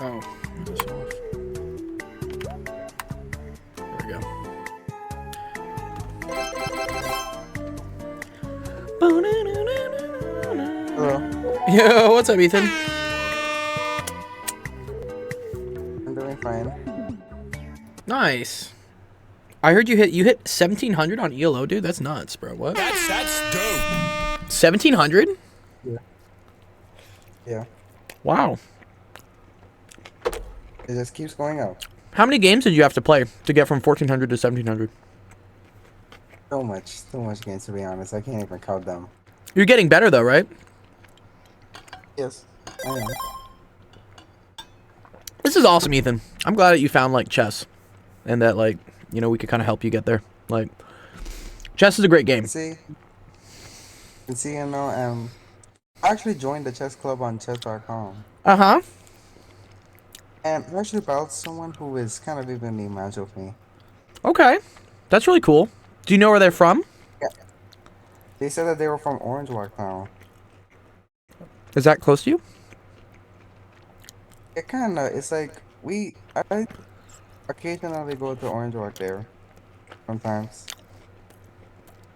Oh, that's off. There we go. Hello. Yo, what's up, Ethan? I'm doing fine. Nice. I heard you hit 1700 on ELO, dude. That's nuts, bro. What? That's dope. 1700? Yeah. Yeah. Wow. It just keeps going up. How many games did you have to play to get from 1400 to 1700? So much games, to be honest. I can't even count them. You're getting better though, right? Yes, I am. This is awesome, Ethan. I'm glad that you found like chess, and that like we could kind of help you get there. Like, chess is a great game. See, I actually joined the chess club on chess.com. Uh huh. And I actually battled someone who is kind of evenly matched with me. Okay, that's really cool. Do you know where they're from? Yeah. They said that they were from Orange Walk Town. Is that close to you? It kind of, it's like, I occasionally go to Orange Walk there. Sometimes.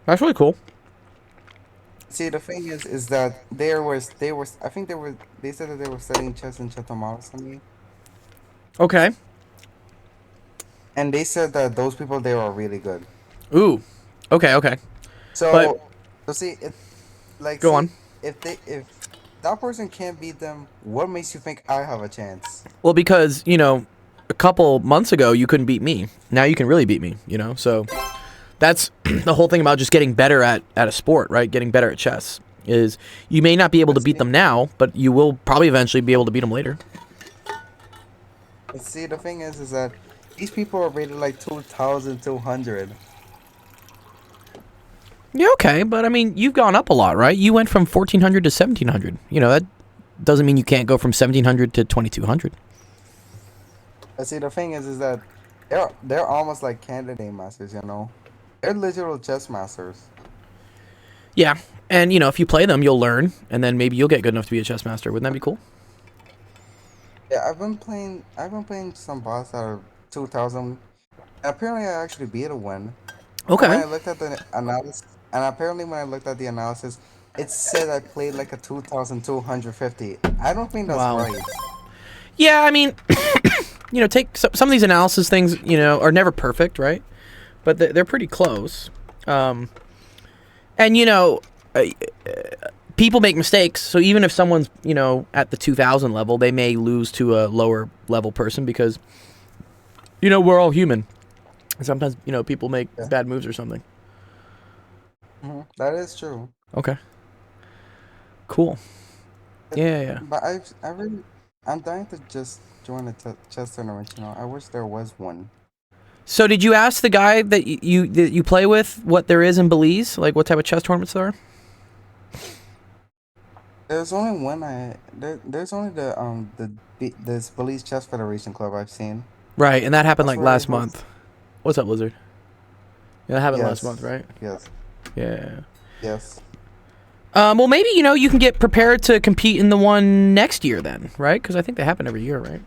That's really cool. See, the thing is that I think they said that they were studying chess and Chatomalos on me. Okay. And they said that those people there are really good. Ooh. Okay. So see, it like Go see, on. If that person can't beat them, what makes you think I have a chance? Well, because a couple months ago you couldn't beat me. Now you can really beat me. So that's the whole thing about just getting better at a sport, right? Getting better at chess is you may not be able to beat them now, but you will probably eventually be able to beat them later. See, the thing is that these people are rated like 2,200. Yeah, okay, but I mean, you've gone up a lot, right? You went from 1400 to 1700. That doesn't mean you can't go from 1700 to 2200. See, the thing is that they're almost like candidate masters, They're literal chess masters. Yeah, and if you play them, you'll learn, and then maybe you'll get good enough to be a chess master. Wouldn't that be cool? Yeah, I've been playing some boss that are 2,000. Apparently, I actually beat a one. Okay. When I looked at the analysis, and apparently when I looked at the analysis, it said I played like a 2,250. I don't think that's Wow. right. Yeah, I mean, take some of these analysis things, are never perfect, right? But they're pretty close. And people make mistakes. So even if someone's, at the 2,000 level, they may lose to a lower level person because, we're all human. And sometimes, people make bad moves or something. That is true. Okay. Cool. Yeah. But I'm dying to just join a chess tournament. I wish there was one. So did you ask the guy that you play with what there is in Belize? Like what type of chess tournaments there are? There's only one. There's only this Belize Chess Federation Club I've seen. Right, and that happened That's like where last they both- month. What's up, Lizard? Yeah, that happened last Yes. month, right? Yes. Yeah. Yes. Well, maybe you can get prepared to compete in the one next year then, right? Because I think they happen every year, right?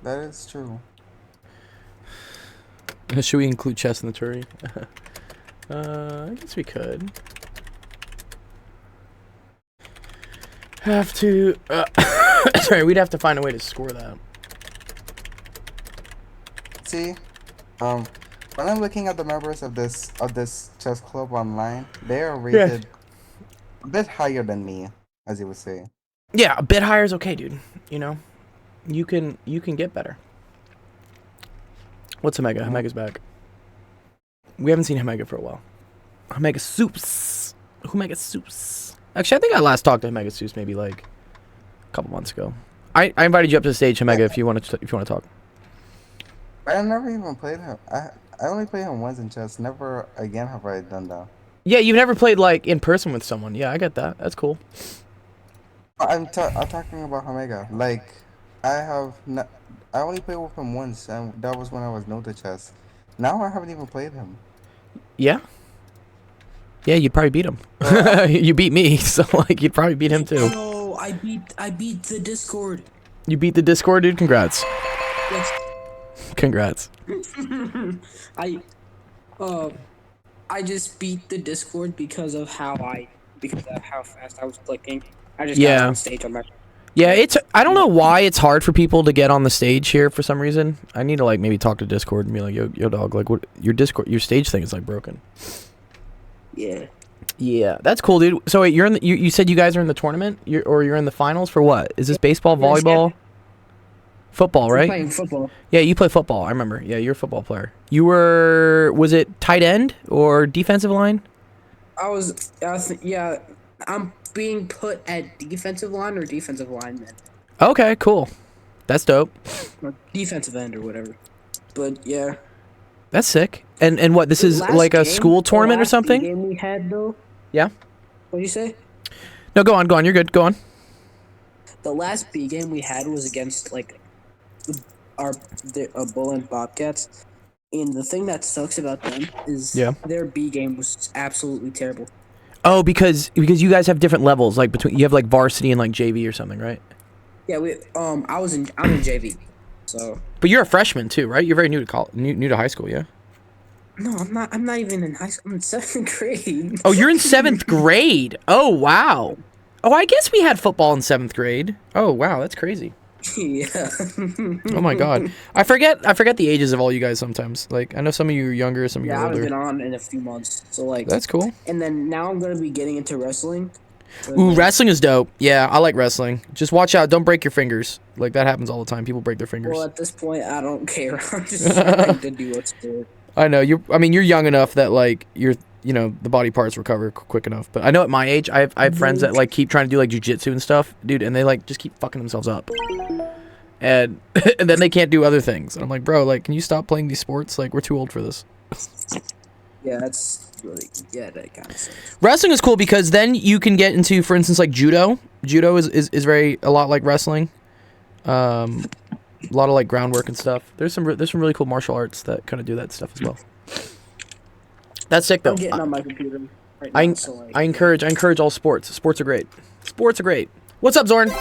That is true. Should we include chess in the tourney? I guess we could. Have to. Sorry, we'd have to find a way to score that. See, when I'm looking at the members of this chess club online, they are rated a bit higher than me, as you would say. Yeah, a bit higher is okay, dude. You can get better. What's Omega? Omega's back. We haven't seen Omega for a while. Omega Soups. Omega Soups. Actually, I think I last talked to Omega Soups maybe like a couple months ago. I invited you up to the stage, Omega, if you want to talk. I never even played him. I only played him once in chess. Never again have I done that. Yeah, you've never played like in person with someone. Yeah, I get that. That's cool. I'm talking about Omega. Like, I have not. I only played with him once, and that was when I was new to chess. Now I haven't even played him. Yeah. Yeah, you'd probably beat him. You beat me, so like you'd probably beat him too. No, I beat the Discord. You beat the Discord, dude. Congrats. Yes. Congrats. I just beat the Discord because of how fast I was clicking. I just got on stage on my. Yeah, I don't know why it's hard for people to get on the stage here for some reason. I need to like maybe talk to Discord and be like, yo dog, like what your stage thing is like broken. Yeah. Yeah, that's cool, dude. So wait, you said you guys are in the tournament? You're in the finals for what? Is this baseball, volleyball? Football, right? I'm playing football. Yeah, you play football. I remember. Yeah, you're a football player. Was it tight end or defensive line? Yeah, I'm being put at defensive line or defensive lineman. Okay, cool. That's dope. Or defensive end or whatever. But yeah. That's sick. And what, this is like a school tournament or something? The last game we had though. Yeah? What'd you say? No, go on. You're good. Go on. The last B game we had was against like the Bull and Bobcats. And the thing that sucks about them is their B game was absolutely terrible. Oh, because you guys have different levels, like you have like varsity and like JV or something, right? Yeah, I'm in JV. So. But you're a freshman too, right? You're very new to college, new to high school, yeah? No, I'm not. I'm not even in high school. I'm in 7th grade. Oh, you're in 7th grade. Oh, wow. Oh, I guess we had football in 7th grade. Oh, wow, that's crazy. Yeah. Oh my god, I forget the ages of all you guys sometimes. Like I know some of you are younger, some of you are older. Yeah, I've been on in a few months, so like. That's cool. And then now I'm gonna be getting into wrestling. Ooh, wrestling is dope. Yeah, I like wrestling. Just watch out, don't break your fingers. Like that happens all the time. People break their fingers. Well, at this point, I don't care. I'm just trying to do what's good. I know you're young enough that like the body parts recover quick enough. But I know at my age, I have friends that like keep trying to do like jujitsu and stuff, dude, and they like just keep fucking themselves up. And and then they can't do other things. And I'm like, bro, like, can you stop playing these sports? Like, we're too old for this. Yeah, that's really that kind of sucks. Wrestling is cool because then you can get into, for instance, like judo. Judo is a lot like wrestling. A lot of like groundwork and stuff. There's some really cool martial arts that kind of do that stuff as well. That's sick though. I'm getting on my computer right now. I encourage all sports. Sports are great. Sports are great. What's up, Zorn?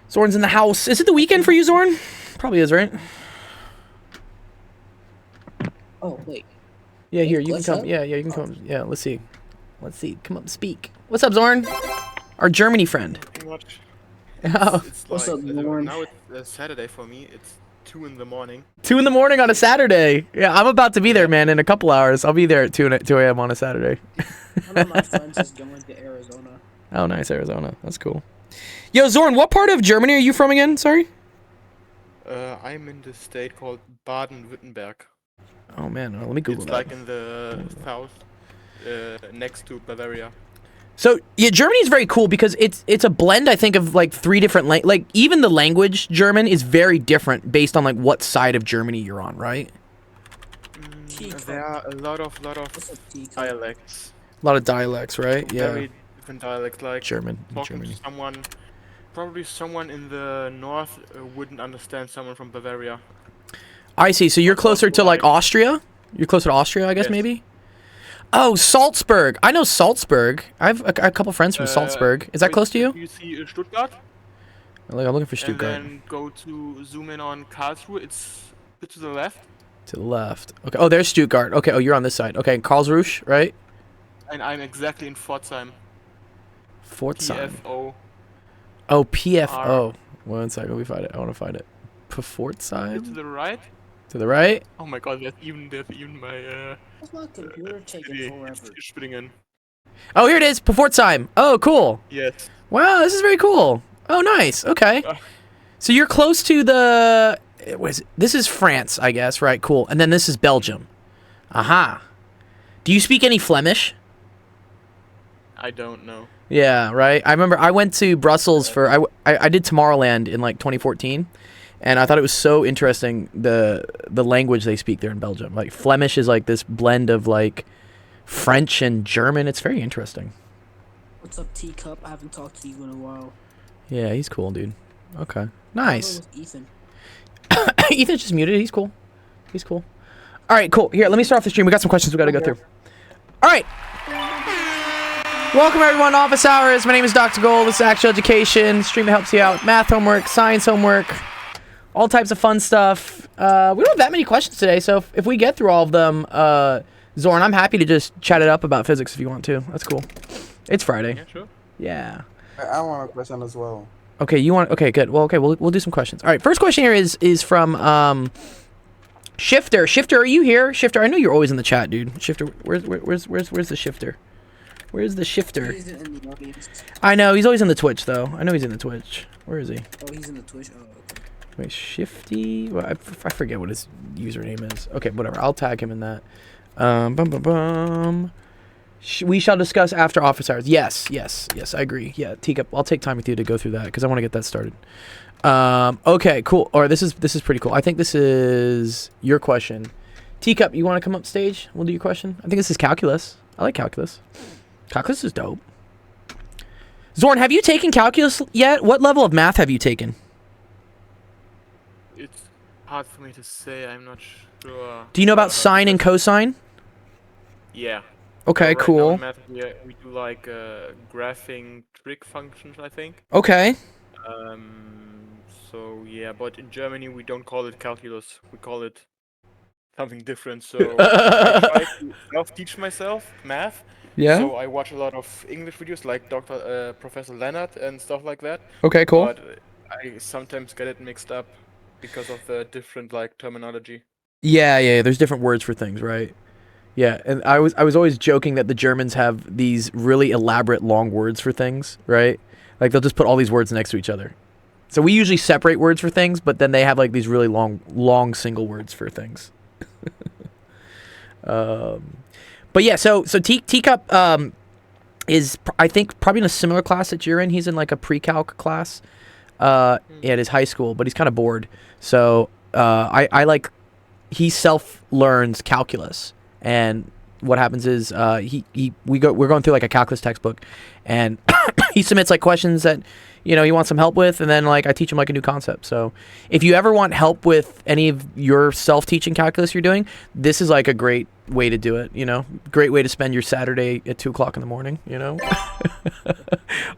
Zorn's in the house. Is it the weekend for you, Zorn? Probably is, right? Oh, wait. Yeah, here, you can come. Yeah, you can come. Yeah, let's see. Come up and speak. What's up, Zorn? Our Germany friend. Much. Oh. What's up, Zorn? Now it's Saturday for me. It's 2 in the morning. 2 in the morning on a Saturday. Yeah, I'm about to be there, man, in a couple hours. I'll be there at 2 a.m. on a Saturday. One of my friends is going to Arizona. Oh, nice, Arizona. That's cool. Yo, Zorn, what part of Germany are you from again? Sorry? I'm in the state called Baden-Württemberg. Oh, man. Let me Google it's that. It's like in the south, next to Bavaria. So, yeah, Germany is very cool because it's a blend, I think, of, like, 3 different... like, even the language, German, is very different based on, like, what side of Germany you're on, right? There are a lot of dialects. A lot of dialects, right? Yeah. Very different dialects, like German. talking to someone... Probably someone in the north wouldn't understand someone from Bavaria. I see. So you're closer to like Austria? You're closer to Austria, I guess, maybe? Oh, Salzburg. I know Salzburg. I have a couple friends from Salzburg. Is that close to you? You see Stuttgart? I'm looking for Stuttgart. And then go to zoom in on Karlsruhe. It's a bit to the left. To the left. Okay. Oh, there's Stuttgart. Okay. Oh, you're on this side. Okay. Karlsruhe, right? And I'm exactly in Pforzheim. Pforzheim. PFO. Oh, PFO. 1 second. Let me find it. I want to find it. Pforzheim? To the right? To the right? Oh my god, there's even my What's my computer taking forever? springen. Oh, here it is. Pforzheim. Oh, cool. Yes. Wow, this is very cool. Oh, nice. Okay. So you're close to the... This is France, I guess. Right, cool. And then this is Belgium. Aha. Do you speak any Flemish? I don't know. Yeah, right. I remember I went to Brussels for I did Tomorrowland in like 2014, and I thought it was so interesting the language they speak there in Belgium. Like Flemish is like this blend of like French and German. It's very interesting. What's up, Teacup? I haven't talked to you in a while. Yeah, he's cool, dude. Okay, nice. With Ethan. Ethan's just muted. He's cool. He's cool. All right, cool. Here, let me start off the stream. We got some questions we got to go through. All right. Welcome, everyone, to Office Hours. My name is Dr. Gold. This is Actual Education. Stream that helps you out. Math homework, science homework, all types of fun stuff. We don't have that many questions today, so if we get through all of them, Zorn, I'm happy to just chat it up about physics if you want to. That's cool. It's Friday. Yeah, sure. Yeah. I want a question as well. Okay, you want? Okay, good. Well, okay, we'll do some questions. All right, first question here is from Shifter. Shifter, are you here? Shifter, I know you're always in the chat, dude. Shifter, where's the Shifter? Where's the Shifter? He's in the audience. I know he's always in the Twitch though. I know he's in the Twitch. Where is he? Oh, he's in the Twitch. Oh, okay. Wait, Shifty? Well, I forget what his username is. Okay, whatever. I'll tag him in that. We shall discuss after office hours. Yes, I agree. Yeah, Teacup, I'll take time with you to go through that because I want to get that started. Okay, cool. Or this is pretty cool. I think this is your question. Teacup, you want to come up stage? We'll do your question. I think this is calculus. I like calculus. Calculus is dope. Zorn, have you taken calculus yet? What level of math have you taken? It's hard for me to say. I'm not sure. Do you know about sine and cosine? Yeah. Okay, Right now cool. in math, we do like graphing trig functions, I think. Okay. So yeah, but in Germany we don't call it calculus. We call it something different. So I try to self-teach myself math. Yeah. So I watch a lot of English videos like Professor Leonard and stuff like that. Okay, cool. But I sometimes get it mixed up because of the different like terminology. Yeah. There's different words for things, right? Yeah, and I was always joking that the Germans have these really elaborate long words for things, right? Like they'll just put all these words next to each other. So we usually separate words for things, but then they have like these really long single words for things. But yeah, so Teacup is I think probably in a similar class that you're in. He's in like a pre-calc class at his high school, but he's kind of bored. So I like he self-learns calculus. And what happens is we're going through like a calculus textbook, and he submits like questions that he wants some help with, and then like I teach him like a new concept. So if you ever want help with any of your self-teaching calculus you're doing, this is like a great way to do it. Great way to spend your Saturday at 2 o'clock in the morning.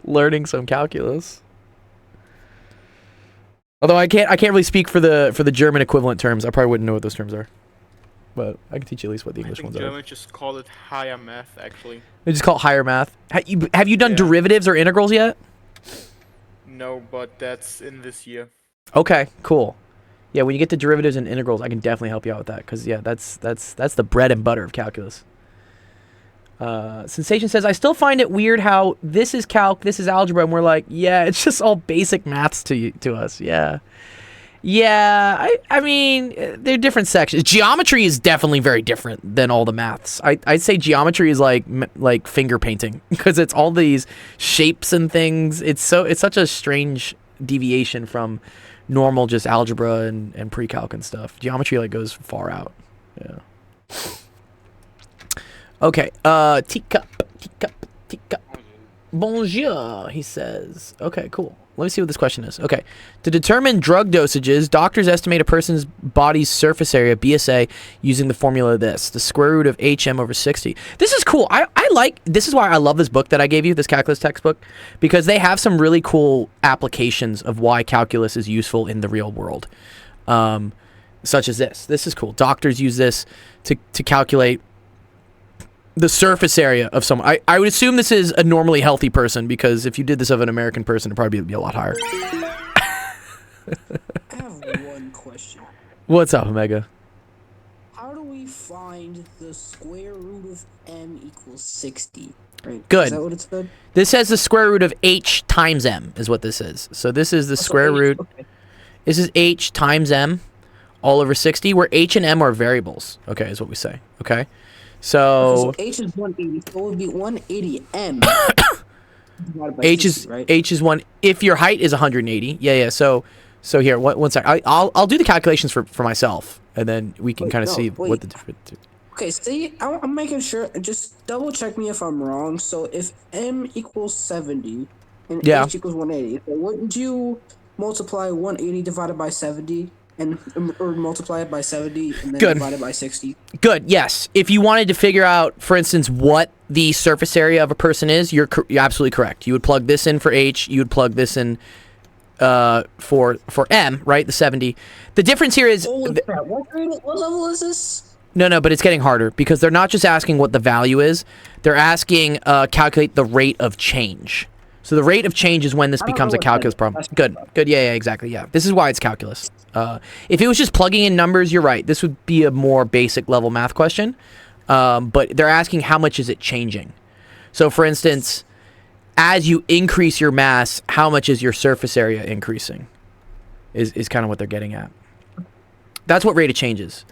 Learning some calculus. Although I can't really speak for the German equivalent terms. I probably wouldn't know what those terms are. But I can teach you at least what the English ones are. Germans just call it higher math, actually. They just call it higher math. Have you done derivatives or integrals yet? No, but that's in this year. Okay, cool. Yeah, when you get to derivatives and integrals, I can definitely help you out with that because that's the bread and butter of calculus. Sensation says, I still find it weird how this is calc, this is algebra, and we're like, yeah, it's just all basic maths to us. Yeah. Yeah, I mean, they're different sections. Geometry is definitely very different than all the maths. I'd say geometry is like finger painting because it's all these shapes and things. It's such a strange deviation from normal just algebra and pre-calc and stuff. Geometry like goes far out. Yeah. Okay. Teacup. Bonjour, he says. Okay, cool. Let me see what this question is. Okay. To determine drug dosages, doctors estimate a person's body's surface area, BSA, using the formula this, the square root of HM over 60. This is cool. This is why I love this book that I gave you, this calculus textbook, because they have some really cool applications of why calculus is useful in the real world. Such as this. This is cool. Doctors use this to calculate the surface area of someone. I would assume this is a normally healthy person because if you did this of an American person, it'd probably be a lot higher. I have one question. What's up, Omega? How do we find the square root of m equals 60? Right. Good. Is that what it said? This says the square root of h times m is what this is. So this is the square root. Okay. This is h times m all over 60, where h and m are variables. Okay, is what we say. Okay. So H is 180. So it would be 180 m. H is right? H is one if your height is 180. Yeah. So here, one sec. I'll do the calculations for myself, and then we can kind of see what the difference. Okay, see, I'm making sure. Just double check me if I'm wrong. So if m equals 70 and h equals 180, so wouldn't you multiply 180 divided by 70 or multiply it by 70 and then divide it by 60? Good. Yes. If you wanted to figure out, for instance, what the surface area of a person is, you're absolutely correct. You would plug this in for H. You would plug this in for M, right? The 70. The difference here is. Holy crap! What level is this? No, but it's getting harder because they're not just asking what the value is. They're asking calculate the rate of change. So the rate of change is when this becomes a calculus problem. Good. Yeah, exactly. Yeah. This is why it's calculus. If it was just plugging in numbers, you're right. This would be a more basic level math question. But they're asking how much is it changing. So for instance, as you increase your mass, how much is your surface area increasing? Is kind of what they're getting at. That's what rate of change is.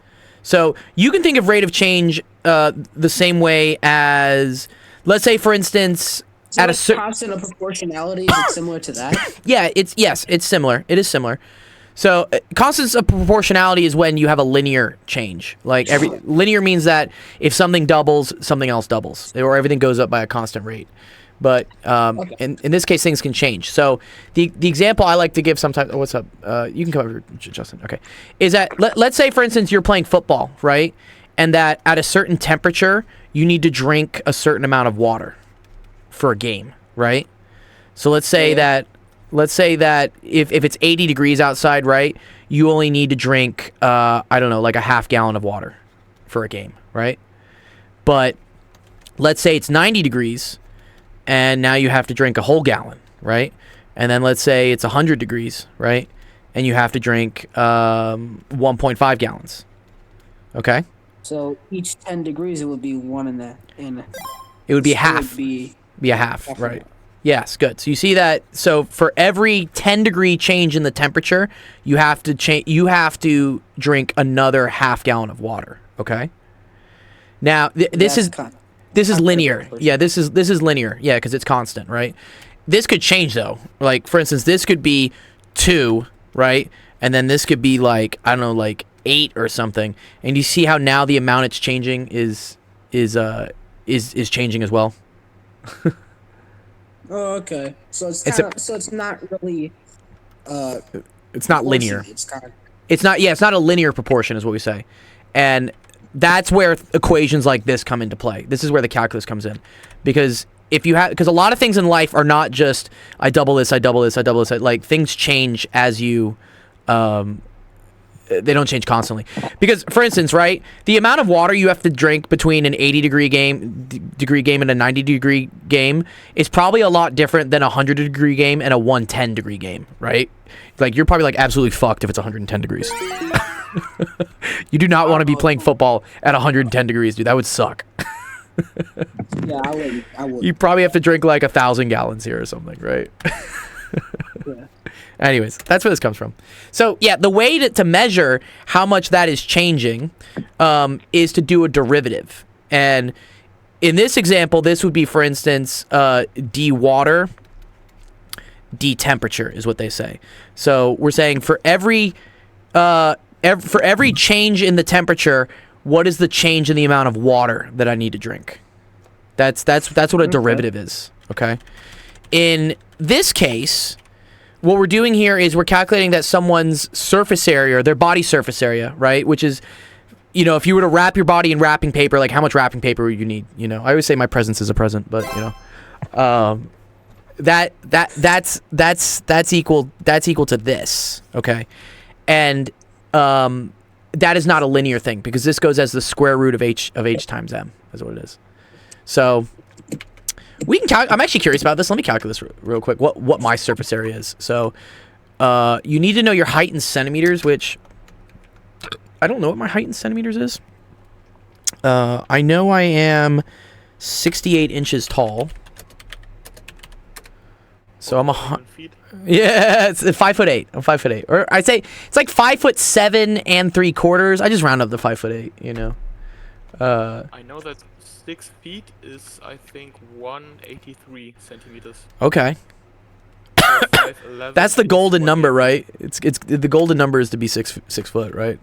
So you can think of rate of change the same way as, let's say, for instance, so at a certain constant of proportionality. Is it similar to that? Yeah, it's similar. It is similar. So constants of proportionality is when you have a linear change. Like linear means that if something doubles, something else doubles, or everything goes up by a constant rate. But in this case, things can change. So the example I like to give sometimes, what's up? You can come over, Justin. Okay, is that let's say, for instance, you're playing football, right? And that at a certain temperature, you need to drink a certain amount of water for a game, right? So let's say that if it's 80 degrees outside, right, you only need to drink I don't know, like a half gallon of water for a game, right? But let's say it's 90 degrees. And now you have to drink a whole gallon, right? And then let's say it's 100 degrees, right? And you have to drink 1.5 gallons. Okay? So each 10 degrees, it would be one in it would be half. Be a half, right? Yes, good. So you see that. So for every 10 degree change in the temperature, you have to drink another half gallon of water. Okay? Now this is linear. Yeah, this is linear. Yeah, because it's constant, right? This could change though. Like for instance, this could be 2, right? And then this could be like, I don't know, like 8 or something. And you see how now the amount it's changing is changing as well. Oh, okay. So it's not really. It's not linear. It's not a linear proportion, is what we say, and that's where equations like this come into play. This is where the calculus comes in, because because a lot of things in life are not just I double this, like things change as you they don't change constantly. Because for instance, right, the amount of water you have to drink between an 80 degree game and a 90 degree game is probably a lot different than a 100 degree game and a 110 degree game, right? Like you're probably like absolutely fucked if it's 110 degrees. You do not want to be playing football at 110 degrees, dude. That would suck. Yeah, I would. You probably have to drink like 1,000 gallons here or something, right? Yeah. Anyways, that's where this comes from. So yeah, the way to measure how much that is changing is to do a derivative. And in this example, this would be, for instance, d water, d temperature is what they say. So we're saying for every change in the temperature, what is the change in the amount of water that I need to drink? That's what a derivative is. Okay. In this case, what we're doing here is we're calculating that someone's surface area, their body surface area, right? Which is, you know, if you were to wrap your body in wrapping paper, like how much wrapping paper would you need? You know, I always say my presence is a present, but you know, that's equal to this, okay? And that is not a linear thing because this goes as the square root of h times m, is what it is. So we can I'm actually curious about this. Let me calculate this real quick. What my surface area is. So you need to know your height in centimeters, which I don't know what my height in centimeters is. I know I am 68 inches tall. So I'm yeah, it's 5'8". I'm 5'8", or I'd say it's like 5'7" and 3/4. I just round up to 5'8", you know. I know that 6 feet is, I think, 183 centimeters. Okay. So 5'11" That's the is golden number, 180. right? It's the golden number is to be 6 foot, right?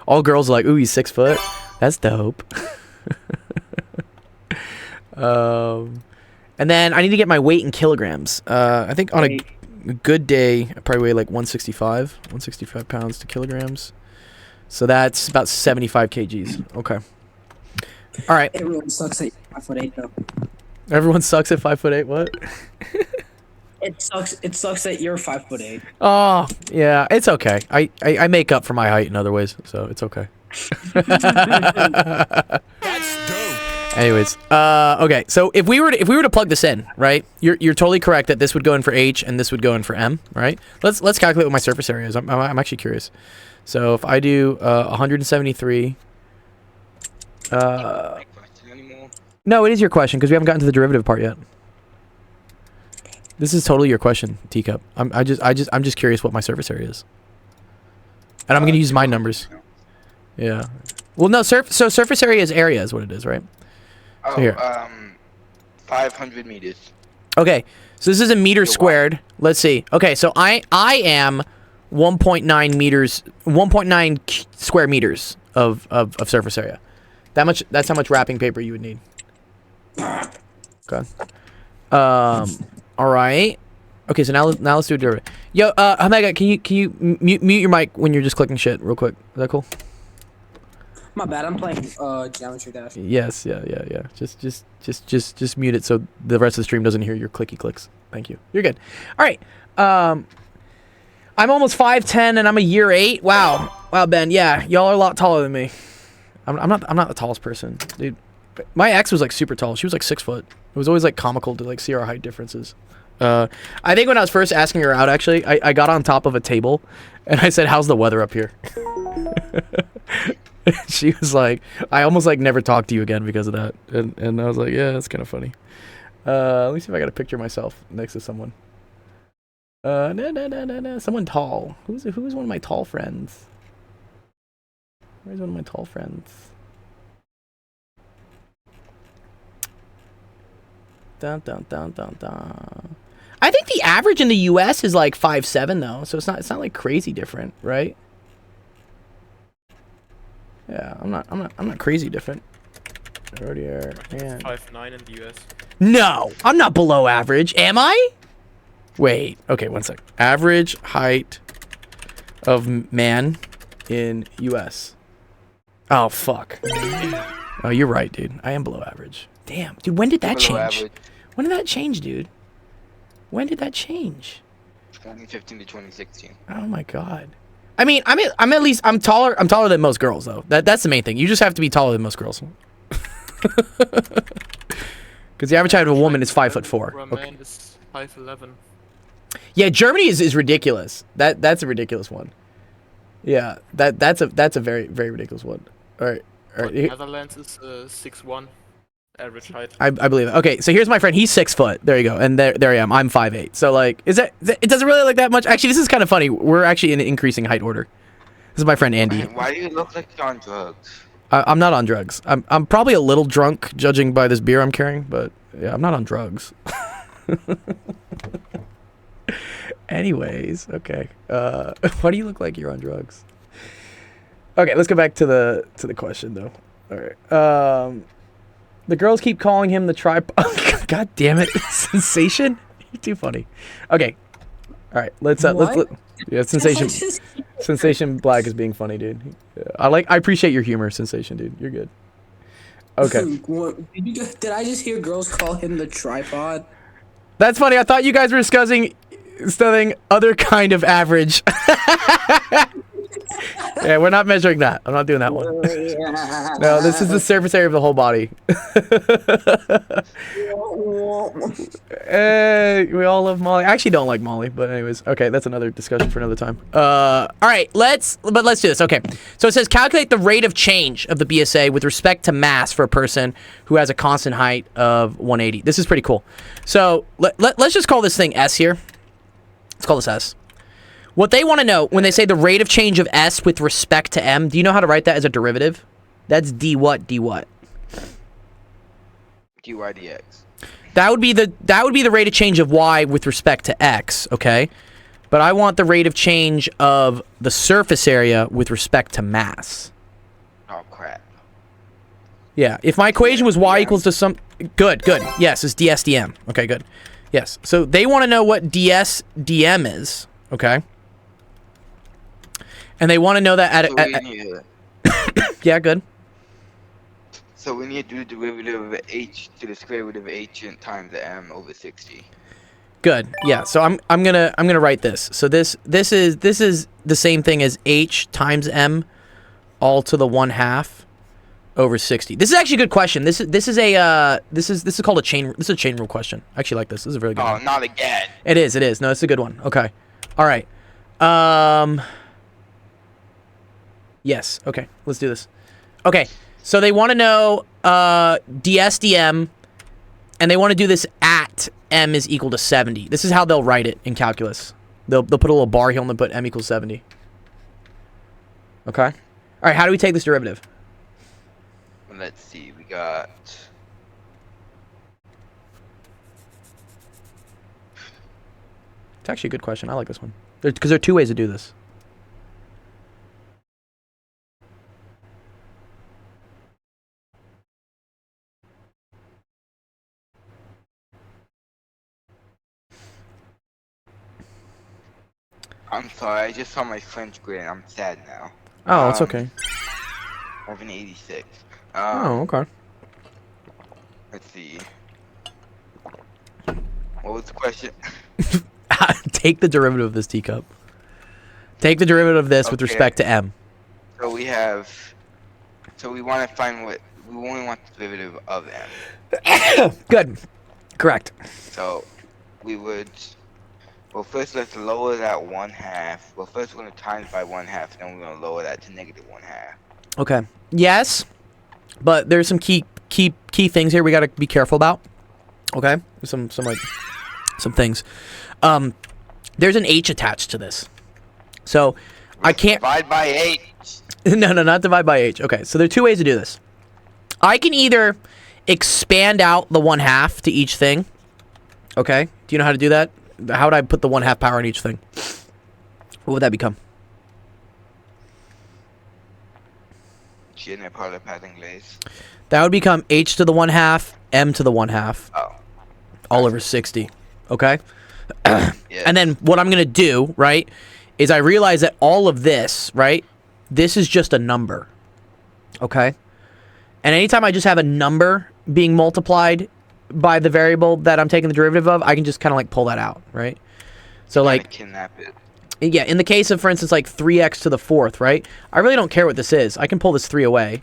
All girls are like, ooh, he's 6 foot. That's dope. And then I need to get my weight in kilograms. I think on a good day, I probably weigh like 165 pounds to kilograms. So that's about 75 kgs. Okay. All right. Everyone sucks at 5'8" though. Everyone sucks at 5'8". What? It sucks that you're 5'8". Oh, yeah. It's okay. I make up for my height in other ways, so it's okay. That's dope. Anyways, okay. So if we were to plug this in, right? You're totally correct that this would go in for H and this would go in for M, right? Let's calculate what my surface area is. I'm actually curious. So if I do 173. No, it is your question because we haven't gotten to the derivative part yet. This is totally your question, Teacup. I'm just curious what my surface area is, and I'm gonna use my numbers. Yeah. Well, no, so surface area is what it is, right? Oh, So here. 500 meters. Okay, so this is a meter You're squared. Let's see. Okay, so I am 1.9 meters, 1.9 square meters of surface area. That's how much wrapping paper you would need. Okay. All right. Okay, so now let's do a derivative. Yo, Omega, can you mute your mic when you're just clicking shit real quick? Is that cool? My bad. I'm playing Geometry Dash. Yes, yeah. Just mute it so the rest of the stream doesn't hear your clicky clicks. Thank you. You're good. All right. I'm almost 5'10" and I'm a year 8. Wow, Ben. Yeah, y'all are a lot taller than me. I'm not the tallest person, dude. My ex was like super tall. She was like 6 foot. It was always like comical to like see our height differences. I think when I was first asking her out, actually, I got on top of a table and I said, "How's the weather up here?" She was like, I almost like never talked to you again because of that. And I was like, yeah, that's kind of funny. Let me see if I got a picture of myself next to someone. No. Someone tall. Who's one of my tall friends? Where's one of my tall friends? Dun. I think the average in the U.S. is like 5'7" though, so it's not like crazy different, right? Yeah, I'm not crazy different. Rodier and 5'9" in the US. no, I'm not below average, am I? Wait, okay, one sec. Average height of man in U.S. Oh fuck. Oh, you're right, dude. I am below average. Damn, dude. When did that Below change? average. When did that change, dude? When did that change? 2015 to 2016. Oh my god. I mean, I'm at least I'm taller than most girls though. That's the main thing. You just have to be taller than most girls. Because the average height of a woman is 5'4". For a Okay. man is 5'11". Yeah, Germany is ridiculous. That's a ridiculous one. Yeah, that's a very very ridiculous one. All right. Netherlands is 6'1", average height. I believe it. Okay, so here's my friend. He's 6 foot. There you go. And there I am. I'm 5'8". So like, it doesn't really look that much. Actually, this is kind of funny. We're actually in an increasing height order. This is my friend Andy. Why do you look like you're on drugs? I'm not on drugs. I'm probably a little drunk, judging by this beer I'm carrying. But yeah, I'm not on drugs. Anyways, okay. Why do you look like you're on drugs? Okay, let's go back to the question though. All right. The girls keep calling him the God damn it, Sensation. You're too funny. Okay. All right. Let's yeah, Sensation. Sensation Black is being funny, dude. I appreciate your humor, Sensation, dude. You're good. Okay. Did I just hear girls call him the tripod? That's funny. I thought you guys were discussing other kind of average. Yeah, we're not measuring that. I'm not doing that one. No, this is the surface area of the whole body. We all love Molly. I actually don't like Molly, but anyways. Okay, that's another discussion for another time. All right, let's do this. Okay, so it says calculate the rate of change of the BSA with respect to mass for a person who has a constant height of 180. This is pretty cool. So let's just call this thing S here. Let's call this S. What they want to know when they say the rate of change of S with respect to M, do you know how to write that as a derivative? That's d what, d what? dy dx. That would be the rate of change of y with respect to x, okay? But I want the rate of change of the surface area with respect to mass. Oh crap. Yeah, if my equation was y equals to some... Good. Yes, it's ds dm. Okay, good. Yes, so they want to know what ds dm is, okay? And they want to know that yeah, good. So we need to do the derivative of h to the square root of h times m over 60. Good. Yeah. So I'm gonna write this. So this is the same thing as h times m, all to the 1/2 over 60. This is actually a good question. This is called a chain. This is a chain rule question. I actually like this. This is a really good Oh, one. not again. It is. No, it's a good one. Okay. All right. Yes. Okay. Let's do this. Okay. So they want to know ds dm, and they want to do this at m is equal to 70. This is how they'll write it in calculus. They'll put a little bar here and they'll put m equals 70. Okay. All right. How do we take this derivative? Let's see. We got. It's actually a good question. I like this one. Because there are two ways to do this. I'm sorry. I just saw my French grade. I'm sad now. Oh, it's okay. I have an 86. Oh, okay. Let's see. What was the question? Take the derivative of this teacup. Take the derivative of this with Okay. respect to m. So we have. So we want to find what we only want the derivative of m. Good. Correct. So we would. Well, first let's lower that 1/2. Well, first we're gonna times by 1/2, then we're gonna lower that to negative 1/2. Okay. Yes, but there's some key things here we got to be careful about. Okay. Some things. There's an h attached to this, so I can't. Divide by 8. No, not divide by h. Okay. So there are two ways to do this. I can either expand out the 1/2 to each thing. Okay. Do you know how to do that? How would I put the 1/2 power in each thing? What would that become? Shouldn't I part of passing glaze? That would become h to the 1/2, m to the 1/2, Oh. all over 60. Okay? Yeah. And then what I'm going to do, right, is I realize that all of this, right, this is just a number. Okay? And anytime I just have a number being multiplied by the variable that I'm taking the derivative of, I can just kind of like pull that out, right? So like, Kidnap it. yeah, in the case of, for instance, like 3x to the 4th, right? I really don't care what this is. I can pull this 3 away,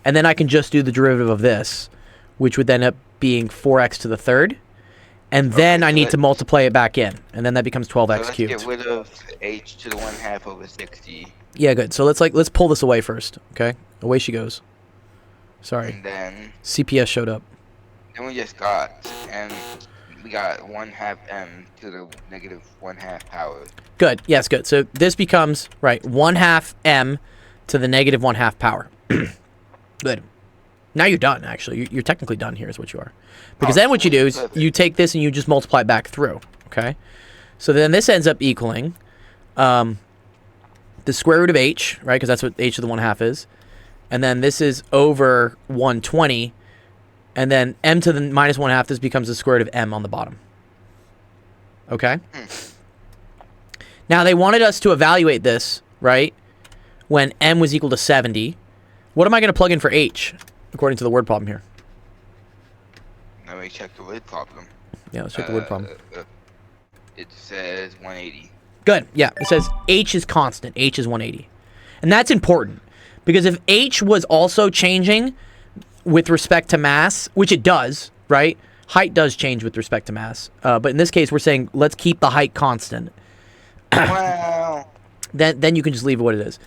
and then I can just do the derivative of this, which would then end up being 4x to the 3rd. And then I need to multiply it back in, and then that becomes 12x So let's cubed. get rid of h to the 1/2 over 60. Yeah, good. So let's pull this away first, okay? Away she goes. Sorry. And then CPS showed up. we just got we got 1/2 m to the negative 1/2 power. Good. Yes, good. So this becomes, right, 1/2 m to the negative 1/2 power. Good. Now you're done, actually. You're technically done here is what you are. Because then what you do is you take this and you just multiply it back through, okay? So then this ends up equaling the square root of h, right? Because that's what h to the 1/2 is. And then this is over 120. And then m to the minus 1/2, this becomes the square root of m on the bottom. Okay? Now, they wanted us to evaluate this, right, when m was equal to 70. What am I going to plug in for h, according to the word problem here? Let me check the word problem. Yeah, let's check the word problem. It says 180. Good. Yeah, it says h is constant. H is 180. And that's important, because if h was also changing with respect to mass, which it does, right? Height does change with respect to mass. But in this case, we're saying let's keep the height constant. Wow. Then you can just leave it what it is.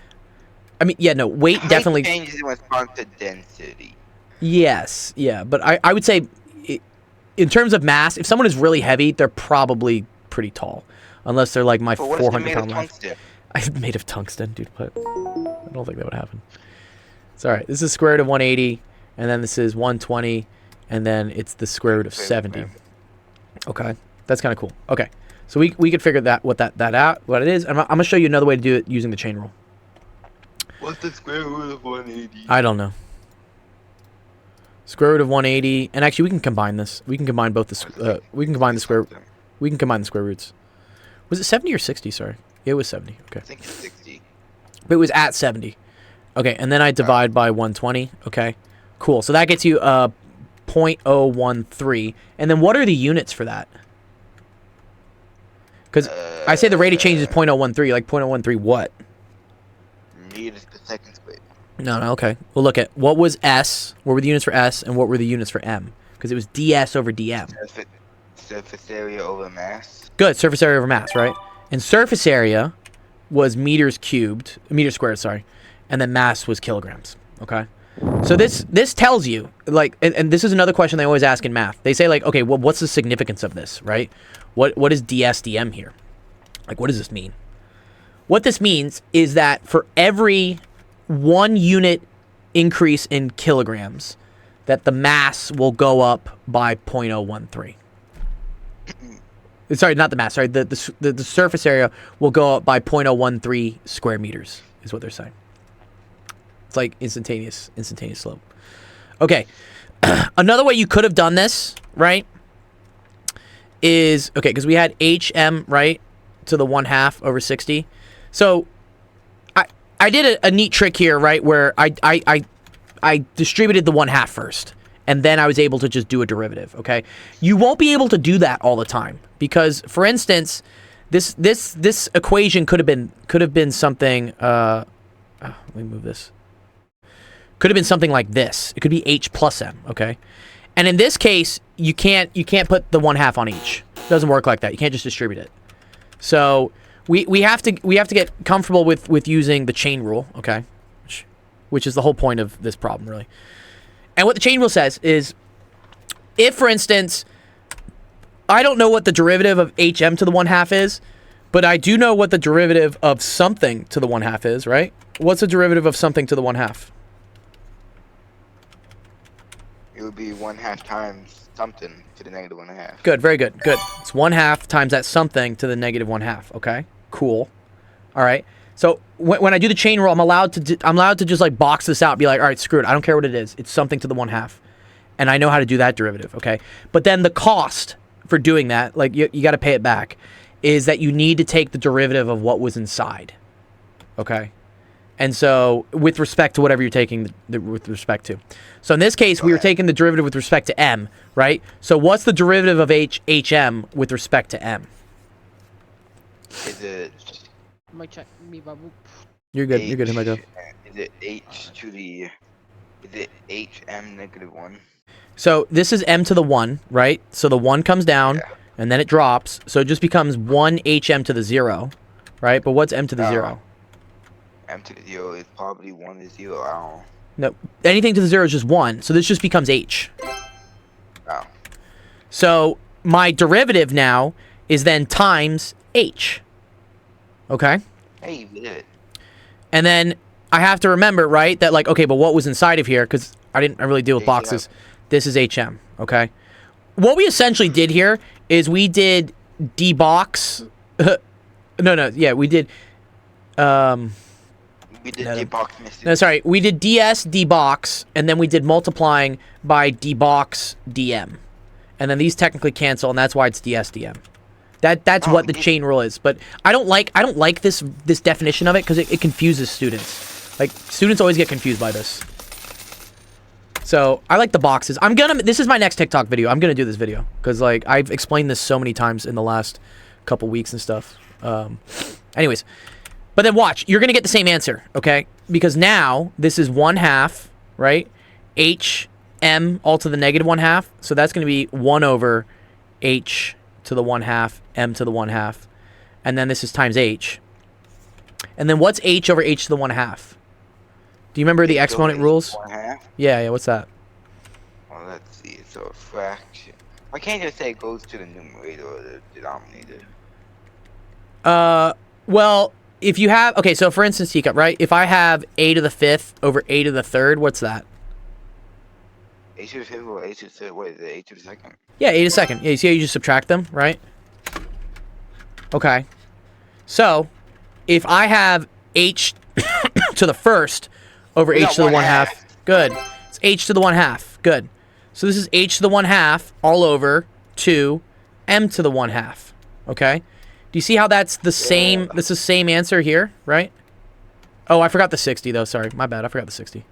I mean, yeah, no, weight Height definitely... changes in response to density. Yes, yeah, but I would say in terms of mass, if someone is really heavy, they're probably pretty tall. Unless they're like my But what if they're 400 made pound of life. tungsten? I'm made of tungsten, dude, but I don't think that would happen. It's alright. This is square root of 180, and then this is 120, and then it's the square root of 70. Okay, that's kind of cool. Okay, so we could figure that what it is. I'm gonna show you another way to do it using the chain rule. What's the square root of 180? I don't know. Square root of 180, and actually we can combine this. We can combine both the we can combine the square. We can combine the square roots. Was it 70 or 60? Sorry, it was 70. Okay. I think it's 60. But it was at 70. Okay, and then I divide by 120. Okay, cool. So that gets you 0.013. And then what are the units for that? Because I say the rate of change is 0.013. Like 0.013 what? Meters per second squared. No, okay. We'll look at what was S, what were the units for S, and what were the units for M? Because it was ds over dm. Surface area over mass. Good, surface area over mass, right? And surface area was meters squared, sorry. And then mass was kilograms, okay? So this tells you, like, and this is another question they always ask in math. They say, like, okay, well, what's the significance of this, right? What is ds dm here? Like, what does this mean? What this means is that for every 1 unit increase in kilograms, that the mass will go up by 0.013. Sorry, not the mass. Sorry, the surface area will go up by 0.013 square meters, is what they're saying. It's like instantaneous slope. Okay, another way you could have done this, right, is, okay, because we had hm, right, to the 1/2 over 60. So I did a neat trick here, right, where I distributed the 1/2 first, and then I was able to just do a derivative, okay? You won't be able to do that all the time, because, for instance, this equation could have been something, let me move this. Could have been something like this. It could be h plus m, okay? And in this case, you can't put the 1/2 on each. It doesn't work like that. You can't just distribute it. So we have to get comfortable with using the chain rule, okay? Which is the whole point of this problem, really. And what the chain rule says is, if, for instance, I don't know what the derivative of hm to the 1/2 is, but I do know what the derivative of something to the 1/2 is, right? What's the derivative of something to the 1/2? It would be 1/2 times something to the negative 1/2. Good, very good, good. It's 1/2 times that something to the negative 1/2. Okay, cool. All right. So when I do the chain rule, I'm allowed to just like box this out, and be like, all right, screw it. I don't care what it is. It's something to the 1/2, and I know how to do that derivative. Okay, but then the cost for doing that, like you got to pay it back, is that you need to take the derivative of what was inside. Okay. And so, with respect to whatever you're taking with respect to. So in this case, we were taking the derivative with respect to m, right? So what's the derivative of hm with respect to m? Is it Mic check. Me, Babu. You're good. You're good. Here I go. Is it h to the? Is it hm negative 1? So this is m to the 1, right? So the 1 comes down, Yeah. and then it drops. So it just becomes 1 hm to the 0, right? But what's m to the 0? M to the 0 is probably 1 to 0. I don't know. No, anything to the 0 is just 1. So this just becomes h. Oh. So my derivative now is then times h. Okay? Hey, you did it. And then I have to remember, right, that like, okay, but what was inside of here? Because I didn't really deal with boxes. This is hm, okay? What we essentially did here is we did dbox. We did. We did D-box missing. No, sorry, we did ds dbox, and then we did multiplying by dbox dm, and then these technically cancel, and that's why it's ds dm. That's what the chain rule is. But I don't like this definition of it because it confuses students. Like, students always get confused by this. So I like the boxes. This is my next TikTok video. I'm gonna do this video because like I've explained this so many times in the last couple weeks and stuff. Anyways. But then watch, you're going to get the same answer, okay? Because now, this is 1/2, right? h, m, all to the negative 1/2. So that's going to be 1 over h to the 1/2, m to the 1/2. And then this is times h. And then what's h over h to the 1/2? Do you remember the exponent rules? 1/2? Yeah, what's that? Well, let's see. So a fraction. Why can't you just say it goes to the numerator or the denominator? Well, if you have, okay, so for instance, Teacup, right? If I have a to the 5th over a to the 3rd, what's that? A A to the fifth or A to the third? What is it? A to the second? Yeah, 8 a second. Yeah, you see how you just subtract them, right? Okay. So, if I have h to the first over We h got to the 1/2. 1/2. Good. It's h to the 1/2. Good. So this is h to the 1/2 all over 2 m to the 1/2. Okay? Do you see how that's the same? That's the same answer here, right? Oh, I forgot the 60 though. Sorry, my bad. I forgot the 60. You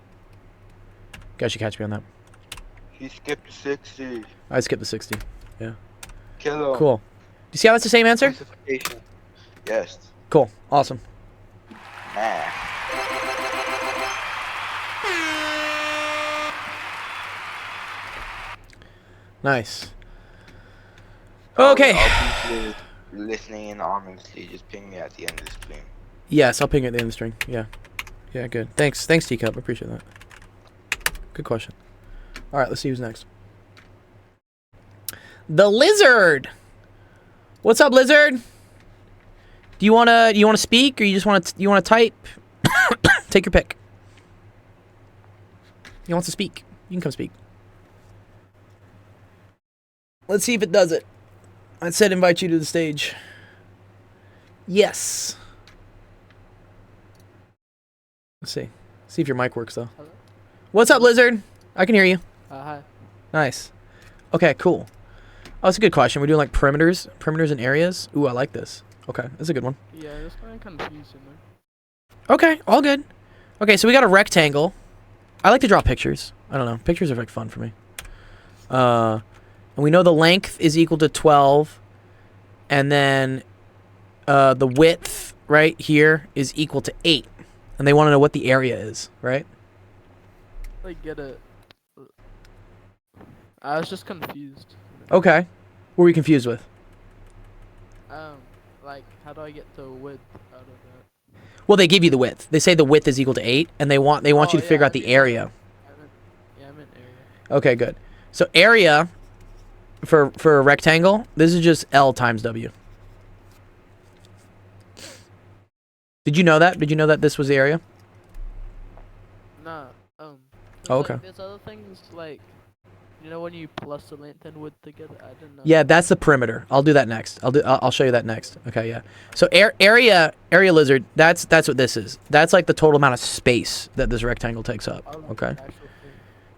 guys should catch me on that. He skipped the 60. I skipped the 60. Yeah. Kill him. Cool. Do you see how that's the same answer? Crucifixion. Yes. Cool. Awesome. Math. Nice. Okay. I'll be listening in ominously. Just ping me at the end of the stream. Yes, I'll ping it at the end of the string. Yeah. Yeah, good. Thanks, Teacup. I appreciate that. Good question. All right, let's see who's next. The Lizard. What's up, Lizard? Do you wanna speak, or you just wanna type? Take your pick. He wants to speak. You can come speak. Let's see if it does it. I said invite you to the stage. Yes. Let's see. See if your mic works, though. Hello? What's up, Lizard? I can hear you. Hi. Nice. Okay, cool. Oh, that's a good question. We're doing, like, perimeters and areas. Ooh, I like this. Okay, that's a good one. Yeah, it's kind of confusing though. Okay, all good. Okay, so we got a rectangle. I like to draw pictures. I don't know. Pictures are, like, fun for me. And we know the length is equal to 12. And then the width right here is equal to 8. And they want to know what the area is, right? Like, get it. I was just confused. Okay. What were you confused with? Like, how do I get the width out of that? Well, they give you the width. They say the width is equal to 8, and they want you to figure out the area. I'm in area. Okay, good. So area for a rectangle, this is just L times W. Did you know that? Did you know that this was the area? Nah. Oh, there's, okay. Like, there's other things like, you know, when you plus the length and width together. I didn't know. Yeah, that's the perimeter. I'll do that next. I'll show you that next. Okay, yeah. So area Lizard. That's what this is. That's like the total amount of space that this rectangle takes up. Okay. Actual thing.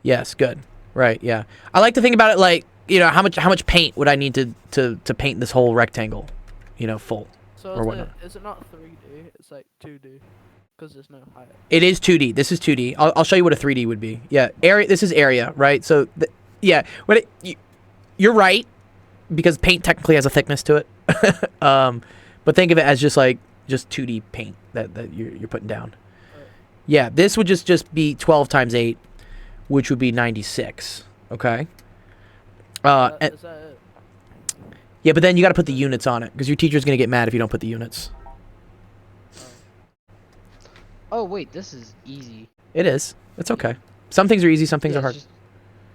Yes, good. Right, yeah. I like to think about it like, you know, how much paint would I need to paint this whole rectangle, you know, full. So Or whatnot. is it not 3D? It's like 2D, because there's no height. It is 2D. This is 2D. I'll show you what a 3D would be. Yeah, area. This is area, right? So, yeah, you're right, because paint technically has a thickness to it. But think of it as just 2D paint that you're putting down. Yeah, this would just be 12 times 8, which would be 96. Okay. Is that it? Yeah, but then you got to put the units on it, because your teacher's gonna get mad if you don't put the units. Oh wait, this is easy. It is. It's okay. Some things are easy. Some things Yeah, are hard. it's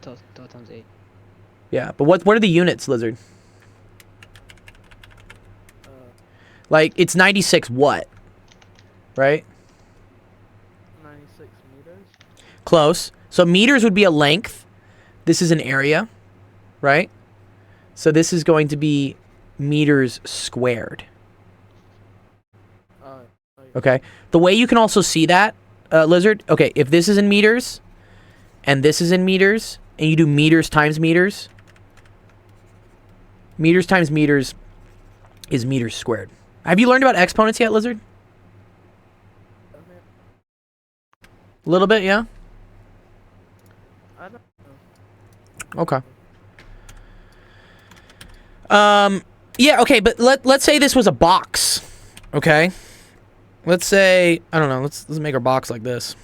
just 12 times 8. Yeah, but what are the units, Lizard? Like, it's 96 what? Right? 96 meters. Close. So meters would be a length. This is an area, right? So this is going to be meters squared. Okay. The way you can also see that, Lizard, okay, if this is in meters, and this is in meters, and you do meters times meters times meters is meters squared. Have you learned about exponents yet, Lizard? A little bit, yeah? I don't know. Okay. Yeah, okay, but let's say this was a box, okay? Let's say, I don't know, let's make our box like this.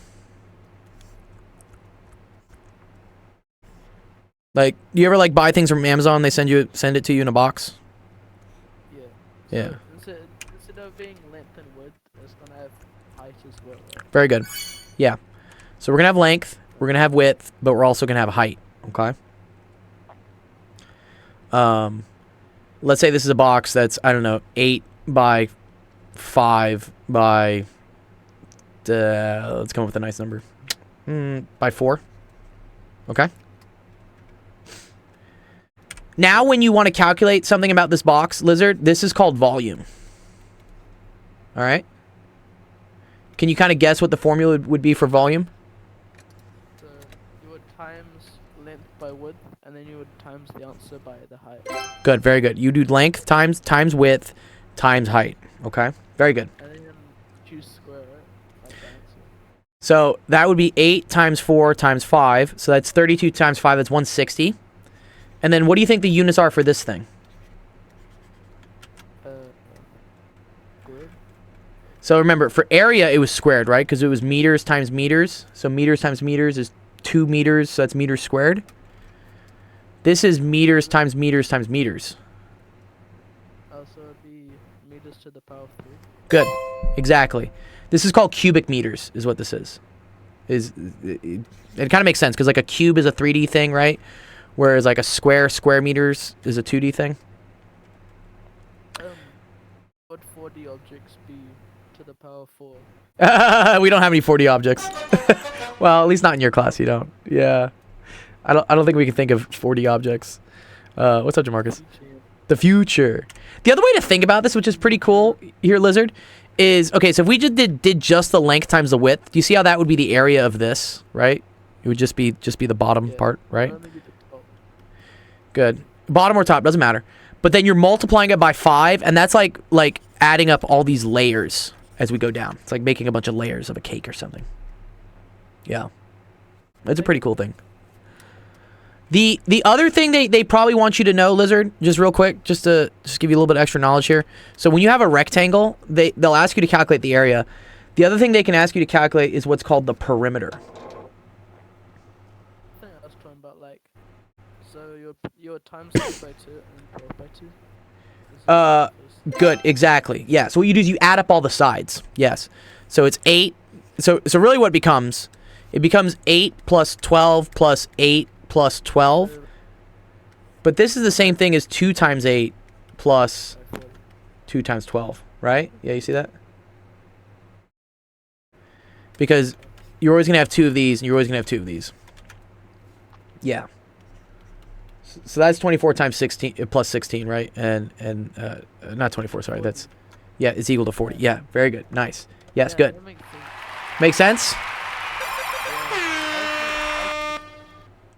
Like, do you ever like buy things from Amazon, they send it to you in a box? Yeah. Yeah. So instead of being length and width, it's gonna have height as well. Right? Very good. Yeah. So we're gonna have length, we're gonna have width, but we're also gonna have height, okay? Let's say this is a box that's, I don't know, 8 by 5 by, let's come up with a nice number. By 4. Okay? now when you want to calculate something about this box, Lizard, this is called volume. All right. Can you kind of guess what the formula would be for volume? So you would times length by width, and then you would times the answer by the height. Good, very good. You do length times width times height. Okay, very good. And then choose square, right? That's the answer. So that would be 8 times 4 times 5. So that's 32 times 5. That's 160. And then what do you think the units are for this thing? Square. So remember, for area, it was squared, right? Because it was meters times meters. So meters times meters is 2 meters. So that's meters squared. This is meters times meters times meters. Also, it'd be meters to the power of 3. Good. Exactly. This is called cubic meters, is what this is. It kind of makes sense, because like a cube is a 3D thing, right? Whereas like a square meters is a 2D thing. Would 4D objects be to the power of 4? We don't have any 4D objects. Well, at least not in your class, you don't. Yeah. I don't think we can think of 4D objects. What's up, Jamarcus? The future. The other way to think about this, which is pretty cool here, Lizard, is, okay, so if we just did just the length times the width, do you see how that would be the area of this, right? It would just be the bottom part, right? Good. Bottom or top, doesn't matter. But then you're multiplying it by 5, and that's like adding up all these layers as we go down. It's like making a bunch of layers of a cake or something. Yeah. That's a pretty cool thing. The other thing they probably want you to know, Lizard, just real quick, just to give you a little bit of extra knowledge here. So when you have a rectangle, they'll ask you to calculate the area. The other thing they can ask you to calculate is what's called the perimeter. I think I was talking about, like, so your times 6 by 2 and 12 by 2. Good, exactly. Yeah, so what you do is you add up all the sides. Yes. So it's 8. So really what it becomes 8 plus 12 plus 8 plus 12. But this is the same thing as 2 times 8 plus 2 times 12, right? Yeah, you see that? Because you're always going to have 2 of these, and you're always going to have 2 of these. Yeah. So that's 24 times 16 plus 16, right? And not 24, sorry. That's, yeah, it's equal to 40. Yeah, very good. Nice. Yes, good. That makes sense. Make sense?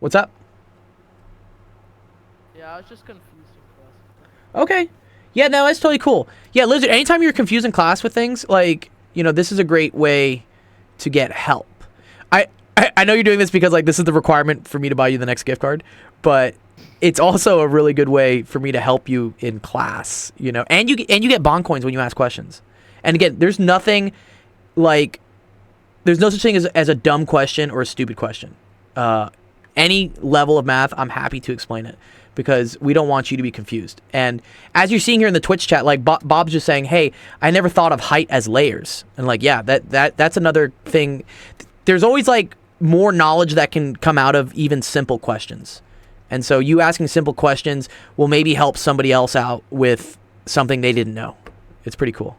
What's up? Yeah, I was just confused in class. Okay. Yeah, no, that's totally cool. Yeah, Lizard, anytime you're confused in class with things, like, this is a great way to get help. I know you're doing this because, like, this is the requirement for me to buy you the next gift card, but it's also a really good way for me to help you in class, and you get bond coins when you ask questions. And again, there's no such thing as a dumb question or a stupid question. Any level of math, I'm happy to explain it, because we don't want you to be confused. And as you're seeing here in the Twitch chat, like Bob's just saying, hey, I never thought of height as layers. And like, yeah, that's another thing. There's always like more knowledge that can come out of even simple questions. And so you asking simple questions will maybe help somebody else out with something they didn't know. It's pretty cool.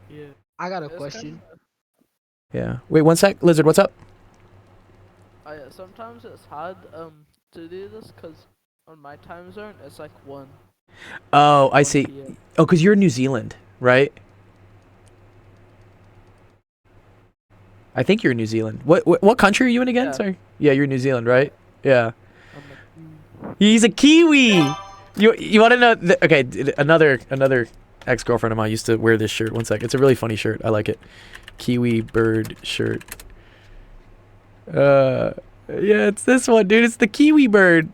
Yeah. I got a It's question. Yeah. Wait, one sec. Lizard, what's up? Yeah, sometimes it's hard to do this because on my time zone it's like 1. Oh, I 1 see. PM. Oh, because you're in New Zealand, right? I think you're in New Zealand. What country are you in again? Yeah. Sorry. Yeah, you're in New Zealand, right? Yeah. I'm like, He's a Kiwi. You want to know? Okay, another ex-girlfriend of mine used to wear this shirt. One sec. It's a really funny shirt. I like it. Kiwi bird shirt. Yeah, it's this one, dude. It's the Kiwi bird.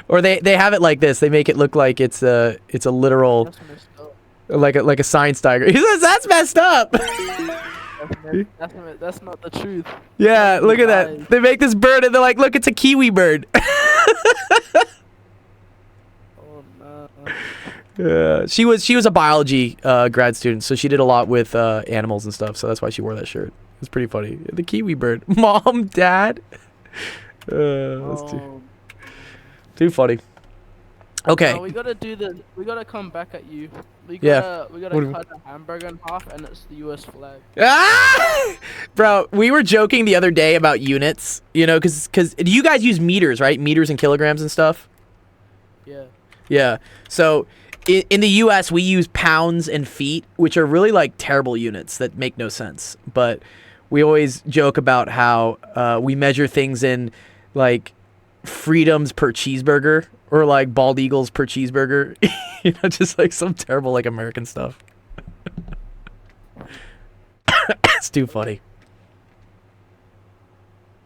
Or they have it like this. They make it look like it's a literal, that's messed up. like a science tiger. He says that's messed up. That's not the truth. Yeah, look at Lies. that. They make this bird and they're like, look, it's a Kiwi bird. Oh no. Yeah, she was a biology grad student, so she did a lot with animals and stuff. So that's why she wore that shirt. It's pretty funny. The Kiwi bird. Mom, Dad. That's too funny. Okay. No, we gotta do the. We gotta come back at you. We Yeah. gotta. We gotta What do we- cut a hamburger in half, and it's the U.S. flag. Ah! Bro, we were joking the other day about units, you know, because do you guys use meters, right? Meters and kilograms and stuff? Yeah. Yeah. So in the U.S., we use pounds and feet, which are really like terrible units that make no sense. But we always joke about how we measure things in like freedoms per cheeseburger or like bald eagles per cheeseburger. You know, just like some terrible like American stuff. It's too funny.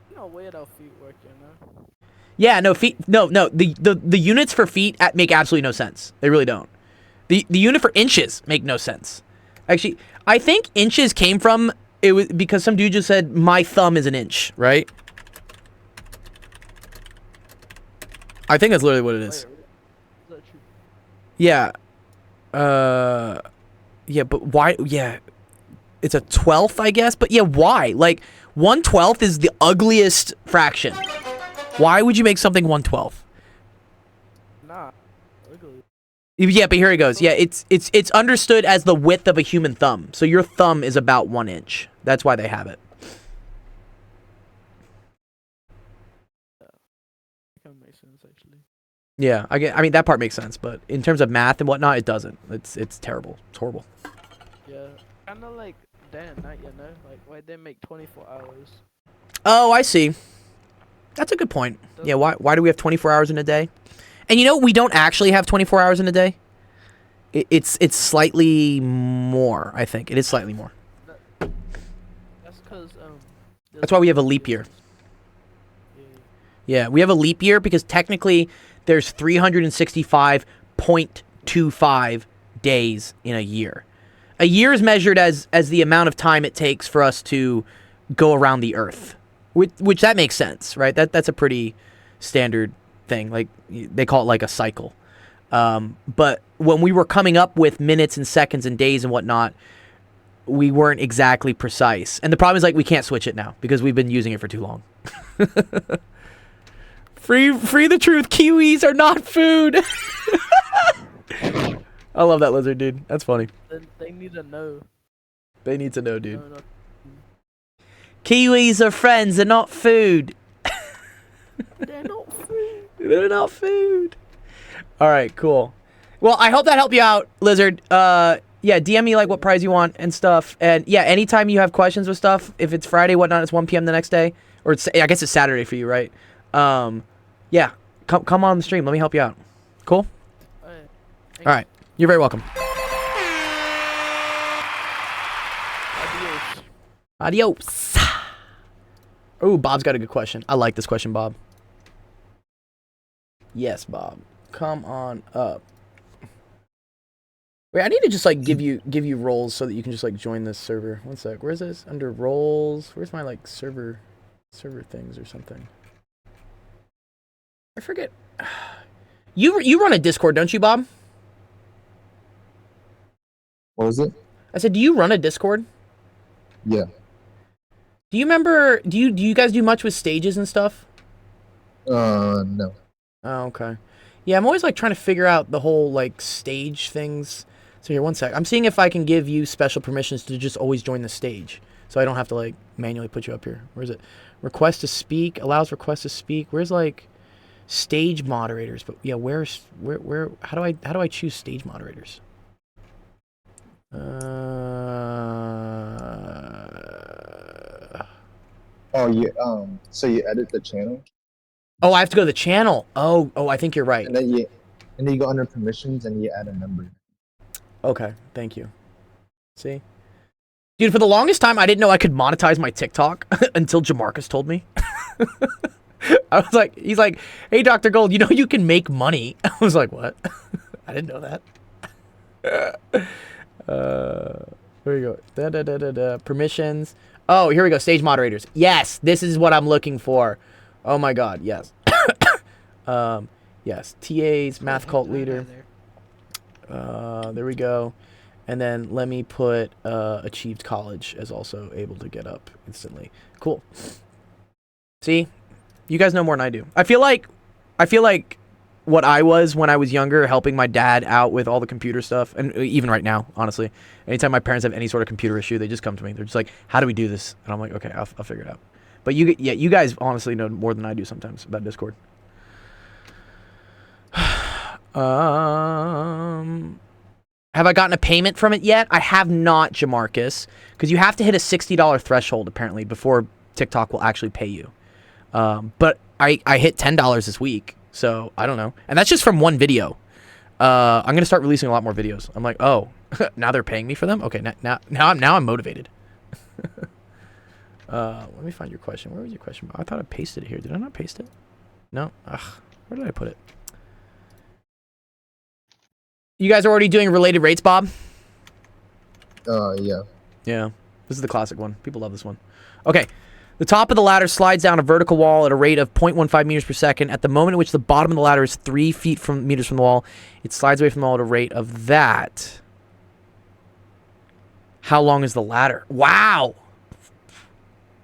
You know, weird how feet work, you know. Yeah, no feet. No. The units for feet make absolutely no sense. They really don't. The unit for inches make no sense. Actually, I think inches came from it was because some dude just said my thumb is an inch, right? I think that's literally what it is. Wait, is that true? Yeah. Yeah, but why? Yeah, it's a 12th, I guess. But yeah, why? Like 1/12 is the ugliest fraction. Why would you make something 1/12? Nah. Ugly. Yeah, but here it goes. Yeah, it's understood as the width of a human thumb. So your thumb is about 1 inch. That's why they have it. That makes sense actually. Yeah, I mean that part makes sense, but in terms of math and whatnot, it doesn't. It's terrible. It's horrible. Yeah. Kind of like day and night, you know. Like why they make 24 hours. Oh, I see. That's a good point. Yeah, why do we have 24 hours in a day? And you know, we don't actually have 24 hours in a day. It's slightly more, I think. It is slightly more. That's because That's why we have a leap year. Yeah, we have a leap year because technically there's 365.25 days in a year. A year is measured as the amount of time it takes for us to go around the Earth, which that makes sense, right? That's a pretty standard thing. Like they call it like a cycle. But when we were coming up with minutes and seconds and days and whatnot, we weren't exactly precise. And the problem is like we can't switch it now because we've been using it for too long. Free the truth. Kiwis are not food. I love that lizard, dude. That's funny. They need to know. They need to know, dude. No, not- Kiwis are friends. They're not food. They're not food. They're not food. All right, cool. Well, I hope that helped you out, Lizard. Yeah, DM me like what prize you want and stuff. And yeah, anytime you have questions with stuff, if it's Friday, whatnot, it's 1 p.m. the next day, or I guess it's Saturday for you, right? Yeah, come on the stream. Let me help you out. Cool. Alright. All right, you're very welcome. Adios. Adios. Oh, Bob's got a good question. I like this question, Bob. Yes, Bob. Come on up. Wait, I need to just like give you roles so that you can just like join this server. One sec. Where's this? Under roles. Where's my like server things or something? I forget. You run a Discord, don't you, Bob? What was it? I said, do you run a Discord? Yeah. Do you remember? Do you guys do much with stages and stuff? No. Oh, okay. Yeah, I'm always like trying to figure out the whole like stage things. So here, one sec. I'm seeing if I can give you special permissions to just always join the stage, so I don't have to like manually put you up here. Where is it? Request to speak allows request to speak. Where's like stage moderators? But yeah, where? How do I choose stage moderators? Oh, yeah. So you edit the channel, Oh, I have to go to the channel. Oh, I think you're right. and then you go under permissions and you add a member. Okay, thank you. See? Dude, for the longest time, I didn't know I could monetize my TikTok until Jamarcus told me. I was like, he's like, hey, Dr. Gold, you know you can make money. I was like, what? I didn't know that. Here we go. Permissions. Oh, here we go. Stage moderators. Yes, this is what I'm looking for. Oh my God, yes. Yes, TAs, math cult leader. There we go. And then let me put Achieved College as also able to get up instantly. Cool. See? You guys know more than I do. I feel like what I was when I was younger, helping my dad out with all the computer stuff, and even right now, honestly, anytime my parents have any sort of computer issue, they just come to me. They're just like, "How do we do this?" And I'm like, "Okay, I'll figure it out." But you guys honestly know more than I do sometimes about Discord. Have I gotten a payment from it yet? I have not, Jamarcus, because you have to hit a $60 threshold apparently before TikTok will actually pay you. But I hit $10 this week, so I don't know, and that's just from one video. I'm gonna start releasing a lot more videos. I'm like, oh, now they're paying me for them. Okay, now I'm motivated. Let me find your question. Where was your question? I thought I pasted it here. Did I not paste it? No. Ugh, where did I put it? You guys are already doing related rates, Bob? Yeah. Yeah. This is the classic one. People love this one. Okay. The top of the ladder slides down a vertical wall at a rate of 0.15 meters per second. At the moment at which the bottom of the ladder is 3 meters from the wall, it slides away from the wall at a rate of that. How long is the ladder? Wow.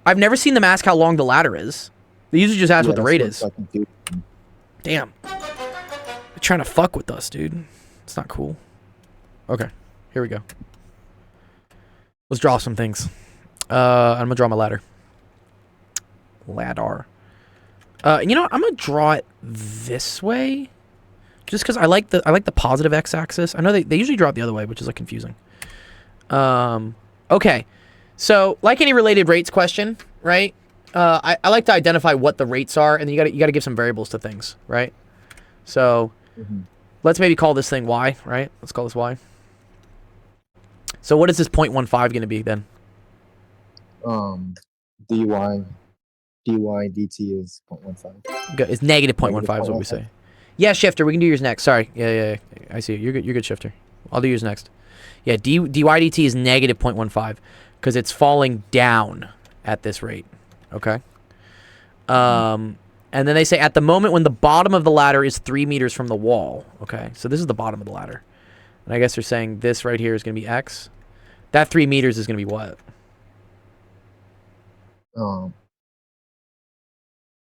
I've never seen them ask how long the ladder is. They usually just ask what the rate is. Damn. They're trying to fuck with us, dude. It's not cool. Okay. Here we go. Let's draw some things. I'm going to draw my ladder. Ladder. You know what? I'm going to draw it this way. Just because I like the positive x-axis. I know they usually draw it the other way, which is like confusing. Okay. So, like any related rates question, right? I like to identify what the rates are, and then you got to give some variables to things, right? So, let's maybe call this thing y, right? Let's call this y. So, what is this 0.15 going to be then? dy dt is 0.15. Good. It's negative 0.15 is what we say. Yeah, Shifter, we can do yours next. Sorry. Yeah. I see you. You're good, Shifter. I'll do yours next. Yeah, dy dt is negative 0.15 because it's falling down at this rate. Okay. And then they say at the moment when the bottom of the ladder is 3 meters from the wall. Okay, so this is the bottom of the ladder. And I guess they're saying this right here is going to be x. That 3 meters is going to be what?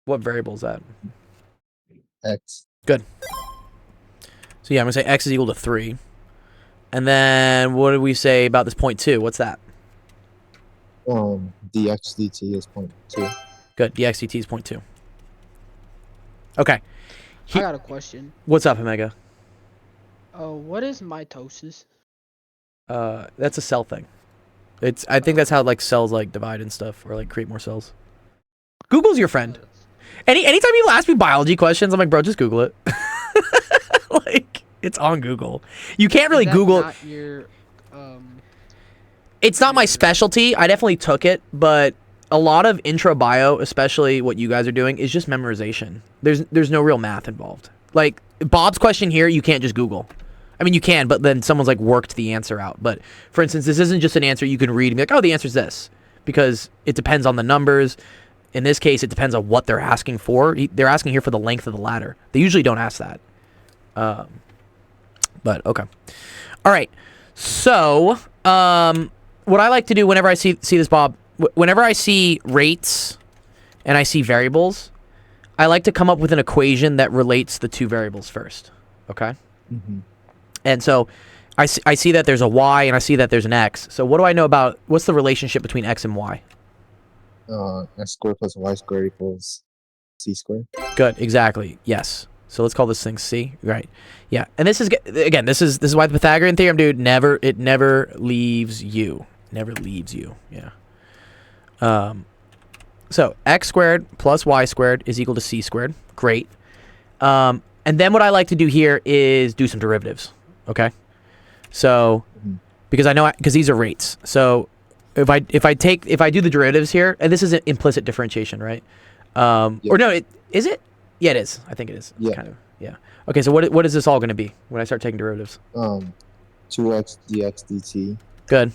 What variable is that? X. Good. So yeah, I'm going to say x is equal to 3. And then what did we say about this 0.2? What's that? Dx dt is 0.2. Good. Dx dt is 0.2. Okay. I got a question. What's up, Omega? What is mitosis? That's a cell thing. I think that's how like cells like divide and stuff, or like create more cells. Google's your friend. Anytime people ask me biology questions, I'm like, bro, just Google it. Like, it's on Google. You can't really Google. Not your, It's not my specialty. I definitely took it, but a lot of intro bio, especially what you guys are doing, is just memorization. There's no real math involved. Like Bob's question here, you can't just Google. I mean, you can, but then someone's like worked the answer out. But for instance, this isn't just an answer you can read and be like, oh, the answer's this, because it depends on the numbers. In this case, it depends on what they're asking for. They're asking here for the length of the ladder. They usually don't ask that. But okay. All right. So, what I like to do whenever I see this, Bob, whenever I see rates and I see variables, I like to come up with an equation that relates the two variables first. Okay. And so I see that there's a y and I see that there's an x. So what do I know about what's the relationship between x and y? X squared plus y squared equals c squared. Good. Exactly. Yes. So let's call this thing c. Right. Yeah. And this is again. This is why the Pythagorean theorem, dude. It never leaves you. Never leaves you. Yeah. So x squared plus y squared is equal to c squared. Great. And then what I like to do here is do some derivatives. Okay. So because I know because these are rates. So if I do the derivatives here, and this is an implicit differentiation, right? Or no, is it? Yeah, it is. I think it is. Yeah. Kind of. Yeah. Okay. So what is this all going to be when I start taking derivatives? 2x dx dt. Good.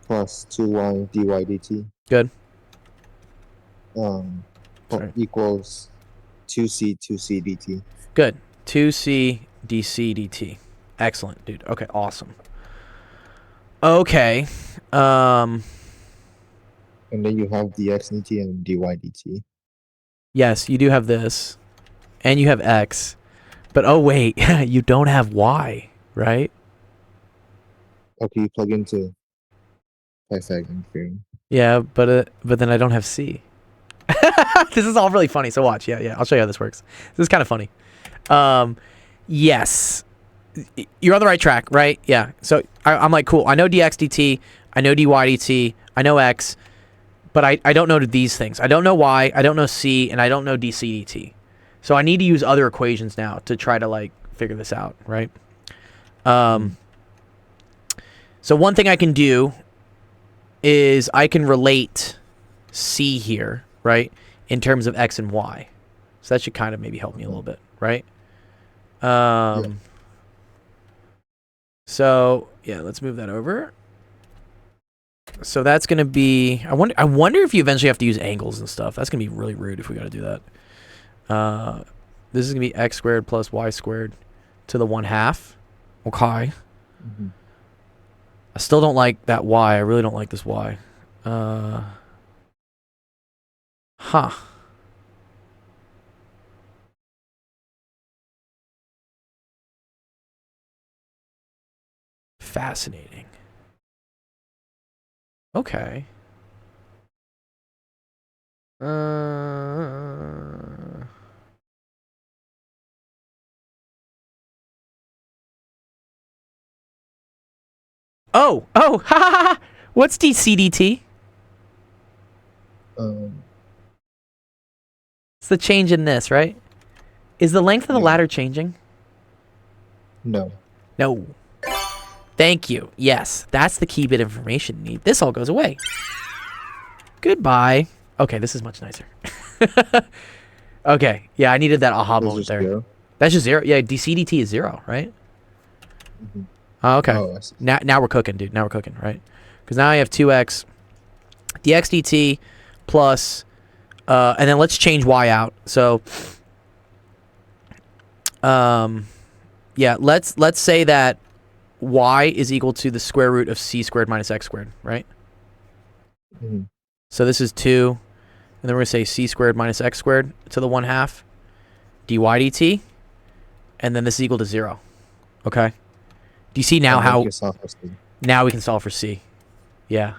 Plus 2y dy dt. Good. Equals 2c dt. Good. 2c dc dt. Excellent, dude. Okay, awesome. Okay. And then you have dx dt and dy dt. Yes, you do have this. and you have x, but oh wait, you don't have y, right? Okay, you plug into Pythagorean theorem. Yeah, but then I don't have c. This is all really funny. So watch. Yeah. I'll show you how this works. This is kind of funny. Yes, you're on the right track, right? Yeah. So I'm like, cool. I know dx dt. I know dy dt. I know x, but I don't know these things. I don't know y. I don't know c, and I don't know dc dt. So I need to use other equations now to try to like figure this out, right? So one thing I can do is I can relate c here, right, in terms of x and y. So that should kind of maybe help me a little bit, right? So yeah, let's move that over. So that's gonna be. I wonder if you eventually have to use angles and stuff. That's gonna be really rude if we gotta do that. This is gonna be x squared plus y squared to the 1/2. Okay. I still don't like that y. I really don't like this y. Huh. Fascinating. Okay. Oh, ha ha ha. What's dCdt? It's the change in this, right? Is the length of the ladder changing? No. No. Thank you. Yes, that's the key bit of information you need. This all goes away. Goodbye. Okay, this is much nicer. Okay, yeah, I needed that aha moment there. 0? That's just 0. Yeah, dCdt is 0, right? Okay. Oh, I see. Now we're cooking, dude. Now we're cooking, right? Because now I have 2x dx dt plus, and then let's change y out. So, yeah, let's say that y is equal to the square root of c squared minus x squared, right? So this is 2, and then we're going to say c squared minus x squared to the 1/2 dy dt, and then this is equal to 0. Okay? Do you see now how... Now we can solve for c. Yeah.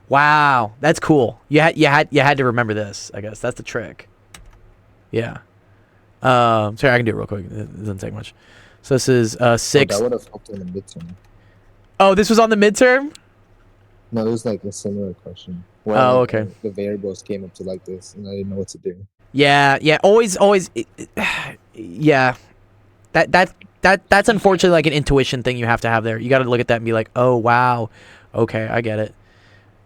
Wow, that's cool. You had to remember this, I guess. That's the trick. Yeah. Sorry, I can do it real quick. It doesn't take much. So this is 6... that would have helped in the midterm. Oh, this was on the midterm? No, it was like a similar question. Oh, okay. The variables came up to like this, and I didn't know what to do. Yeah. Always. Yeah. That's unfortunately like an intuition thing you have to have there. You got to look at that and be like, oh wow, okay, I get it.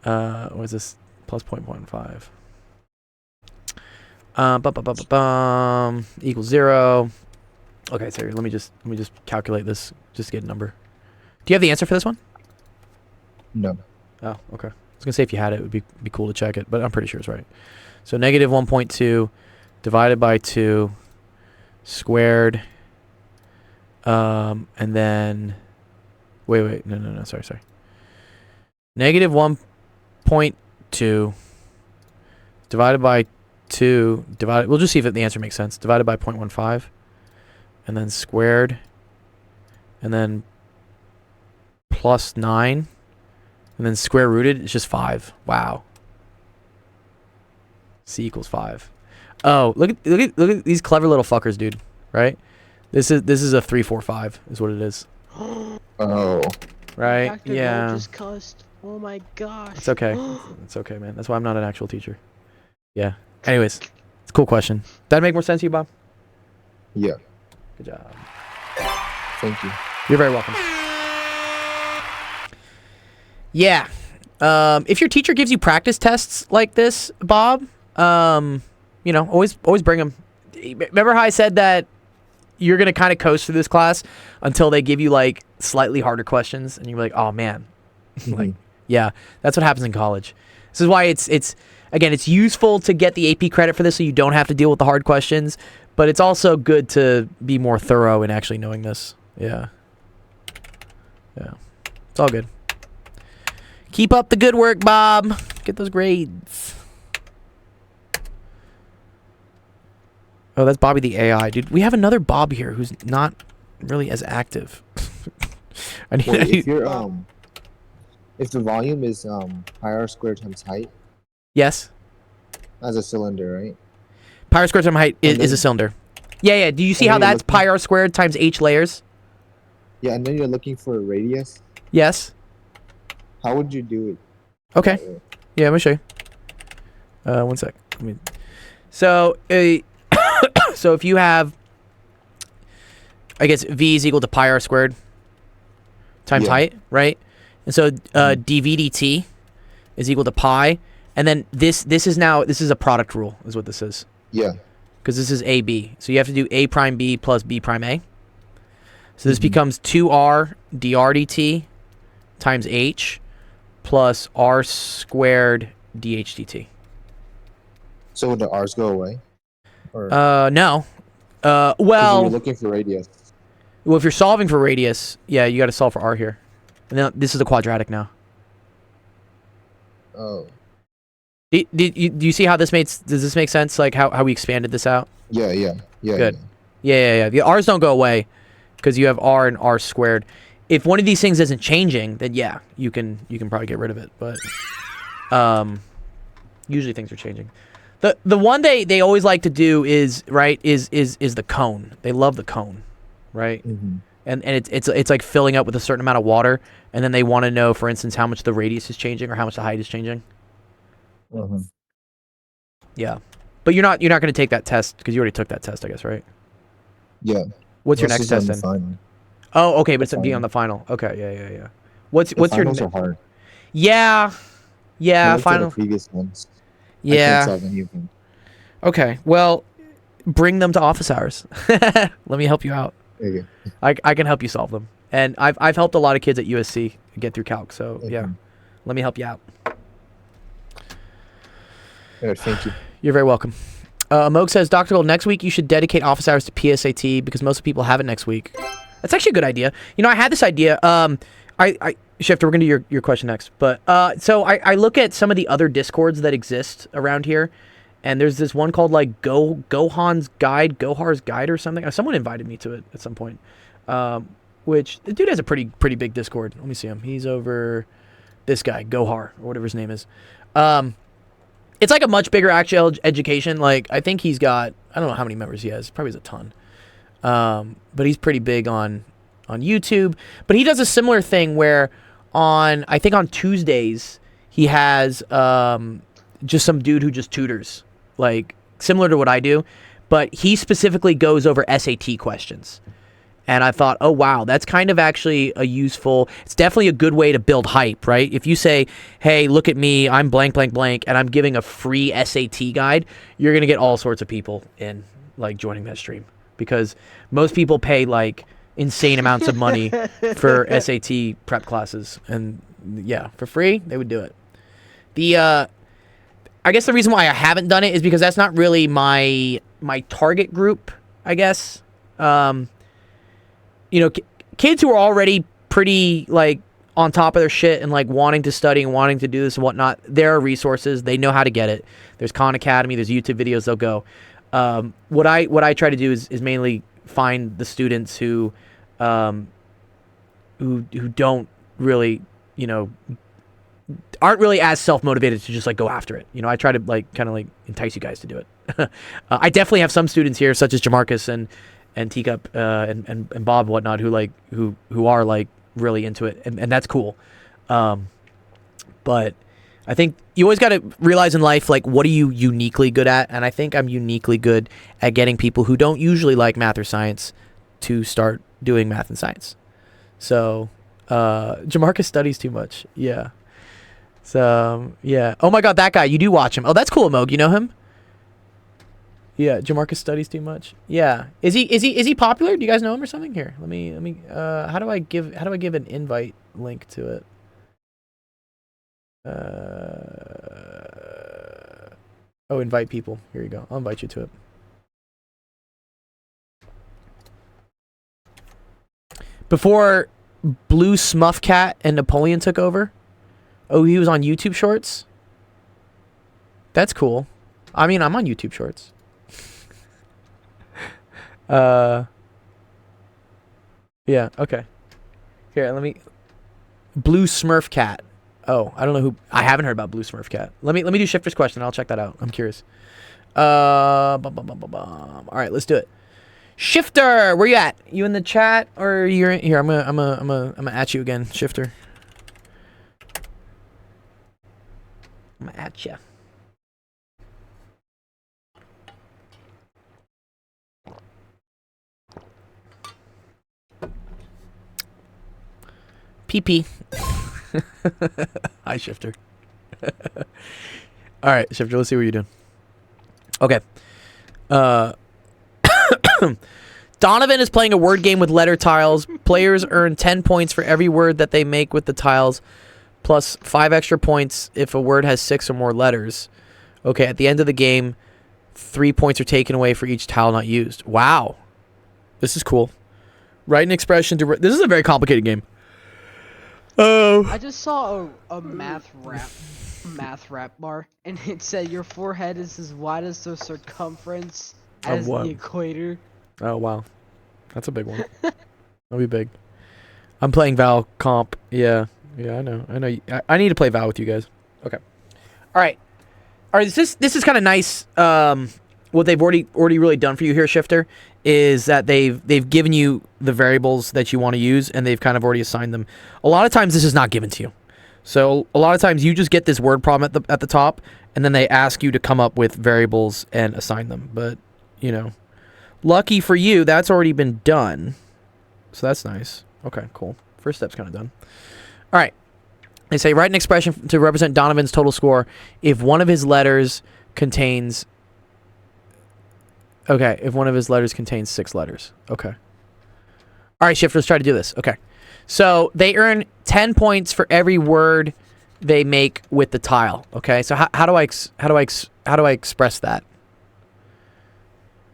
What is this? Plus 0.15. Equals 0. Okay, so let me just calculate this. Just get a number. Do you have the answer for this one? No. Oh, okay. I was gonna say if you had it, it would be cool to check it, but I'm pretty sure it's right. So negative 1.2 divided by 2 squared, and then wait, no, sorry. Negative 1.2 divided by 2 divided. We'll just see if the answer makes sense. Divided by 0.15, and then squared, and then plus 9. And then square rooted, it's just 5. Wow. C equals 5. Oh, look at these clever little fuckers, dude. Right? This is a 3, 4, 5 is what it is. Oh. Right? Dr. Yeah. Gold just cussed. Oh my gosh. It's okay. It's okay, man. That's why I'm not an actual teacher. Yeah. Anyways, it's a cool question. Did that make more sense to you, Bob? Yeah. Good job. Thank you. You're very welcome. Yeah. If your teacher gives you practice tests like this, Bob, you know, always bring them. Remember how I said that you're going to kind of coast through this class until they give you like slightly harder questions and you're like, oh man. Like, yeah, that's what happens in college. This is why it's again, it's useful to get the AP credit for this so you don't have to deal with the hard questions, but it's also good to be more thorough in actually knowing this. Yeah. Yeah. It's all good. Keep up the good work, Bob. Get those grades. Oh, that's Bobby the AI, dude. We have another Bob here who's not really as active. I need, Wait, if you're if the volume is pi r squared times height yes. as a cylinder, right? Pi r squared times height And is a then- cylinder. Yeah, yeah. Do you see and how then you're that's looking- pi r squared times h layers? Yeah, and then you're looking for a radius. Yes. How would you do it? Okay. that way? Yeah, let me show you. 1 sec. Let me. So, so if you have, I guess v is equal to pi r squared times Yeah. height, right? And so dv dt is equal to pi, and then this is a product rule, is what this is, Yeah. because this is ab. So you have to do a prime b plus b prime a. So this becomes 2r dr dt times h plus r squared dh dt. So would the r's go away? Or No. 'cause Well, you're looking for radius. well, if you're solving for radius, yeah, you got to solve for r here. And then this is a quadratic now. Oh. Do you see how this makes? Does this make sense? Like how we expanded this out? Yeah. Good. Yeah. The r's don't go away because you have r and r squared. If one of these things isn't changing, then yeah, you can probably get rid of it. But usually things are changing. The one they always like to do is the cone. They love the cone, right? Mm-hmm. And it's like filling up with a certain amount of water, and then they want to know, for instance, how much the radius is changing or how much the height is changing. Uh-huh. Yeah, but you're not going to take that test because you already took that test, I guess, right? Yeah. What's your This next is on test the then? final. Oh, okay, but it's The being on the final. Okay, yeah. What's your finals are hard. yeah I looked at final the previous ones. I yeah can't solve any of them. okay. Well, bring them to office hours. Let me help you out. There you go. I can help you solve them, and I've helped a lot of kids at USC get through calc. So yeah, Mhm. let me help you out. Alright, thank you. You're very welcome. Moog says, Dr. Gold, next week you should dedicate office hours to PSAT because most people have it next week. That's actually a good idea. You know, I had this idea. Shifter, we're going to do your question next. But so I look at some of the other Discords that exist around here, and there's this one called like Gohan's Guide or something. Someone invited me to it at some point. Which the dude has a pretty big Discord. Let me see him. He's over this guy, Gohar, or whatever his name is. It's like a much bigger actual education. Like, I think he's got, I don't know how many members he has. Probably has a ton. But he's pretty big on YouTube. But he does a similar thing where I think on Tuesdays, he has just some dude who just tutors. Like, similar to what I do. But he specifically goes over SAT questions. And I thought, oh, wow, that's kind of actually it's definitely a good way to build hype, right? If you say, hey, look at me, I'm blank, blank, blank, and I'm giving a free SAT guide, you're going to get all sorts of people in, like, joining that stream. Because most people pay, like, insane amounts of money for SAT prep classes. And, yeah, for free, they would do it. I guess the reason why I haven't done it is because that's not really my target group, I guess. You know, kids who are already pretty, like, on top of their shit and, like, wanting to study and wanting to do this and whatnot, there are resources. They know how to get it. There's Khan Academy. There's YouTube videos. They'll go. What I try to do is mainly find the students who don't really, you know, aren't really as self-motivated to just, like, go after it. You know, I try to, like, kind of, like, entice you guys to do it. I definitely have some students here, such as Jamarcus and Teacup and Bob and whatnot, who are, like, really into it, and that's cool. But I think you always got to realize in life, like, what are you uniquely good at? And I think I'm uniquely good at getting people who don't usually like math or science to start doing math and science. So Jamarcus studies too much. Yeah. So yeah. Oh my God, that guy. You do watch him. Oh, that's cool, Moog. You know him? Yeah, Jamarcus studies too much. Yeah, is he popular? Do you guys know him or something? Here, let me. How do I give an invite link to it? Oh, invite people. Here you go. I'll invite you to it. Before Blue Smuff Cat and Napoleon took over. Oh, he was on YouTube Shorts. That's cool. I mean, I'm on YouTube Shorts. Yeah. Okay. Here, let me. Blue Smurf Cat. Oh, I don't know who. I haven't heard about Blue Smurf Cat. Let me do Shifter's question. I'll check that out. I'm curious. All right, let's do it. Shifter, where you at? You in the chat or you're in here? I'm gonna at you again, Shifter. I'm at you. PP. Hi, Shifter. All right, Shifter. Let's see what you're doing. Okay. Donovan is playing a word game with letter tiles. Players earn 10 points for every word that they make with the tiles, plus 5 extra points if a word has 6 or more letters. Okay, at the end of the game, 3 points are taken away for each tile not used. Wow. This is cool. Write an expression to... This is a very complicated game. Oh. I just saw a math rap bar, and it said your forehead is as wide as the circumference as the equator. Oh, wow. That's a big one. That'll be big. I'm playing Val comp. Yeah. Yeah, I know. I need to play Val with you guys. Okay. All right. This is kind of nice. What they've already really done for you here, Shifter, is that they've given you the variables that you want to use, and they've kind of already assigned them. A lot of times this is not given to you. So a lot of times you just get this word problem at the top, and then they ask you to come up with variables and assign them. But, you know, lucky for you, that's already been done. So that's nice. Okay, cool. First step's kind of done. All right. They say write an expression to represent Donovan's total score if one of his letters contains... Okay, if one of his letters contains 6 letters. Okay. All right, Shifter, let's try to do this. Okay. So they earn 10 points for every word they make with the tile. Okay, so how do I express that?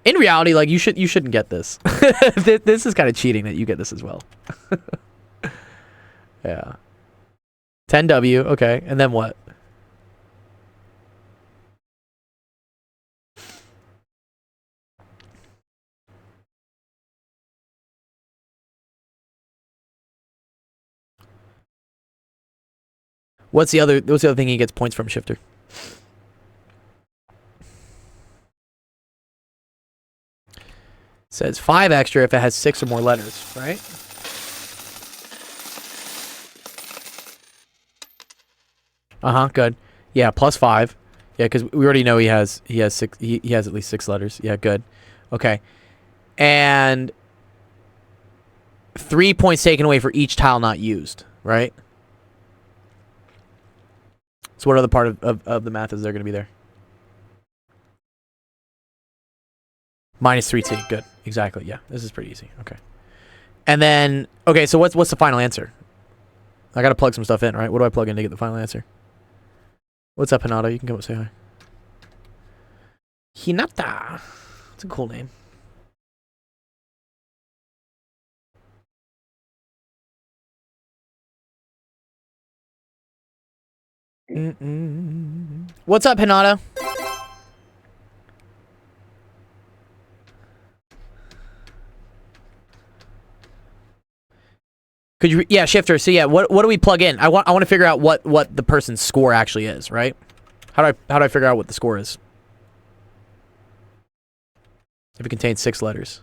In reality, like you shouldn't get this. This is kind of cheating that you get this as well. Yeah. 10W. Okay, and then what? What's the other thing he gets points from, Shifter? Says 5 extra if it has 6 or more letters, right? Good. Yeah, plus 5. Yeah, because we already know he has 6. He has at least 6 letters. Yeah, good. Okay, and 3 points taken away for each tile not used, right? So what other part of the math is there going to be there? Minus 3t. Good. Exactly. Yeah. This is pretty easy. Okay. And then, okay, so what's the final answer? I got to plug some stuff in, right? What do I plug in to get the final answer? What's up, Hinata? You can come up and say hi. Hinata. It's a cool name. What's up, Hinata? Could you? Yeah, Shifter. So yeah, what do we plug in? I want to figure out what the person's score actually is, right? How do I figure out what the score is? If it contains 6 letters.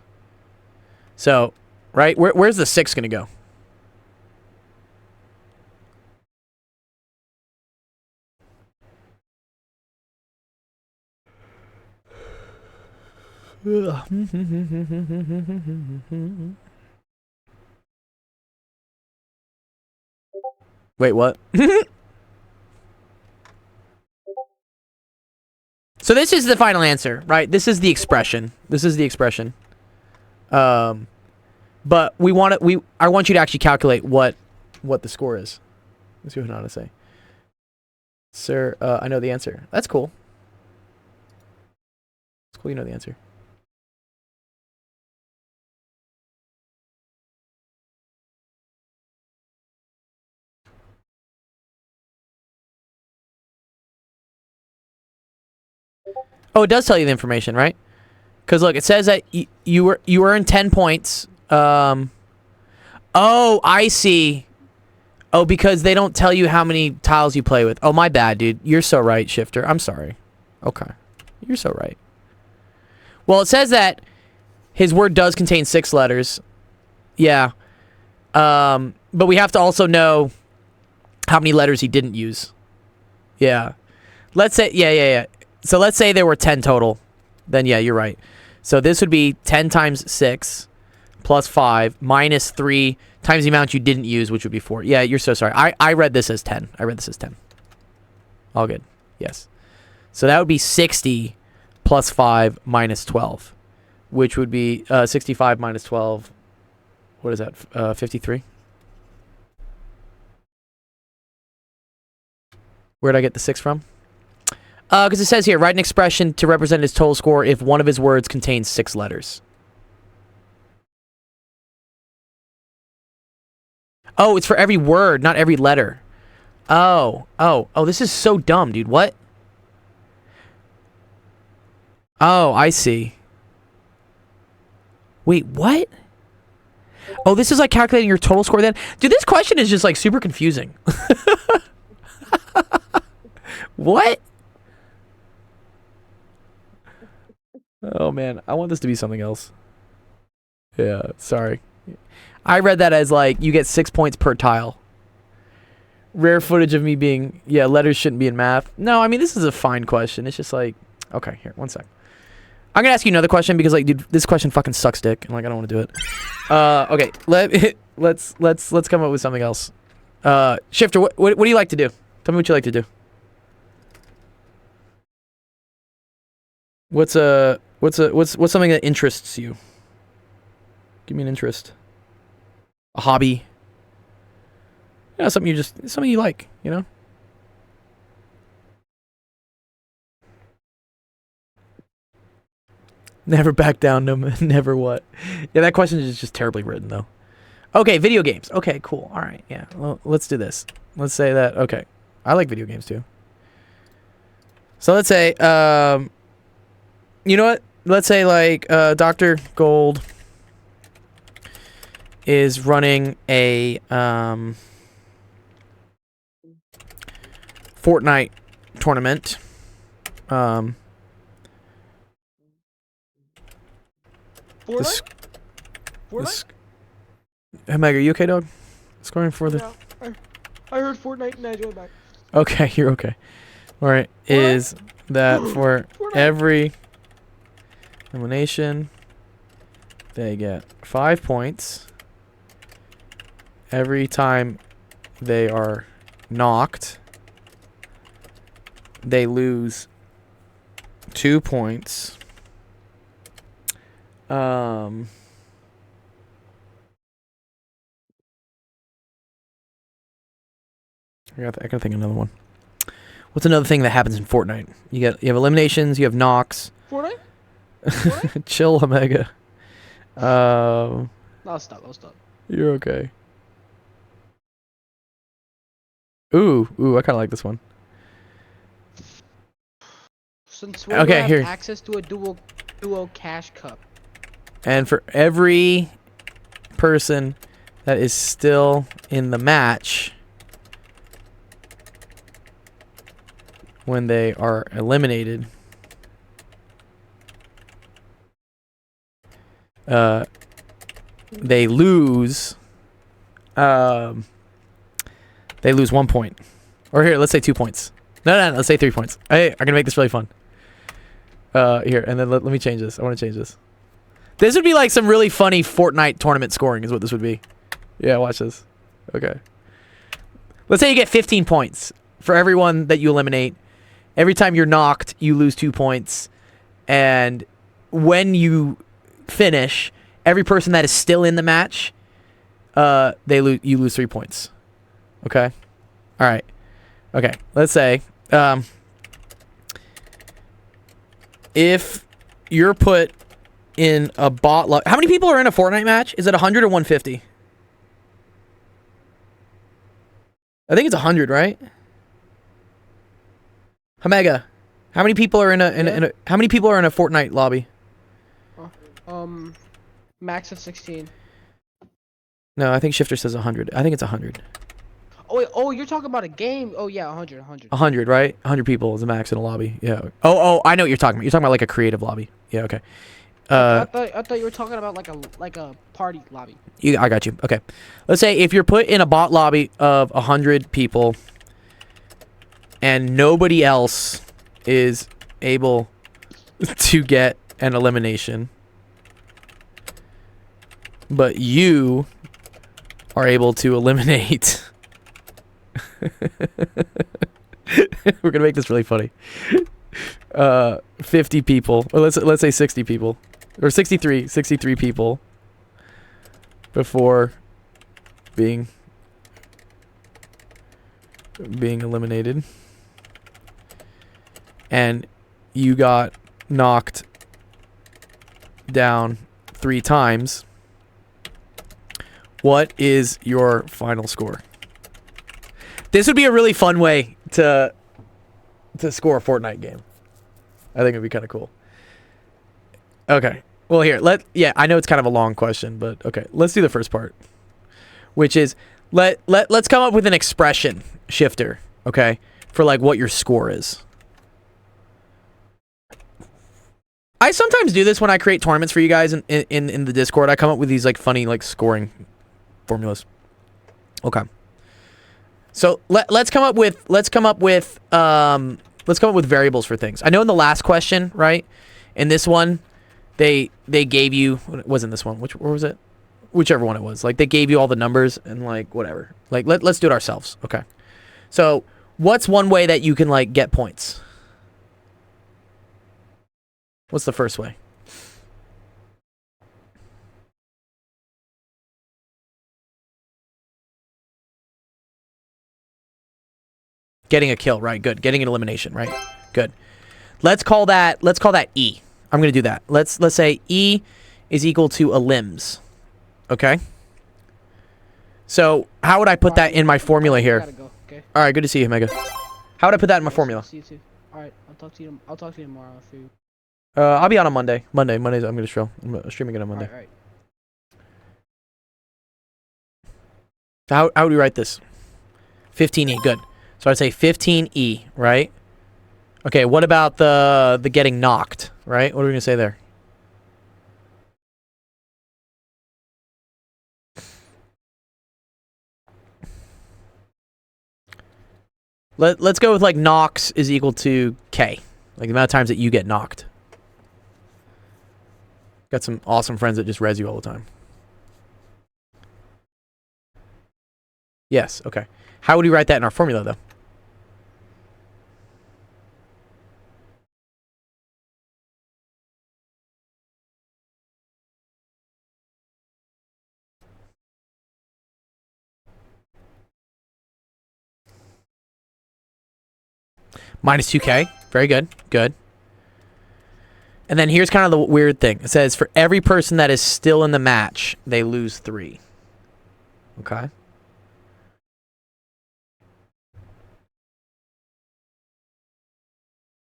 So, right, where's the 6 gonna go? Wait, what? So this is the final answer, right? This is the expression. But I want you to actually calculate what the score is. Let's see what Hinata say. Sir, I know the answer. That's cool. It's cool you know the answer. Oh, it does tell you the information, right? Because look, it says that you earn 10 points. Oh, I see. Oh, because they don't tell you how many tiles you play with. Oh, my bad, dude. You're so right, Shifter. I'm sorry. Okay. You're so right. Well, it says that his word does contain 6 letters. Yeah. But we have to also know how many letters he didn't use. Yeah. Let's say, yeah. So let's say there were 10 total. Then, yeah, you're right. So this would be 10 times 6 plus 5 minus 3 times the amount you didn't use, which would be 4. Yeah, you're so sorry. I read this as 10. I read this as 10. All good. Yes. So that would be 60 plus 5 minus 12, which would be 65 minus 12. What is that? 53? Where'd I get the 6 from? Because it says here, write an expression to represent his total score if one of his words contains 6 letters. Oh, it's for every word, not every letter. Oh, this is so dumb, dude. What? Oh, I see. Wait, what? Oh, this is like calculating your total score then? Dude, this question is just like super confusing. What? Oh, man. I want this to be something else. Yeah, sorry. I read that as like, you get 6 points per tile. Rare footage of me being, yeah, letters shouldn't be in math. No, I mean, this is a fine question. It's just like, okay, here, one sec. I'm gonna ask you another question because, like, dude, this question fucking sucks dick, and like, I don't want to do it. Okay, let's come up with something else. Shifter, what do you like to do? Tell me what you like to do. What's something that interests you? Give me an interest. A hobby. Yeah, something you like, you know? Never back down, no, never what? Yeah, that question is just terribly written, though. Okay, video games. Okay, cool. All right, yeah. Well, let's do this. Let's say that, okay. I like video games, too. So let's say, you know what? Let's say, like, Dr. Gold is running a, Fortnite tournament. Fortnite? Hey, Meg, are you okay, dog? Scoring for the... Yeah, I heard Fortnite and I joined back. Okay, you're okay. Alright, is that for every elimination, they get 5 points. Every time they are knocked, they lose 2 points. I gotta think of another one. What's another thing that happens in Fortnite? You have eliminations, you have knocks. Fortnite? Chill, Omega. I'll stop. You're okay. Ooh, I kinda like this one. Since we're gonna have access to a duo cash cup. And for every person that is still in the match when they are eliminated, they lose 1 point. Or here, let's say 2 points. No, let's say 3 points. Hey, I'm gonna make this really fun. Here, and then let me change this. I want to change this. This would be like some really funny Fortnite tournament scoring is what this would be. Yeah, watch this. Okay. Let's say you get 15 points for everyone that you eliminate. Every time you're knocked, you lose 2 points. And when you finish, every person that is still in the match, you lose 3 points. Okay? All right. Okay. Let's say if you're put in a bot luck. How many people are in a Fortnite match? Is it 100 or 150? I think it's 100, right? Omega, how many people are in a how many people are in a Fortnite lobby? Max of 16. No, I think Shifter says 100. I think it's 100. Oh wait, oh, you're talking about a game? Oh yeah, 100, 100. 100, right? 100 people is the max in a lobby. Yeah. Oh, I know what you're talking about. You're talking about like a creative lobby. Yeah, okay. I thought you were talking about like a party lobby. I got you. Okay. Let's say if you're put in a bot lobby of 100 people and nobody else is able to get an elimination, but you are able to eliminate. We're gonna make this really funny. 50 people, or let's say 60 people, or 63 people before being eliminated, and you got knocked down 3 times. What is your final score? This would be a really fun way to score a Fortnite game. I think it'd be kind of cool. Okay. Well, here, I know it's kind of a long question, but okay. Let's do the first part, which is let's come up with an expression, Shifter, okay, for like what your score is. I sometimes do this when I create tournaments for you guys in the Discord. I come up with these like funny like scoring formulas. Okay. So let's come up with variables for things. I know in the last question, right? In this one, they gave you, it wasn't this one. Where was it? Whichever one it was. Like they gave you all the numbers and like whatever. Like let's do it ourselves. Okay. So what's one way that you can like get points? What's the first way? Getting a kill, right? Good. Getting an elimination, right? Good. Let's call that E. I'm gonna do that. Let's say E is equal to elims. Okay. So how would I put that in my formula here? Go, okay? All right. Good to see you, Mega. How would I put that in my formula? See you too. All right. I'll talk to you tomorrow. If you... I'll be on Monday. Mondays I'm gonna stream. I'm streaming it on Monday. All right. So how would we write this? 15E. Good. So I'd say 15E, right? Okay, what about the getting knocked, right? What are we going to say there? Let's go with like knocks is equal to K. Like the amount of times that you get knocked. Got some awesome friends that just res you all the time. Yes, okay. How would we write that in our formula though? Minus 2K. Very good. Good. And then here's kind of the weird thing. It says for every person that is still in the match, they lose 3. Okay.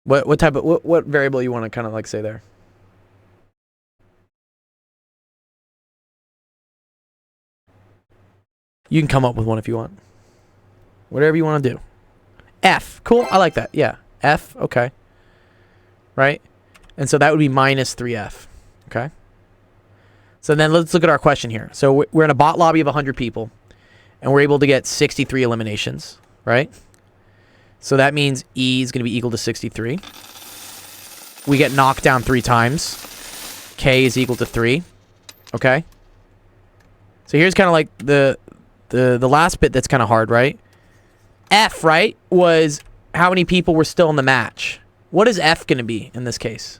What type of what variable you want to kind of like say there? You can come up with one if you want. Whatever you want to do. F. Cool. I like that. Yeah. F. Okay. Right? And so that would be minus 3F. Okay? So then let's look at our question here. So we're in a bot lobby of 100 people. And we're able to get 63 eliminations. Right? So that means E is going to be equal to 63. We get knocked down 3 times. K is equal to 3. Okay? So here's kind of like the last bit that's kind of hard, right? F, right, was how many people were still in the match. What is F going to be in this case?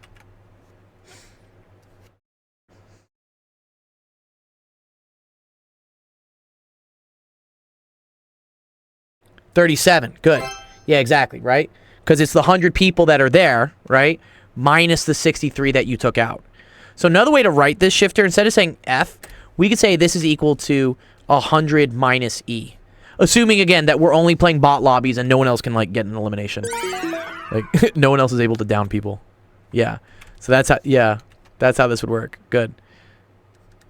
$37. Good. Yeah, exactly, right? Because it's the 100 people that are there, right? Minus the 63 that you took out. So another way to write this, Shifter, instead of saying F, we could say this is equal to 100 minus E. Assuming, again, that we're only playing bot lobbies and no one else can, like, get an elimination. Like, no one else is able to down people. Yeah. So that's how, yeah. That's how this would work. Good.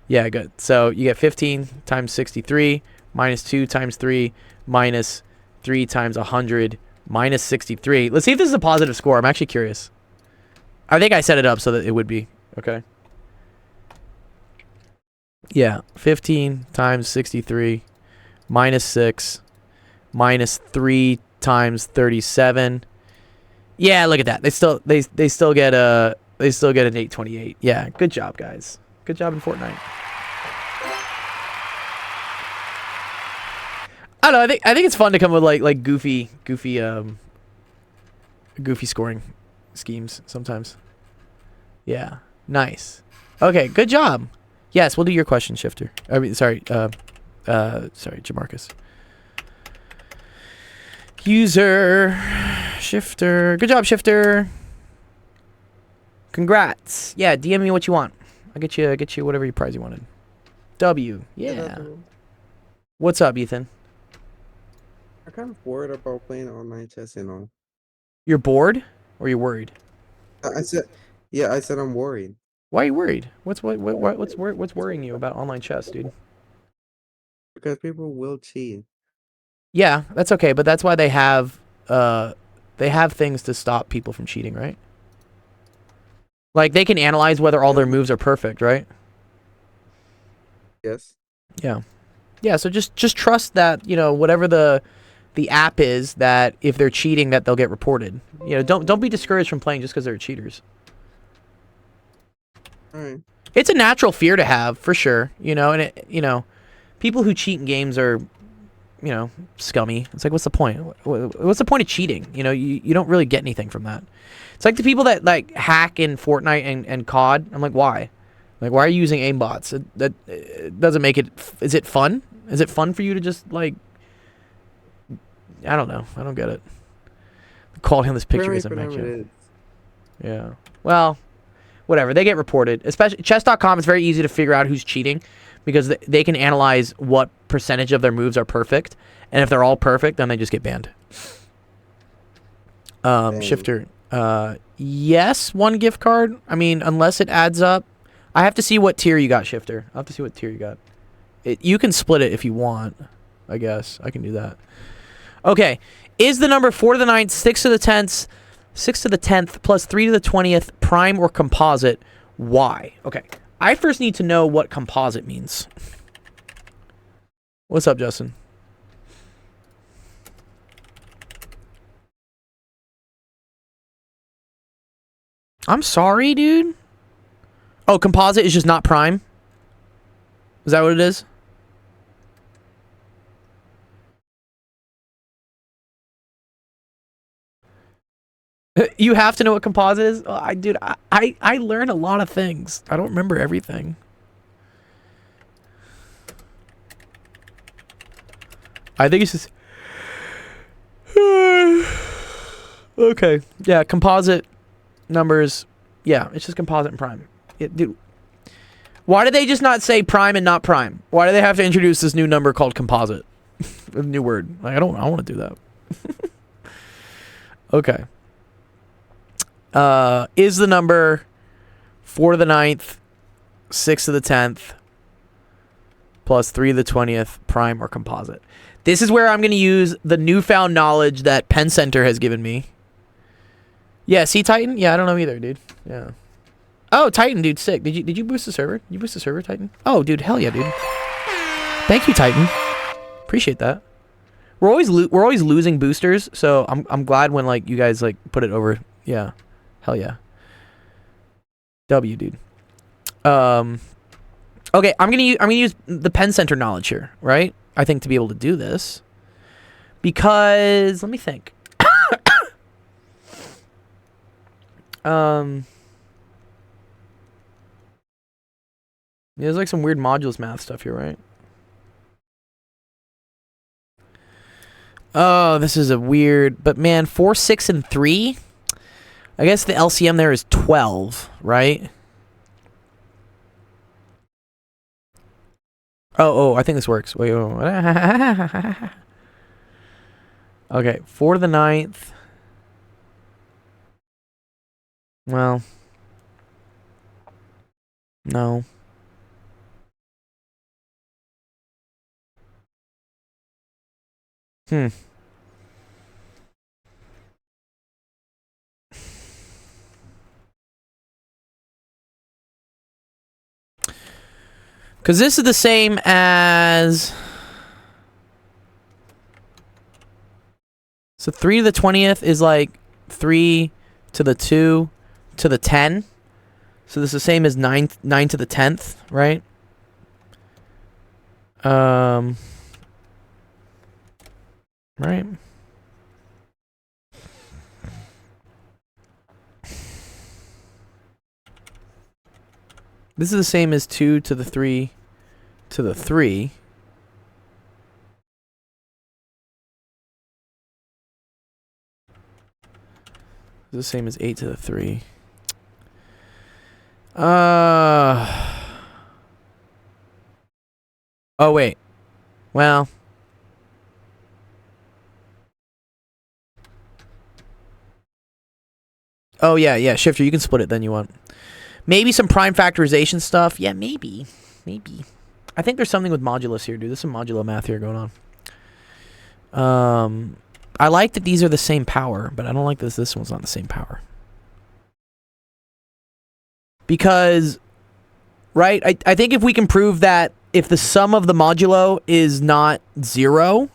Yeah, good. So you get 15 times 63 minus 2 times 3 minus 3 times 100 minus 63. Let's see if this is a positive score. I'm actually curious. I think I set it up so that it would be. Okay. Yeah. 15 times 63 minus 6 minus 3 times 37. Yeah, look at that. They still get an 828. Yeah, good job, guys. Good job in Fortnite. I don't know. I think it's fun to come with like goofy scoring schemes sometimes. Yeah, nice. Okay, good job. Yes, we'll do your question, Shifter. I mean, sorry, Jamarcus. User Shifter. Good job, Shifter. Congrats. Yeah, DM me what you want. I'll get you whatever your prize you wanted. W. Yeah. What's up, Ethan? I'm kind of worried about playing online chess, you know. You're bored or you're worried? I said I'm worried. Why are you worried? What's worrying you about online chess, dude? Because people will cheat. Yeah, that's okay, but that's why they have things to stop people from cheating, right? Like they can analyze whether all their moves are perfect, right? Yes. Yeah. Yeah, so just trust that, you know, whatever the app is, that if they're cheating that they'll get reported. You know, don't be discouraged from playing just because they're cheaters. All right. It's a natural fear to have, for sure, you know, and people who cheat in games are, you know, scummy. It's like, what's the point? What's the point of cheating? You know, you don't really get anything from that. It's like the people that like hack in Fortnite and COD. I'm like, why? Like, why are you using aimbots? It doesn't make it. Is it fun? Is it fun for you to just like? I don't know. I don't get it. The quality on this picture isn't matching. Yeah. Well, whatever. They get reported. Especially chess.com. It's very easy to figure out who's cheating because they can analyze what percentage of their moves are perfect, and if they're all perfect, then they just get banned. Shifter. Yes, 1 gift card. I mean, unless it adds up. I have to see what tier you got, Shifter. I'll have to see what tier you got. You can split it if you want, I guess. I can do that. Okay. Is the number 4 to the 9th, 6 to the 10th, 6 to the 10th, plus 3 to the 20th prime or composite? Why? Okay. I first need to know what composite means. What's up, Justin? I'm sorry, dude. Oh, composite is just not prime? Is that what it is? You have to know what composite is? Oh, I learn a lot of things. I don't remember everything. I think it's just... Okay. Yeah, composite numbers. Yeah, it's just composite and prime. Dude, why did they just not say prime and not prime? Why do they have to introduce this new number called composite? A new word. Like, I don't want to do that. Okay. Is the number 4 to the 9th, 6 to the 10th, plus 3 to the 20th prime or composite? This is where I'm going to use the newfound knowledge that Penn Center has given me. Yeah, see Titan? Yeah, I don't know either, dude. Yeah. Oh, Titan, dude, sick. Did you boost the server? Did you boost the server, Titan? Oh, dude, hell yeah, dude. Thank you, Titan. Appreciate that. We're always losing boosters, so I'm glad when like you guys like put it over. Yeah. Hell yeah. W, dude. Okay, I'm gonna use the Penn Center knowledge here, right? I think to be able to do this, because let me think. There's like some weird modulus math stuff here, right? Oh, this is a weird, but man, 4, 6, and 3. I guess the LCM there is 12, right? Oh, I think this works. Wait. Okay, 4 to the 9th. Well, No. Hmm. Because this is the same as... So 3 to the 20th is like 3 to the 2 to the 10. So this is the same as 9 to the 10th, right? Right. This is the same as 2 to the 3 to the 3. This is the same as 8 to the 3. Oh, wait. Well. Oh, yeah, Shifter, you can split it then you want. Maybe some prime factorization stuff. Yeah, maybe. Maybe. I think there's something with modulus here, dude. There's some modulo math here going on. I like that these are the same power, but I don't like this one's not the same power. Because, right, I think if we can prove that if the sum of the modulo is not 0...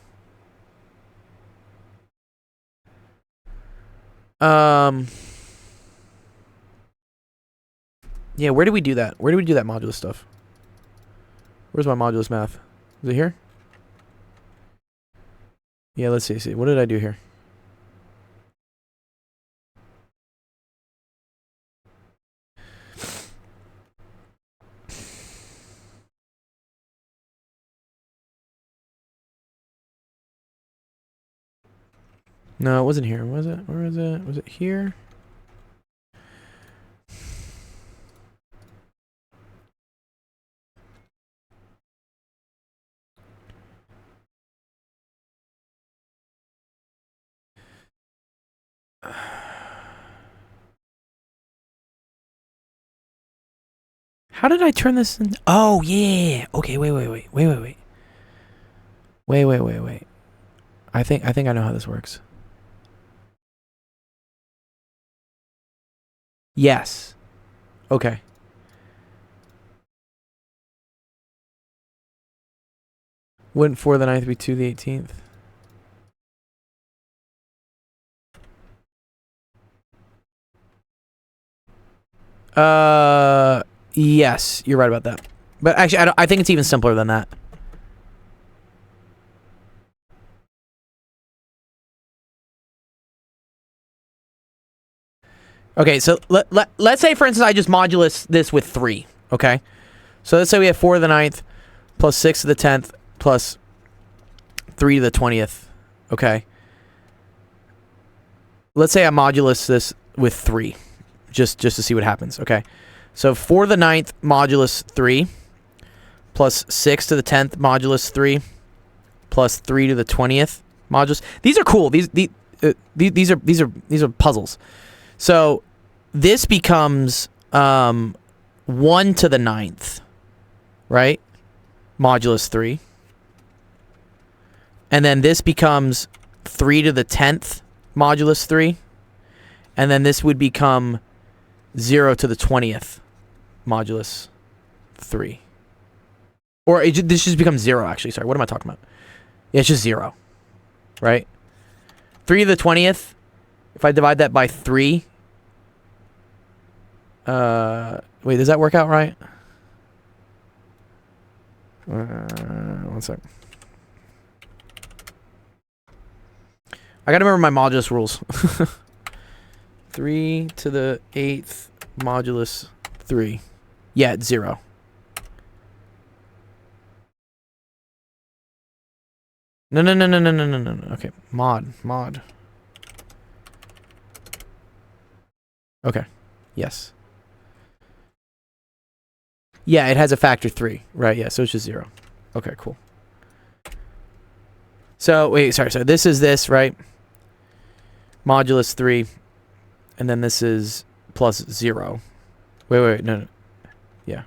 Yeah, where do we do that? Where do we do that modulus stuff? Where's my modulus math? Is it here? Yeah, let's see. What did I do here? No, it wasn't here. Was it? Where was it? Was it here? How did I turn this in? Oh, yeah. Okay, wait. Wait. I think I know how this works. Yes. Okay. Wouldn't 4 to the 9th be 2 to the 18th? Yes, you're right about that. But actually, I think it's even simpler than that. Okay, so let's say, for instance, I just modulus this with 3, okay? So let's say we have 4 to the 9th plus 6 to the 10th plus 3 to the 20th, okay? Let's say I modulus this with 3, just to see what happens, okay? So 4 to the 9th modulus 3 plus 6 to the 10th modulus 3 plus 3 to the 20th modulus. These are cool. These are puzzles. So this becomes 1 to the 9th, right? Modulus 3. And then this becomes 3 to the 10th modulus 3. And then this would become 0 to the 20th modulus 3. Or this just becomes 0, actually. Sorry, what am I talking about? Yeah, it's just 0, right? 3 to the 20th, if I divide that by 3... wait, does that work out right? One sec. I gotta remember my modulus rules. 3 to the 8th modulus 3. Yeah, it's 0. No. Okay, mod. Okay, yes. Yeah, it has a factor 3, right? Yeah, so it's just 0. Okay, cool. So, wait, sorry. So this is this, right? Modulus 3. And then this is plus 0. Wait, no. Yeah.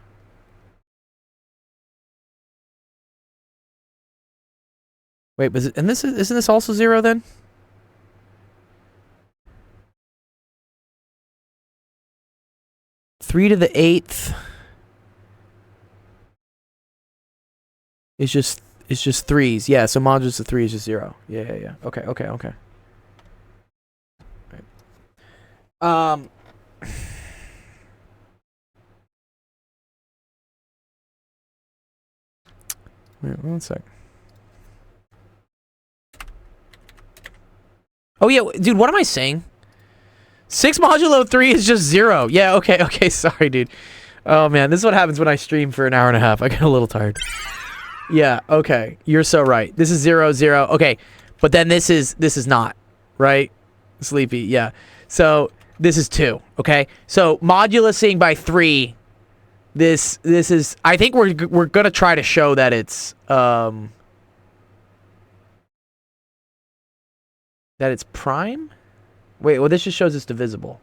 Wait, and isn't this also 0 then? Three to the 8th is just 3s. Yeah, so modulus of 3 is just 0. Yeah. Okay. Right. Wait, 1 sec. Oh yeah, dude, what am I saying? 6 modulo 3 is just 0. Yeah, okay, sorry, dude. Oh man, this is what happens when I stream for an hour and a half. I get a little tired. Yeah, okay. You're so right. This is 0, 0. Okay, but then this is not, right? Sleepy, yeah. So this is 2, okay? So modulusing by 3, this is, I think we're gonna try to show that it's prime? Wait, well this just shows it's divisible.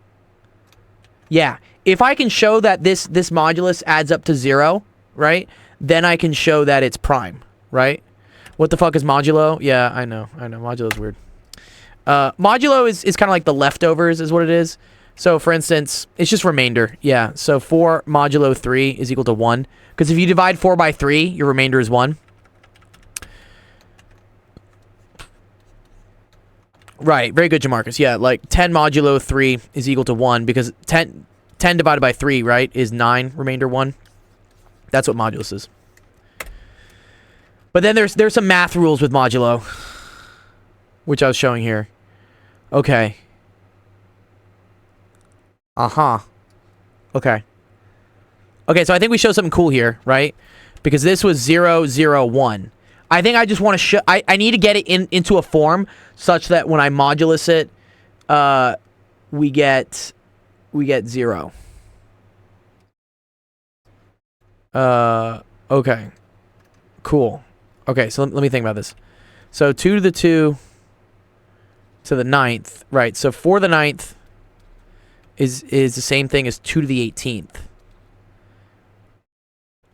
Yeah, if I can show that this modulus adds up to 0, right? Then I can show that it's prime, right? What the fuck is modulo? Yeah, I know. Modulo's weird. Modulo is kind of like the leftovers is what it is. So, for instance, it's just remainder. Yeah, so 4 modulo 3 is equal to 1. Because if you divide 4 by 3, your remainder is 1. Right, very good, Jamarcus. Yeah, like 10 modulo 3 is equal to 1 because 10 divided by 3, right, is 9, remainder 1. That's what modulus is. But then there's some math rules with modulo, which I was showing here. Okay. Okay. Okay, so I think we show something cool here, right? Because this was 0, 0, 1. I think I just want to show... I need to get it into a form such that when I modulus it, we get 0. Okay. Cool. Okay, so let me think about this. So 2 to the 2 to the 9th. Right, so 4 to the 9th is the same thing as 2 to the 18th.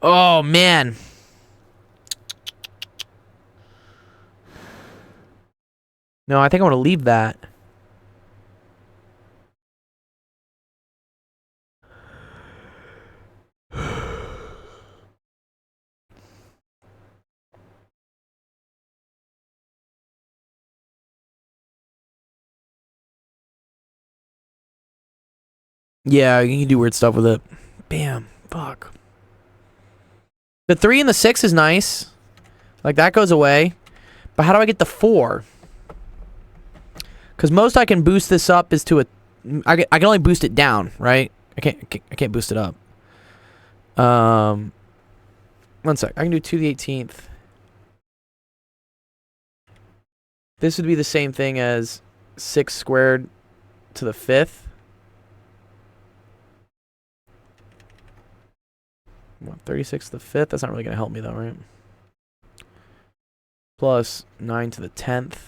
Oh, man. No, I think I want to leave that. Yeah, you can do weird stuff with it. Bam. Fuck. The 3 and the 6 is nice. Like, that goes away. But how do I get the 4? Because most I can boost this up is to a... I can only boost it down, right? I can't boost it up. 1 sec. I can do 2 to the 18th. This would be the same thing as 6 squared to the 5th. What, 36 to the 5th? That's not really going to help me though, right? Plus 9 to the 10th.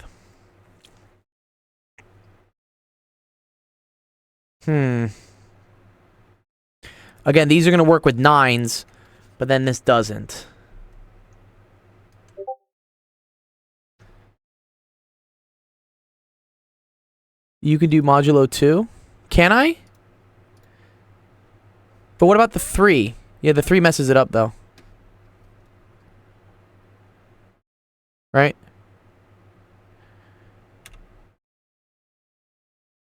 Again, these are going to work with 9s, but then this doesn't. You can do modulo 2? Can I? But what about the 3? Yeah, the 3 messes it up, though. Right?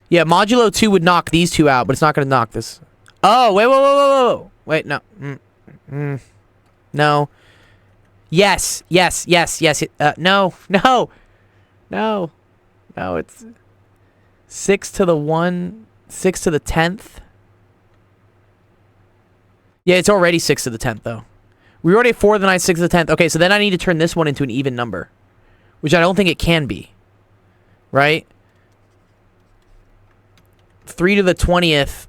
Yeah, modulo 2 would knock these two out, but it's not going to knock this. Oh, wait, whoa. Wait, no. No. Yes. No. No, it's 6 to the 1, 6 to the 10th. Yeah, it's already 6 to the 10th, though. We already have 4 to the 9th, 6 to the 10th. Okay, so then I need to turn this one into an even number, which I don't think it can be. Right? 3 to the 20th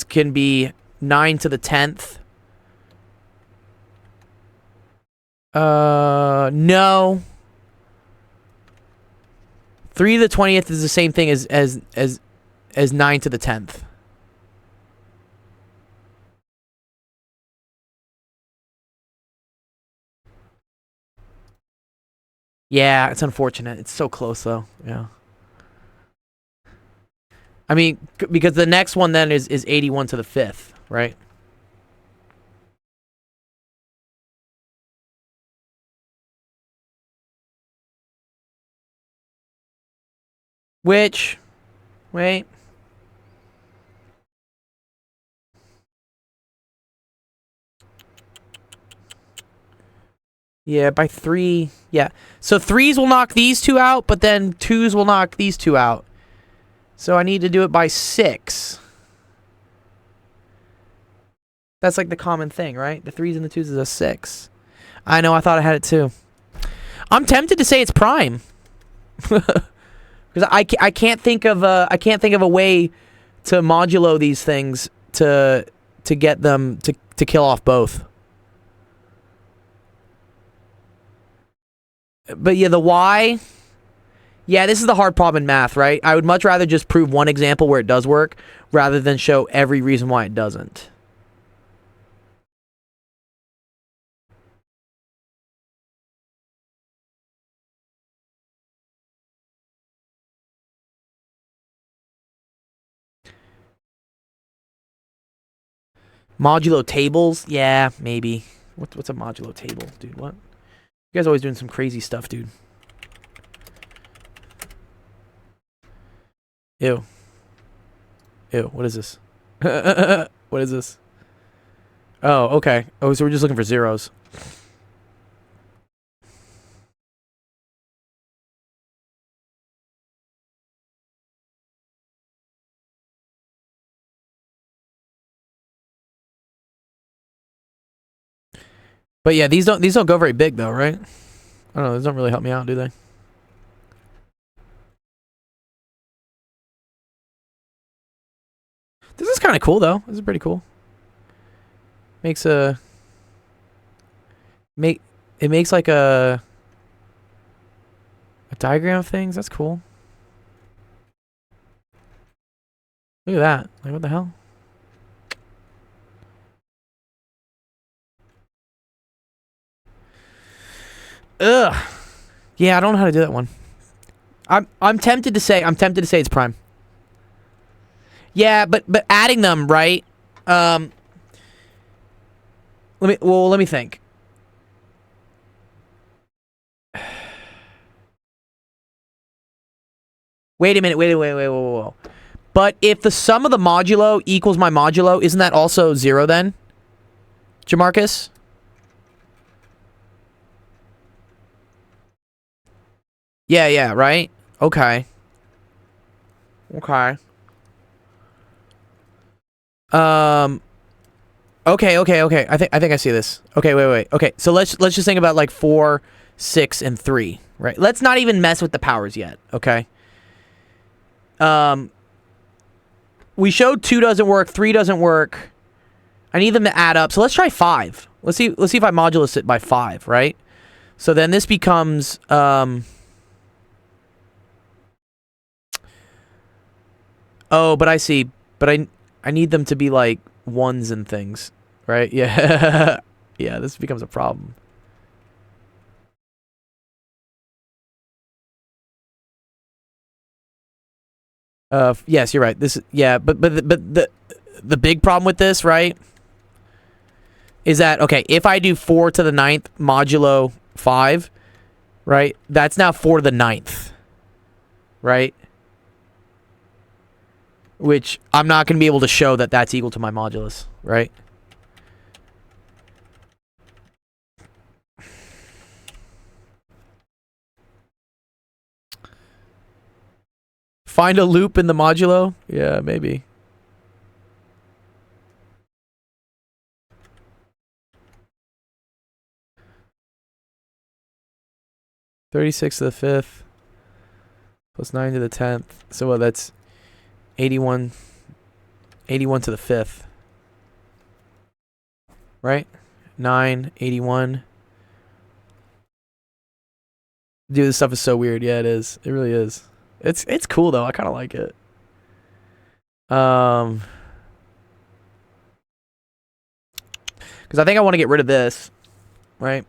can be 9 to the 10th. No. 3 to the 20th is the same thing as 9 to the 10th. Yeah, it's unfortunate. It's so close though. Yeah. I mean, because the next one then is 81 to the 5th, right? Which, wait. Yeah, by 3. Yeah. So 3s will knock these 2 out, but then 2s will knock these 2 out. So I need to do it by 6. That's like the common thing, right? The 3s and the 2s is a 6. I know, I thought I had it too. I'm tempted to say it's prime. Because I can't think of a way to modulo these things to get them to kill off both. But yeah, the Y. Yeah, this is the hard problem in math, right? I would much rather just prove one example where it does work rather than show every reason why it doesn't. Modulo tables? Yeah, maybe. What's a modulo table, dude? What? You guys always doing some crazy stuff, dude. Ew. Ew, what is this? What is this? Oh, okay. Oh, so we're just looking for zeros. But yeah, these don't go very big though, right? I don't know, these don't really help me out, do they? This is kind of cool though. This is pretty cool. It makes like a diagram of things. That's cool. Look at that. Like, what the hell? Ugh. Yeah, I don't know how to do that one. I'm tempted to say it's prime. Yeah, but adding them, right? Let me think. Wait a minute. Whoa. But if the sum of the modulo equals my modulo, isn't that also 0 then? Jamarcus? Yeah, right? Okay. Okay. Okay. I think I see this. Okay, wait. Okay, so let's just think about like 4, 6, and 3, right? Let's not even mess with the powers yet, okay? We showed 2 doesn't work, 3 doesn't work. I need them to add up. So let's try 5. Let's see if I modulus it by 5, right? So then this becomes oh, but I see. But I need them to be like 1s and things, right? Yeah. Yeah, this becomes a problem. Yes, you're right. This, yeah, but the big problem with this, right, is that, okay, if I do 4 to the 9th modulo 5, right, that's now 4 to the 9th, right? Which I'm not going to be able to show that that's equal to my modulus, right? Find a loop in the modulo? Yeah, maybe. $36 to the 5th plus 9 to the 10th. So well, that's 81 to the 5th. Right? 9, 81. Dude, this stuff is so weird. Yeah, it is. It really is. It's cool though. I kind of like it. Because I think I want to get rid of this, right?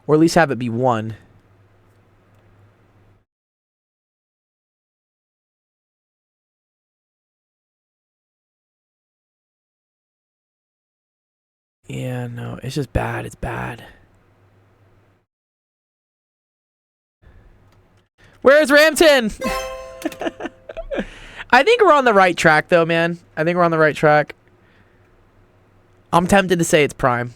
Or at least have it be 1. Yeah, no, it's just bad. It's bad. Where's Ramton? I think we're on the right track, though, man. I think we're on the right track. I'm tempted to say it's prime.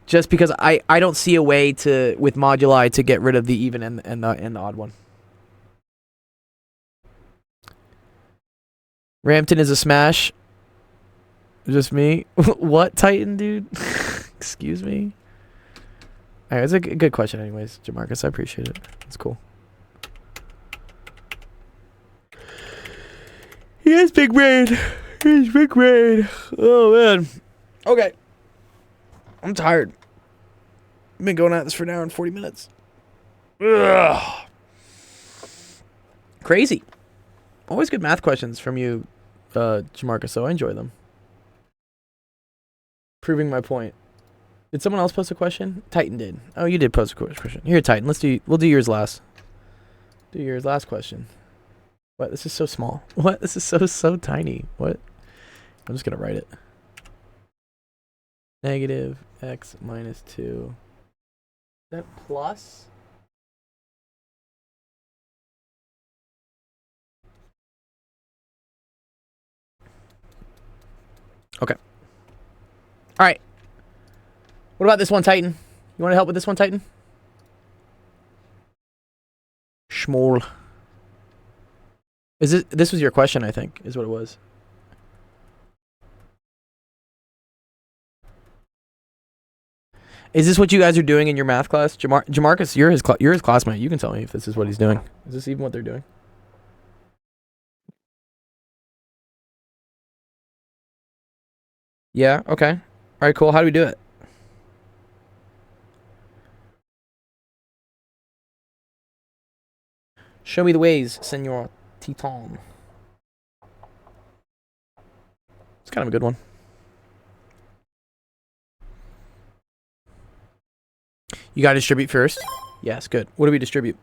Just because I don't see a way to, with moduli, to get rid of the even and the odd one. Ramton is a smash. Just me? What, Titan, dude? Excuse me? Alright, it's a good question anyways, Jamarcus. I appreciate it. It's cool. He has big brain. He's big brain. Oh, man. Okay. I'm tired. I've been going at this for an hour and 40 minutes. Ugh. Crazy. Always good math questions from you, Jamarcus, so I enjoy them. Proving my point. Did someone else post a question? Titan did. Oh, you did post a question. Here, Titan. We'll do yours last. Do yours last question. What? This is so small. What? This is so tiny. What? I'm just gonna write it. Negative x minus 2. Is that plus? Okay. All right. What about this one, Titan? You want to help with this one, Titan? Schmol. Is it? This was your question, I think, is what it was. Is this what you guys are doing in your math class? Jamarcus, you're his classmate. You can tell me if this is what he's doing. Is this even what they're doing? Yeah, okay. All right, cool. How do we do it? Show me the ways, Senor Titan. It's kind of a good one. You got to distribute first? Yes, good. What do we distribute?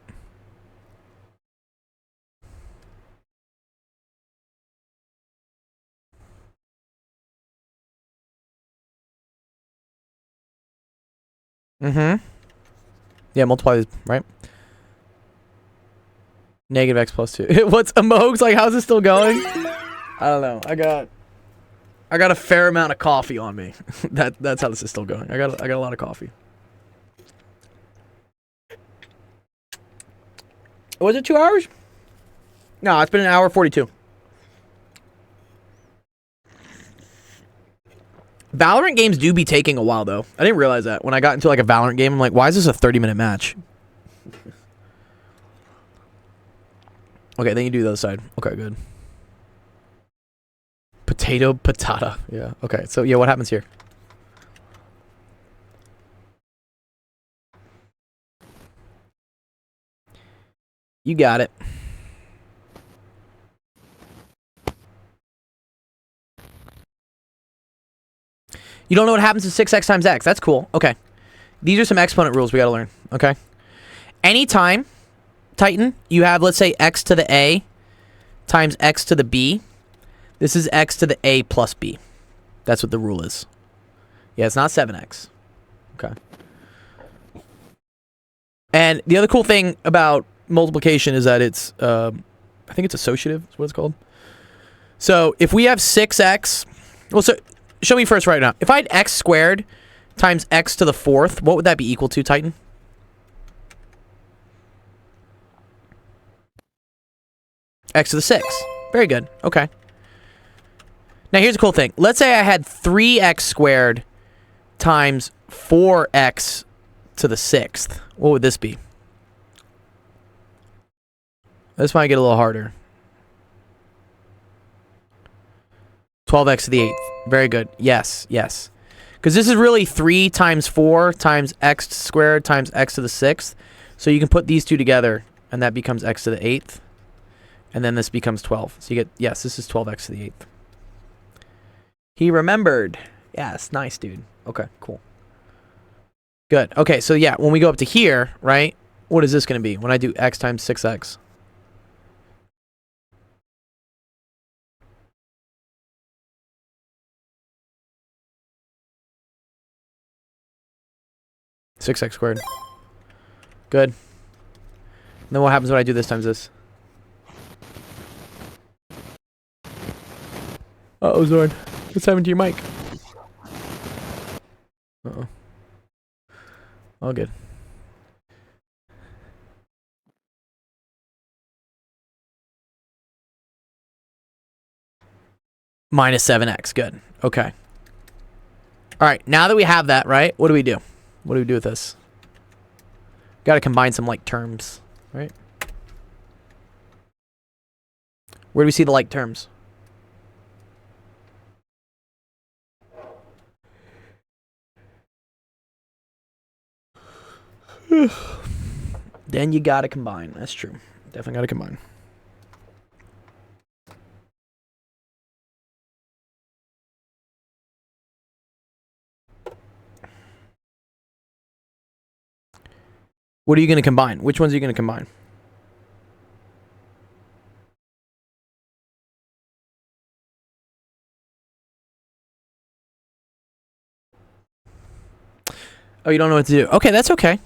Mm-hmm. Yeah, multiply these, right? Negative x plus 2. What's Amogues? Like, how's this still going? I don't know. I got a fair amount of coffee on me. That's how this is still going. I got a lot of coffee. Was it 2 hours? No, it's been an hour 42. Valorant games do be taking a while, though. I didn't realize that. When I got into like a Valorant game, I'm like, why is this a 30-minute match? Okay, then you do the other side. Okay, good. Potato, patata. Yeah, okay. So, yeah, what happens here? You got it. You don't know what happens to 6x times x. That's cool. Okay. These are some exponent rules we gotta learn. Okay. Anytime, Titan, you have, let's say, x to the a times x to the b. This is x to the a plus b. That's what the rule is. Yeah, it's not 7x. Okay. And the other cool thing about multiplication is that it's, I think it's associative is what it's called. So if we have 6x, well, so show me first right now. If I had x squared times x to the 4th, what would that be equal to, Titan? X to the 6th. Very good. Okay. Now here's a cool thing. Let's say I had 3x squared times 4x to the 6th. What would this be? This might get a little harder. 12x to the 8th. Very good. Yes, yes. Because this is really 3 times 4 times x squared times x to the 6th. So you can put these two together, and that becomes x to the 8th. And then this becomes 12. So you get, yes, this is 12x to the 8th. He remembered. Yes, nice, dude. Okay, cool. Good. Okay, so yeah, when we go up to here, right, what is this going to be when I do x times 6x? 6x squared. Good. And then what happens when I do this times this? Uh-oh, Zorn. What's happened to your mic? Uh-oh. All good. Minus 7x. Good. Okay. All right. Now that we have that, right, what do we do? What do we do with this? Got to combine some like terms, right? Where do we see the like terms? Then you got to combine. That's true. Definitely got to combine. What are you going to combine? Which ones are you going to combine? Oh, you don't know what to do. Okay, that's okay.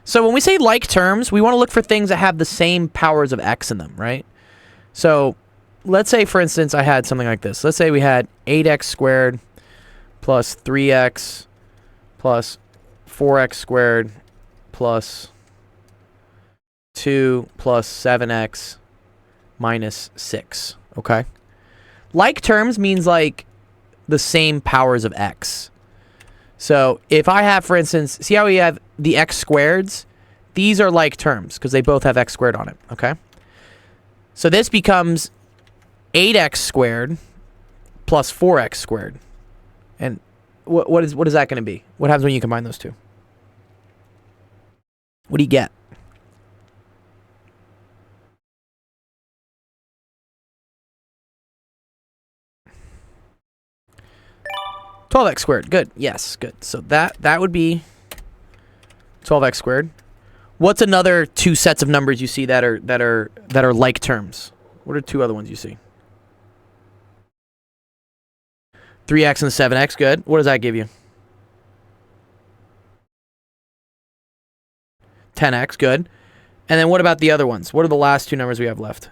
So when we say like terms, we want to look for things that have the same powers of x in them, right? So let's say, for instance, I had something like this. Let's say we had 8x squared plus 3x plus 4x squared plus 2 plus 7x minus 6, okay? Like terms means like the same powers of x. So if I have, for instance, see how we have the x squareds? These are like terms because they both have x squared on it, okay? So this becomes 8x squared plus 4x squared. And what is that going to be? What happens when you combine those two? What do you get? $12x squared. Good. Yes, good. So that would be 12x squared. What's another two sets of numbers you see that are like terms? What are two other ones you see? 3x and 7x. Good. What does that give you? 10x. Good. And then what about the other ones? What are the last two numbers we have left?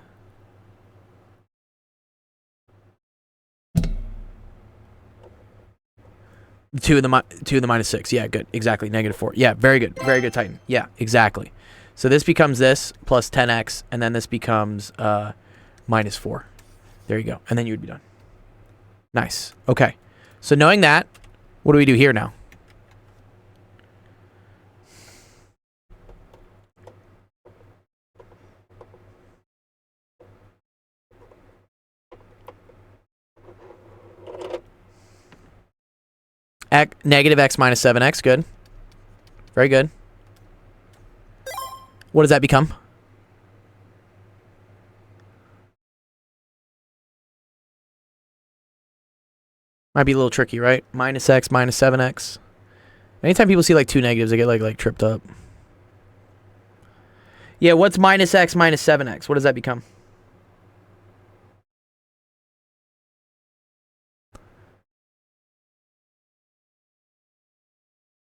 Two of the minus 6. Yeah, good. Exactly. -4. Yeah, very good. Very good, Titan. Yeah, exactly. So this becomes this plus 10x, and then this becomes -4. There you go. And then you would be done. Nice. Okay. So knowing that, what do we do here now? Negative x minus 7x. Good. Very good. What does that become? Might be a little tricky, right? Minus x minus 7x. Anytime people see like two negatives, they get like tripped up. Yeah, what's minus x minus 7x? What does that become?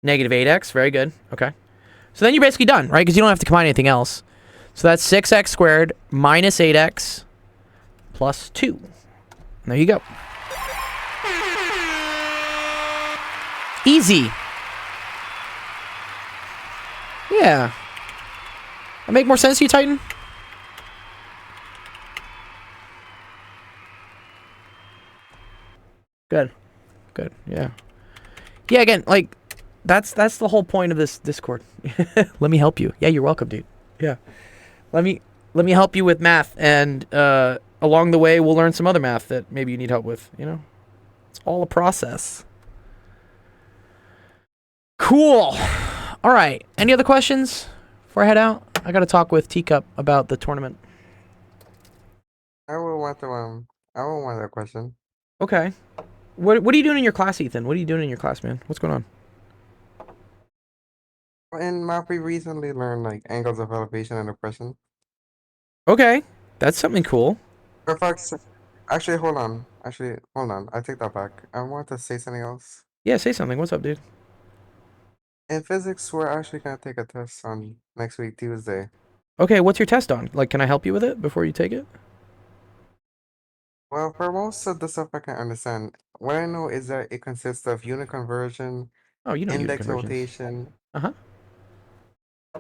Negative 8x. Very good. Okay. So then you're basically done, right? Because you don't have to combine anything else. So that's 6x squared minus 8x plus 2. And there you go. Easy. Yeah. That make more sense to you, Titan? Good. Good. Yeah. Yeah, again, like that's the whole point of this Discord. Let me help you. Yeah, you're welcome, dude. Yeah. Let me help you with math, and along the way we'll learn some other math that maybe you need help with, you know? It's all a process. Cool. All right. Any other questions before I head out? I got to talk with Teacup about the tournament. I will want a question. Okay. What are you doing in your class, Ethan? What are you doing in your class, man? What's going on? In math, we recently learned like angles of elevation and depression. Okay. That's something cool. Actually, hold on. I take that back. I want to say something else. Yeah, say something. What's up, dude? In physics, we're actually gonna take a test on next week, Tuesday. Okay, what's your test on? Like, can I help you with it before you take it? Well, for most of the stuff I can understand, what I know is that it consists of unit conversion, Oh, you know unit index conversions. notation, Uh-huh.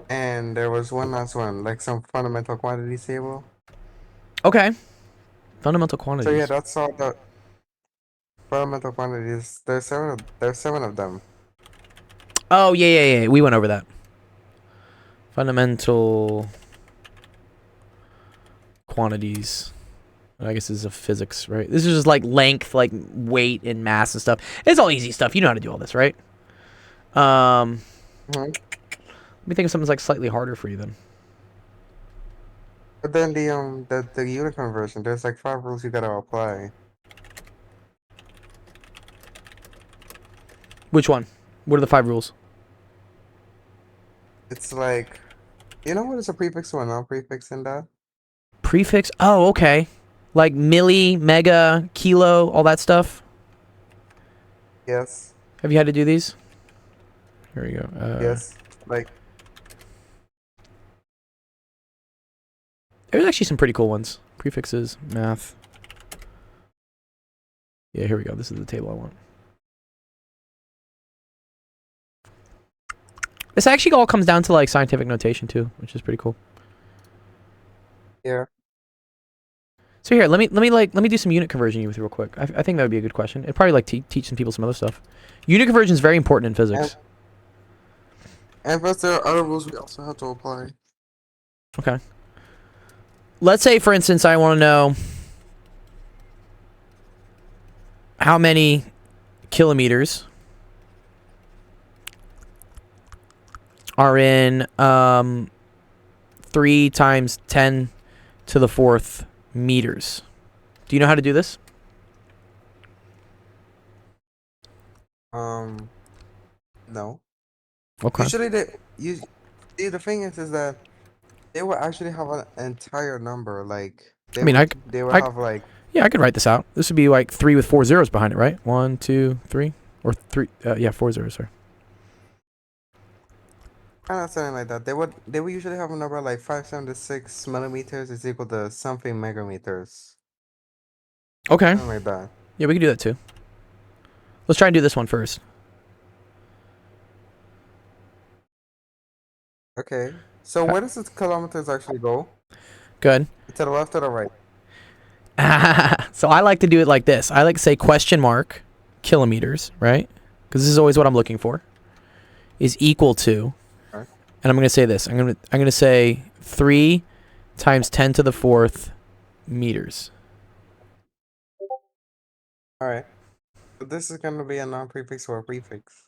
and there was one last one, like some fundamental quantities table. Okay. Fundamental So quantities. yeah, that's all the fundamental quantities. There's seven of them. Oh, yeah. We went over that. Fundamental quantities. I guess this is a physics, right? This is just like length, like weight and mass and stuff. It's all easy stuff. You know how to do all this, right? Mhm. Let me think of something that's like slightly harder for you then. But then the unit conversion, there's like 5 rules you gotta apply. Which one? What are the 5 rules? It's like, you know what is a prefix to a non-prefix in that? Prefix? Oh, okay. Like milli, mega, kilo, all that stuff. Yes. Have you had to do these? Here we go. Yes. Like, there's actually some pretty cool ones. Prefixes, math. Yeah, here we go. This is the table I want. This actually all comes down to like scientific notation too, which is pretty cool. yeah. So here, let me do some unit conversion with you real quick. I think that would be a good question. It'd probably like teach some people some other stuff. Unit conversion is very important in physics. And plus, there are other rules we also have to apply. Okay. Let's say, for instance, I want to know how many kilometers are in 3 times 10 to the 4th meters. Do you know how to do this? No. Okay. Usually the thing is that they will actually have an entire number. Like they they will have like, yeah, I could write this out. This would be like 3 with 4 zeros behind it, right? 1, 2, 3, or 3. Yeah, 4 zeros. Sorry. kind of something like that. They would usually have a number like 576 millimeters is equal to something megameters. Okay. Something like that. Yeah, we can do that too. Let's try and do this one first. Okay. So where does the kilometers actually go? Good. To the left or the right? So I like to do it like this. I like to say question mark kilometers, right? Because this is always what I'm looking for. Is equal to, Okay. and I'm going to say this. I'm going to say 3 times 10 to the 4th meters. All right. So this is going to be a non-prefix or a prefix.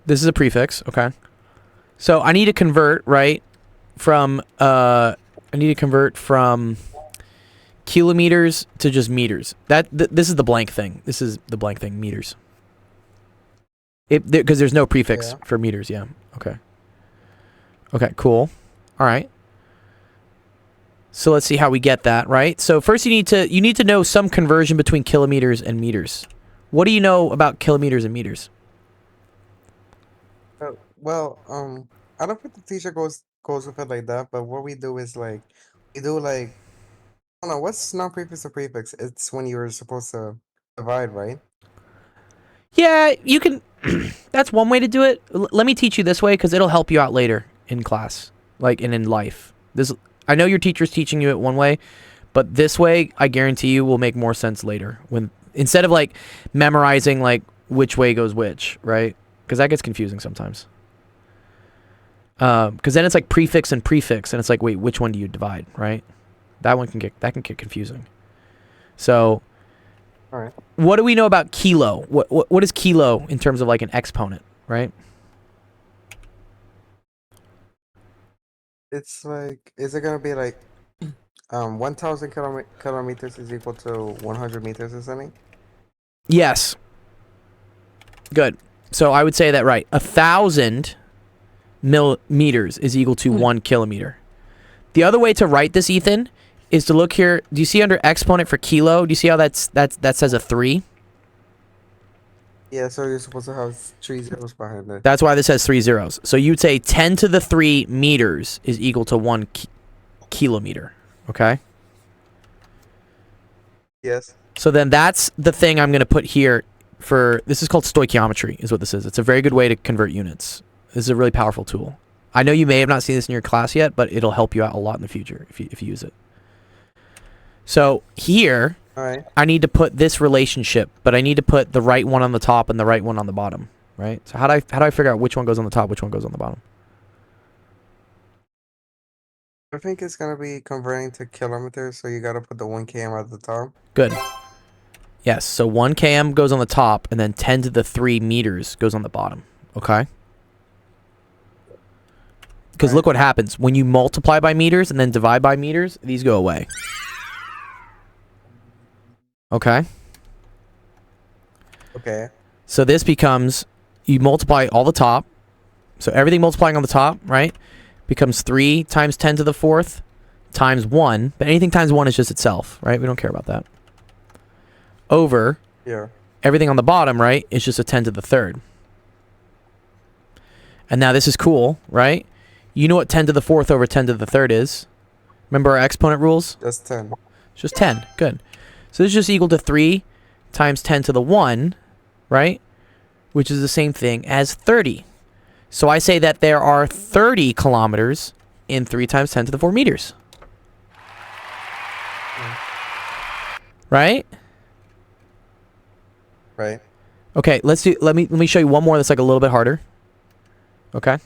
This is a prefix, okay? So I need to convert, right, from kilometers to just meters. This is the blank thing. This is the blank thing, meters. Because there's no prefix for meters, yeah. Okay. Okay, cool. All right. So let's see how we get that, right? So first you need to know some conversion between kilometers and meters. What do you know about kilometers and meters? Well, I don't think the teacher goes with it like that, but what we do is like, we do like, I don't know, what's non-prefix or prefix? It's when you're supposed to divide, right? Yeah, you can. That's one way to do it. Let me teach you this way because it'll help you out later in class, like and in life. I know your teacher's teaching you it one way, but this way, I guarantee you, will make more sense later. When instead of like memorizing like which way goes which, right? Because that gets confusing sometimes. Because then it's like prefix and prefix, and it's like, wait, which one do you divide, right? That can get confusing. So, all right. What do we know about kilo? What is kilo in terms of like an exponent, right? It's like, is it gonna be like, 1,000 kilometers is equal to 100 meters or something? Yes. Good. So I would say that right. 1,000 millimeters is equal to 1 kilometer. The other way to write this, Ethan, is to look here. Do you see under exponent for kilo? Do you see how that says a 3? Yeah, so you're supposed to have 3 zeros behind it. That's why this has 3 zeros. So you'd say 10 to the 3 meters is equal to 1 kilometer. Okay? Yes. So then that's the thing I'm going to put here for... This is called stoichiometry, is what this is. It's a very good way to convert units. This is a really powerful tool. I know you may have not seen this in your class yet, but it'll help you out a lot in the future if you use it. So here, Alright. I need to put this relationship, but I need to put the right one on the top and the right one on the bottom, right? So how do I figure out which one goes on the top, which one goes on the bottom? I think it's gonna be converting to kilometers, so you gotta put the 1 km at the top. Good. Yes, so 1 km goes on the top, and then 10 to the 3 meters goes on the bottom, okay? Because look what happens. When you multiply by meters and then divide by meters, these go away. Okay? Okay. So this becomes, you multiply all the top. So everything multiplying on the top, right, becomes 3 times 10 to the 4th times 1. But anything times 1 is just itself, right? We don't care about that. Over everything on the bottom, right, is just a 10 to the 3rd. And now this is cool, right? You know what 10 to the 4th over 10 to the 3rd is? Remember our exponent rules? Just 10. It's just 10. Good. So this is just equal to 3 times 10 to the 1, right? Which is the same thing as 30. So I say that there are 30 kilometers in 3 times 10 to the 4 meters. Right? Right. Okay, let me show you one more that's like a little bit harder. Okay?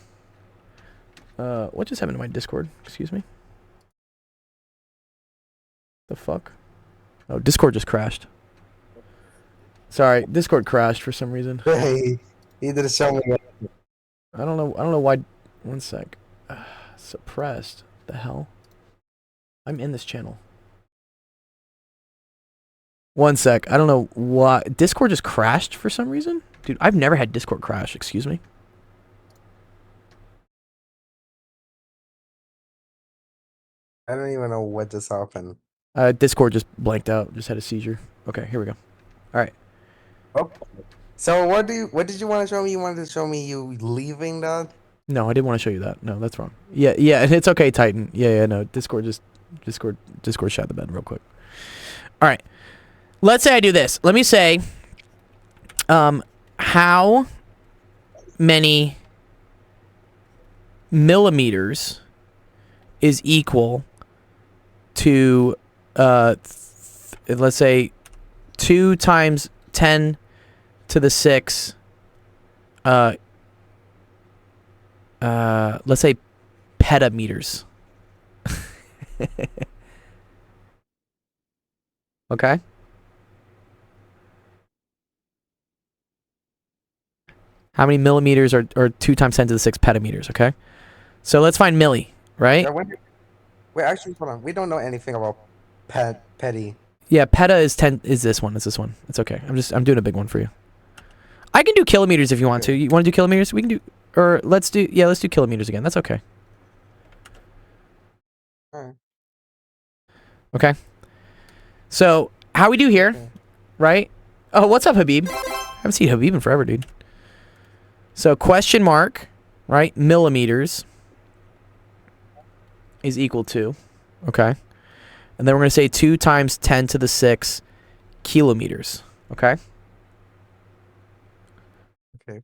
What just happened to my Discord? Excuse me. The fuck? Oh, Discord just crashed. Sorry, Discord crashed for some reason. Hey, you did show me. I don't know why. One sec. Suppressed. The hell? I'm in this channel. One sec. I don't know why. Discord just crashed for some reason? Dude, I've never had Discord crash. Excuse me. I don't even know what just happened. Discord just blanked out. Just had a seizure. Okay, here we go. All right. Oh. So what did you want to show me? You wanted to show me you leaving that? No, I didn't want to show you that. No, that's wrong. Yeah, and it's okay, Titan. Yeah, no. Discord shot the bed real quick. All right. Let's say I do this. Let me say, how many millimeters is equal to, let's say, 2 times 10 to the 6, let's say petameters. Okay? How many millimeters are 2 times 10 to the 6 petameters, okay? So let's find milli, right? Yeah, wait, actually, hold on. We don't know anything about petty. Yeah, peta is 10. Is this one? It's this one. It's okay. I'm doing a big one for you. I can do kilometers if you want to. You want to do kilometers? We can do, or let's do kilometers again. That's okay. Alright. Okay. So how we do here, right? Oh, what's up, Habib? Haven't seen Habib in forever, dude. So question mark, right? Millimeters is equal to, okay? And then we're going to say 2 times 10 to the 6 kilometers, okay? Okay.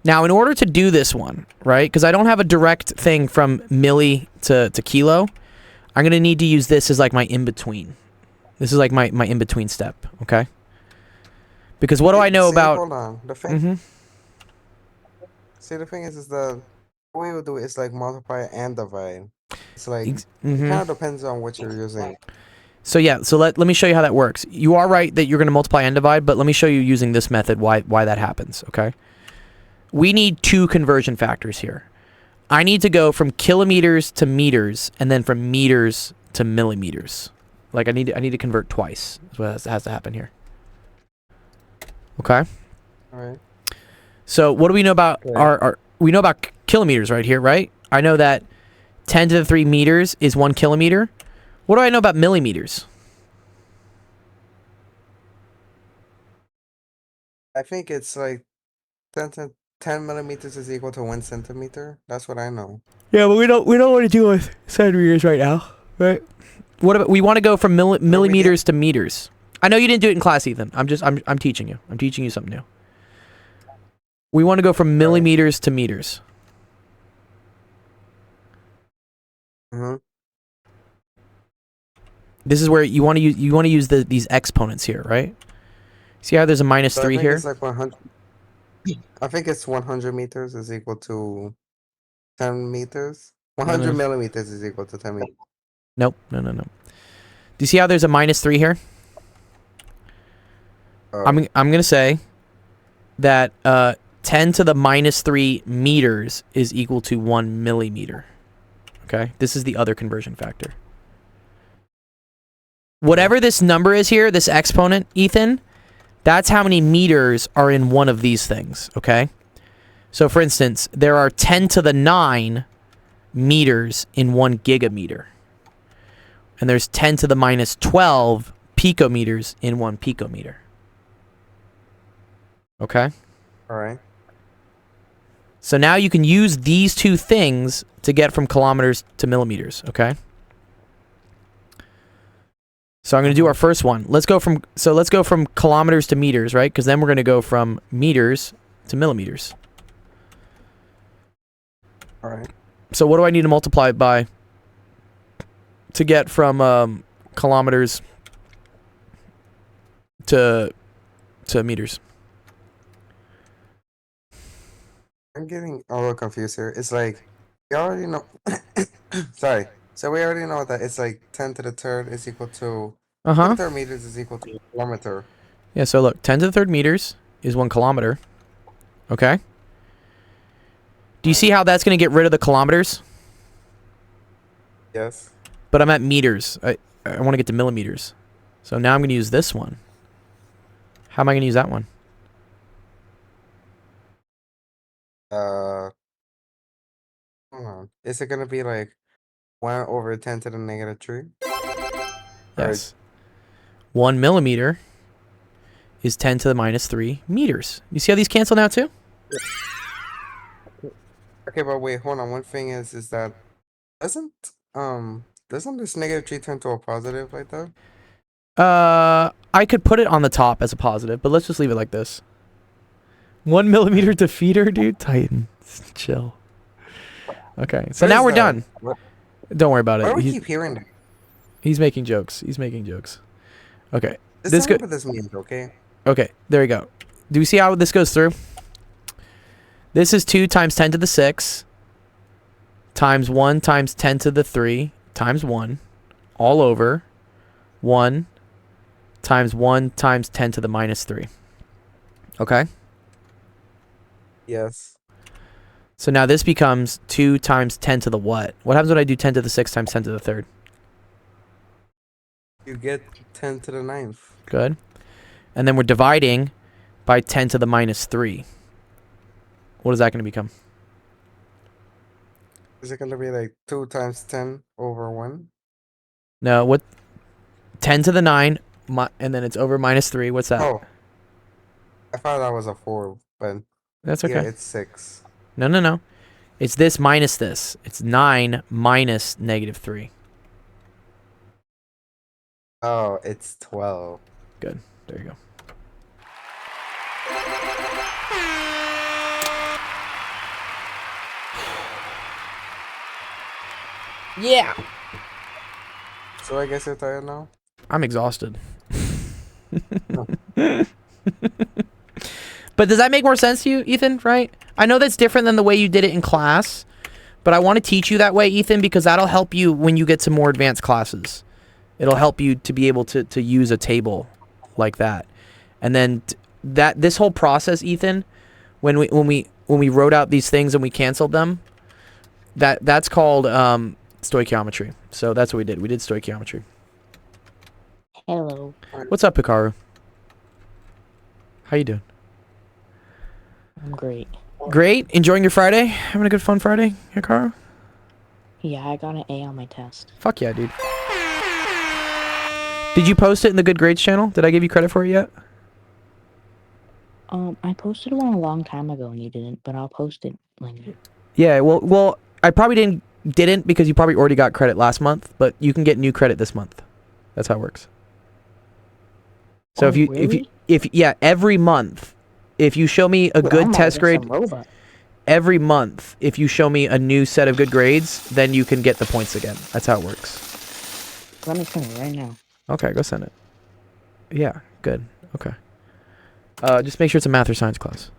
Now, in order to do this one, right, because I don't have a direct thing from milli to kilo, I'm going to need to use this as like my in-between. This is like my in-between step, okay? Because what do I know about... Hold on. The thing... See, the thing is the way we do it is like multiply and divide. It's like, it kind of depends on what you're using. So yeah, so let me show you how that works. You are right that you're going to multiply and divide, but let me show you using this method why that happens, okay? We need 2 conversion factors here. I need to go from kilometers to meters, and then from meters to millimeters. Like I need to convert twice. That's what has to happen here. Okay? Alright. So what do we know about we know about kilometers right here, right? I know that 10 to the 3 meters is 1 kilometer. What do I know about millimeters? I think it's like 10 millimeters is equal to 1 centimeter. That's what I know. Yeah, but we don't want to deal with centimeters right now, right? What about we want to go from millimeters to meters? I know you didn't do it in class, Ethan. I'm teaching you. I'm teaching you something new. We want to go from millimeters to meters. Mm-hmm. This is where you want to use these exponents here, right? See how there's a minus 3 here? It's like 100. I think it's 100 meters is equal to 10 meters. 100 millimeters is equal to 10 meters. Nope. No. Do you see how there's a minus 3 here? I'm gonna say that 10 to the minus 3 meters is equal to 1 millimeter. Okay, this is the other conversion factor. Whatever this number is here, this exponent, Ethan, that's how many meters are in one of these things. Okay, so for instance, there are 10 to the 9 meters in 1 gigameter, and there's 10 to the minus 12 picometers in 1 picometer. Okay. All right. So now you can use these two things to get from kilometers to millimeters, okay? So I'm going to do our first one. Let's go from kilometers to meters, right? Because then we're going to go from meters to millimeters. All right. So what do I need to multiply by to get from kilometers to meters? I'm getting a little confused here. It's like, we already know. Sorry. So we already know that it's like 10 to the third is equal to. 10 to the third meters is equal to a kilometer. Yeah, so look, 10 to the third meters is 1 kilometer. Okay? Do you see how that's going to get rid of the kilometers? Yes. But I'm at meters. I want to get to millimeters. So now I'm going to use this one. How am I going to use that one? Hold on. Is it gonna be like 1 over 10 to the negative 3? Yes. 1 millimeter is 10 to the minus 3 meters. You see how these cancel now too? Okay, but wait, hold on. One thing is that doesn't this negative 3 turn to a positive like that? I could put it on the top as a positive, but let's just leave it like this. 1 millimeter to feeder, dude. Titan. Chill. Okay, so now we're done. Don't worry about it. Why do we keep hearing that? He's making jokes. He's making jokes. Okay. This what this means, okay? Okay, there we go. Do you see how this goes through? This is 2 times 10 to the 6 times 1 times 10 to the 3 times 1 all over 1 times 1 times 10 to the minus 3. Okay? Yes. So now this becomes 2 times 10 to the what? What happens when I do 10 to the 6 times 10 to the 3rd? You get 10 to the 9th. Good. And then we're dividing by 10 to the minus 3. What is that going to become? Is it going to be like 2 times 10 over 1? No, what? 10 to the 9, and then it's over minus 3. What's that? Oh. I thought that was a 4, but... That's okay. Yeah, it's 6. No. It's this minus this. It's 9 minus negative 3. Oh, it's 12. Good. There you go. Yeah. So I guess you're tired now? I'm exhausted. But does that make more sense to you, Ethan, right? I know that's different than the way you did it in class, but I want to teach you that way, Ethan, because that'll help you when you get to more advanced classes. It'll help you to be able to use a table like that. And then this whole process, Ethan, when we wrote out these things and we canceled them, that's called stoichiometry. So that's what we did. We did stoichiometry. Hello. What's up, Hikaru? How you doing? I'm great. Great. Enjoying your Friday? Having a good fun Friday, Hikaru? Yeah, I got an A on my test. Fuck yeah, dude. Did you post it in the Good Grades channel? Did I give you credit for it yet? I posted one a long time ago and you didn't, but I'll post it later. Yeah, well, I probably didn't because you probably already got credit last month, but you can get new credit this month. That's how it works. So if yeah, every month, if you show me a good test grade, every month, if you show me a new set of good grades, then you can get the points again. That's how it works. Let me send it right now. Okay, go send it. Yeah, good. Okay. Just make sure it's a math or science class.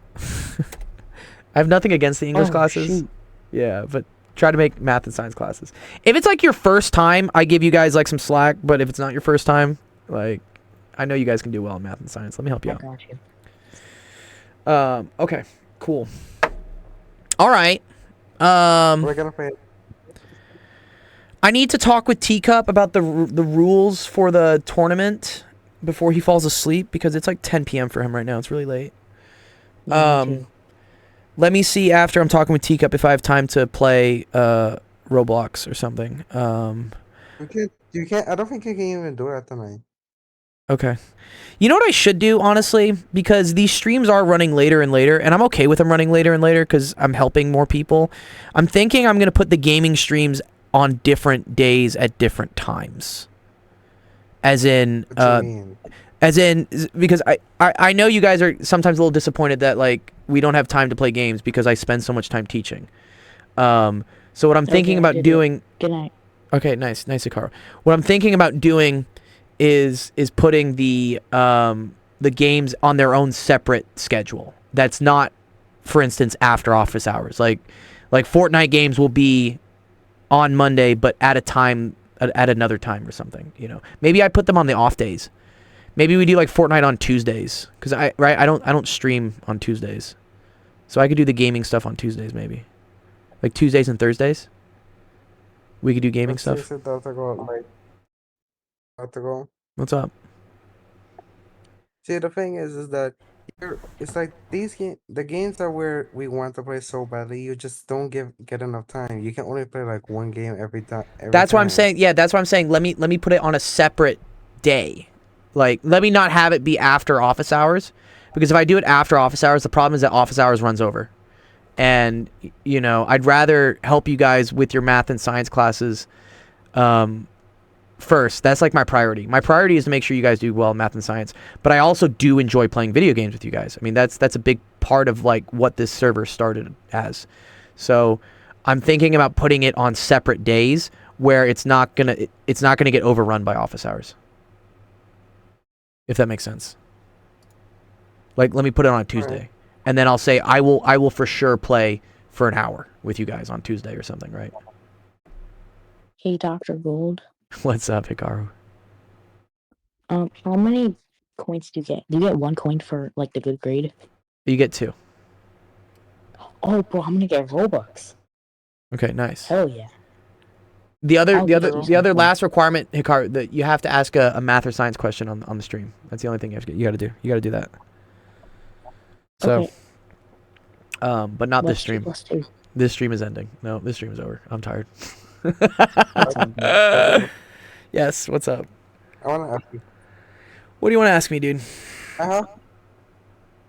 I have nothing against the English classes. Shoot. Yeah, but try to make math and science classes. If it's like your first time, I give you guys like some slack, but if it's not your first time, like, I know you guys can do well in math and science. Let me help you out. I got you. Okay, cool. All right. We're gonna play. I need to talk with Teacup about the rules for the tournament before he falls asleep because it's like 10 p.m. for him right now. It's really late. Let me see after I'm talking with Teacup if I have time to play Roblox or something. You can't. I don't think you can even do it tonight. Okay. You know what I should do, honestly? Because these streams are running later and later, and I'm okay with them running later and later because I'm helping more people. I'm thinking I'm going to put the gaming streams on different days at different times. As in, because I know you guys are sometimes a little disappointed that, like, we don't have time to play games because I spend so much time teaching. So what I'm thinking about doing... Good night. Okay, nice, Hikaru. What I'm thinking about doing is putting the games on their own separate schedule. That's not, for instance, after office hours. Like Fortnite games will be on Monday, but at a time at another time or something. You know, maybe I put them on the off days. Maybe we do like Fortnite on Tuesdays because I don't stream on Tuesdays, so I could do the gaming stuff on Tuesdays maybe, like Tuesdays and Thursdays. We could do gaming stuff. What's up? See, the thing is that it's like the games that we want to play so badly, you just don't get enough time. You can only play like one game every time. That's what I'm saying. Yeah, that's what I'm saying. Let me put it on a separate day. Like, let me not have it be after office hours, because if I do it after office hours, the problem is that office hours runs over. And, you know, I'd rather help you guys with your math and science classes first. That's like my priority. My priority is to make sure you guys do well in math and science, but I also do enjoy playing video games with you guys. I mean, that's a big part of like what this server started as. So I'm thinking about putting it on separate days where it's not gonna get overrun by office hours. If that makes sense. Like, let me put it on a Tuesday. Right. And then I'll say I will for sure play for an hour with you guys on Tuesday or something, right? Hey, Dr. Gold. What's up, Hikaru? How many coins do you get? Do you get 1 coin for like the good grade? You get 2. Oh, bro, I'm gonna get Robux. Okay, nice. Hell yeah. The other last requirement, Hikaru, that you have to ask a math or science question on the stream. That's the only thing you got to do. You got to do that. So, okay. But not this stream. This stream is ending. No, this stream is over. I'm tired. Yes, what's up? I want to ask you. What do you want to ask me, dude? I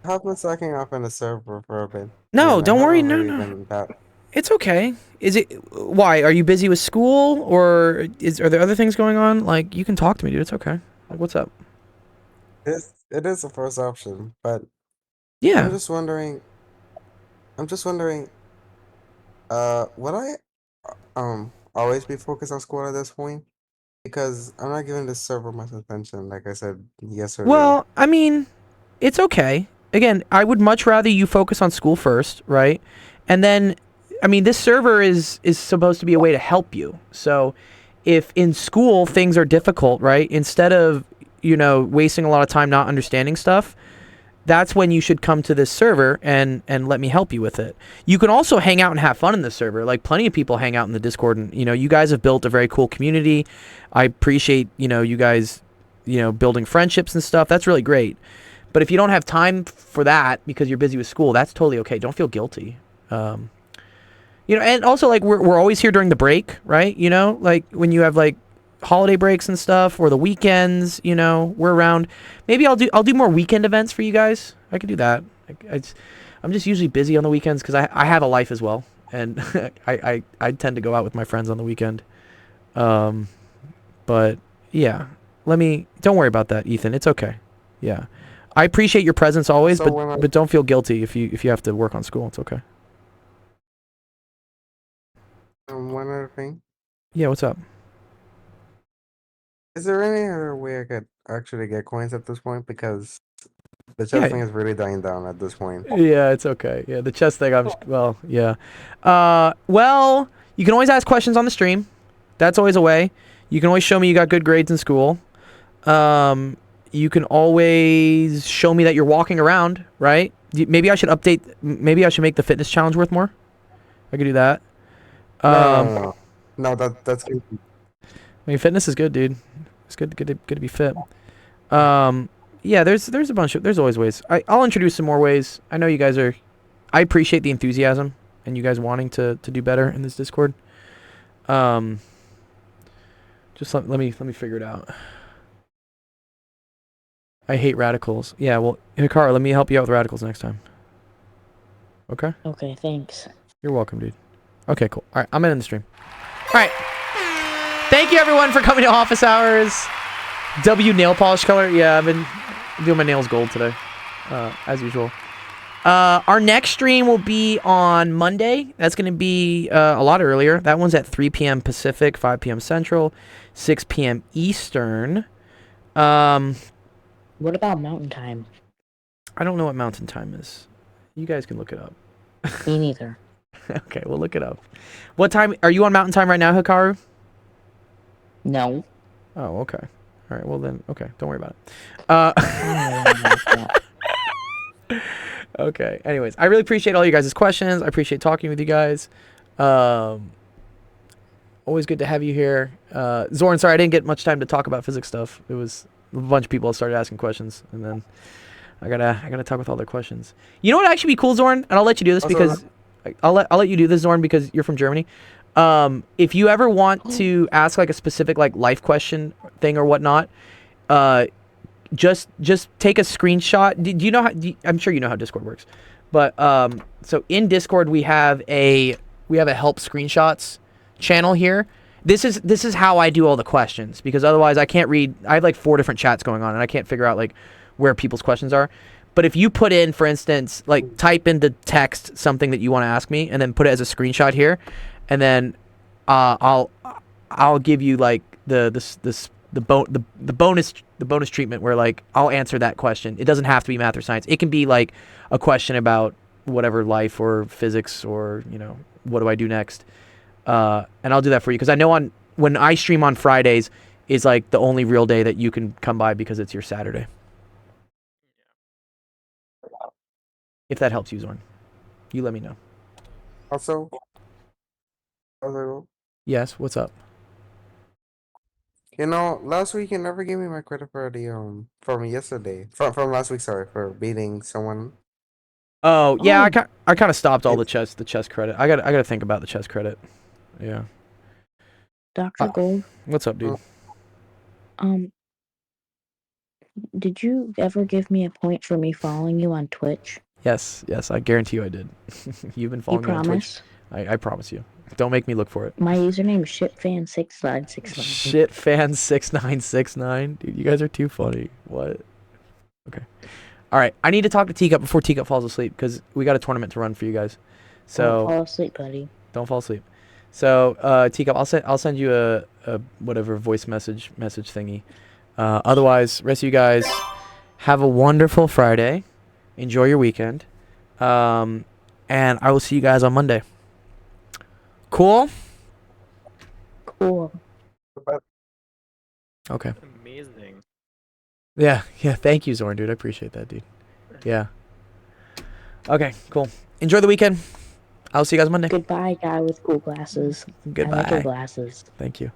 have been slacking off in the server for a bit. No, don't worry. No. It's okay. Is it why? Are you busy with school, or are there other things going on? Like, you can talk to me, dude. It's okay. Like, what's up? It is the first option, but yeah. I'm just wondering. Would I always be focused on school at this point? Because I'm not giving this server much attention, like I said yesterday. Well, I mean, it's okay. Again, I would much rather you focus on school first, right? And then, I mean, this server is supposed to be a way to help you. So if in school things are difficult, right? Instead of, you know, wasting a lot of time not understanding stuff, that's when you should come to this server and let me help you with it. You can also hang out and have fun in this server. Like, plenty of people hang out in the Discord, and, you know, you guys have built a very cool community. I appreciate, you know, you guys, you know, building friendships and stuff. That's really great. But if you don't have time for that because you're busy with school, that's totally okay. Don't feel guilty. You know, and also, like, we're always here during the break, right? You know, like, when you have, like, holiday breaks and stuff, or the weekends, you know, we're around. Maybe I'll do more weekend events for you guys. I could do that. I'm just usually busy on the weekends because I have a life as well, and I tend to go out with my friends on the weekend. But yeah, don't worry about that, Ethan. It's okay. Yeah, I appreciate your presence always, So but don't feel guilty if you have to work on school. It's okay. one other thing. Yeah, what's up? Is there any other way I could actually get coins at this point? Because the chess Yeah. thing is really dying down at this point. Yeah, it's okay. Yeah, the chess thing. Well, yeah. Well, you can always ask questions on the stream. That's always a way. You can always show me you got good grades in school. You can always show me that you're walking around, right? Maybe I should update. Maybe I should make the fitness challenge worth more. I could do that. No, that's good. I mean, fitness is good, dude. It's good to be fit. Yeah, there's always ways. I'll introduce some more ways. I know you guys are. I appreciate the enthusiasm and you guys wanting to do better in this Discord. Just let me figure it out. I hate radicals. Yeah, well, Hikaru, let me help you out with radicals next time. Okay? Okay, thanks. You're welcome, dude. Okay, cool. All right, I'm ending the stream. All right. Thank you, everyone, for coming to office hours. W nail polish color. Yeah, I've been doing my nails gold today, as usual. Our next stream will be on Monday. That's going to be a lot earlier. That one's at 3 p.m. Pacific, 5 p.m. Central, 6 p.m. Eastern. What about mountain time? I don't know what mountain time is. You guys can look it up. Me neither. Okay, we'll look it up. What time? Are you on mountain time right now, Hikaru? No. Oh, okay. All right, well then, okay. Don't worry about it. Okay, anyways. I really appreciate all you guys' questions. I appreciate talking with you guys. Always good to have you here. Zorn, sorry I didn't get much time to talk about physics stuff. It was a bunch of people started asking questions, and then I gotta talk with all their questions. You know what would actually be cool, Zorn? And I'll let you do this because I'll let you do this, Zorn, because you're from Germany. If you ever want to ask like a specific like life question thing or whatnot, just take a screenshot. Do you know how? I'm sure you know how Discord works, but so in Discord we have a help screenshots channel here. This is how I do all the questions, because otherwise I can't read. I have like 4 different chats going on and I can't figure out like where people's questions are. But if you put in, for instance, like type into text something that you want to ask me and then put it as a screenshot here, and then I'll give you like the bonus treatment where like I'll answer that question. It doesn't have to be math or science. It can be like a question about whatever, life or physics, or what do I do next? And I'll do that for you, because I know when I stream on Fridays is like the only real day that you can come by because it's your Saturday. If that helps you, Zorn, you let me know. Also, yes, what's up? Last week you never gave me my credit for the from yesterday. From last week, sorry, for beating someone. Oh yeah, I kind of stopped all the chess credit. I gotta think about the chess credit. Yeah. Dr. Gold. What's up, dude? Did you ever give me a point for me following you on Twitch? Yes, I guarantee you I did. You've been following me on Twitch. I promise you. Don't make me look for it. My username is shitfan6969. Shitfan6969? Dude, you guys are too funny. What? Okay. All right, I need to talk to Teacup before Teacup falls asleep, because we got a tournament to run for you guys. So don't fall asleep, buddy. Don't fall asleep. So, Teacup, I'll send you a whatever voice message thingy. Otherwise, rest of you guys have a wonderful Friday. Enjoy your weekend. And I will see you guys on Monday. Cool? Cool. Okay. Amazing. Yeah. Thank you, Zorn, dude. I appreciate that, dude. Yeah. Okay, cool. Enjoy the weekend. I'll see you guys Monday. Goodbye, guy with cool glasses. Goodbye. I like your glasses. Thank you.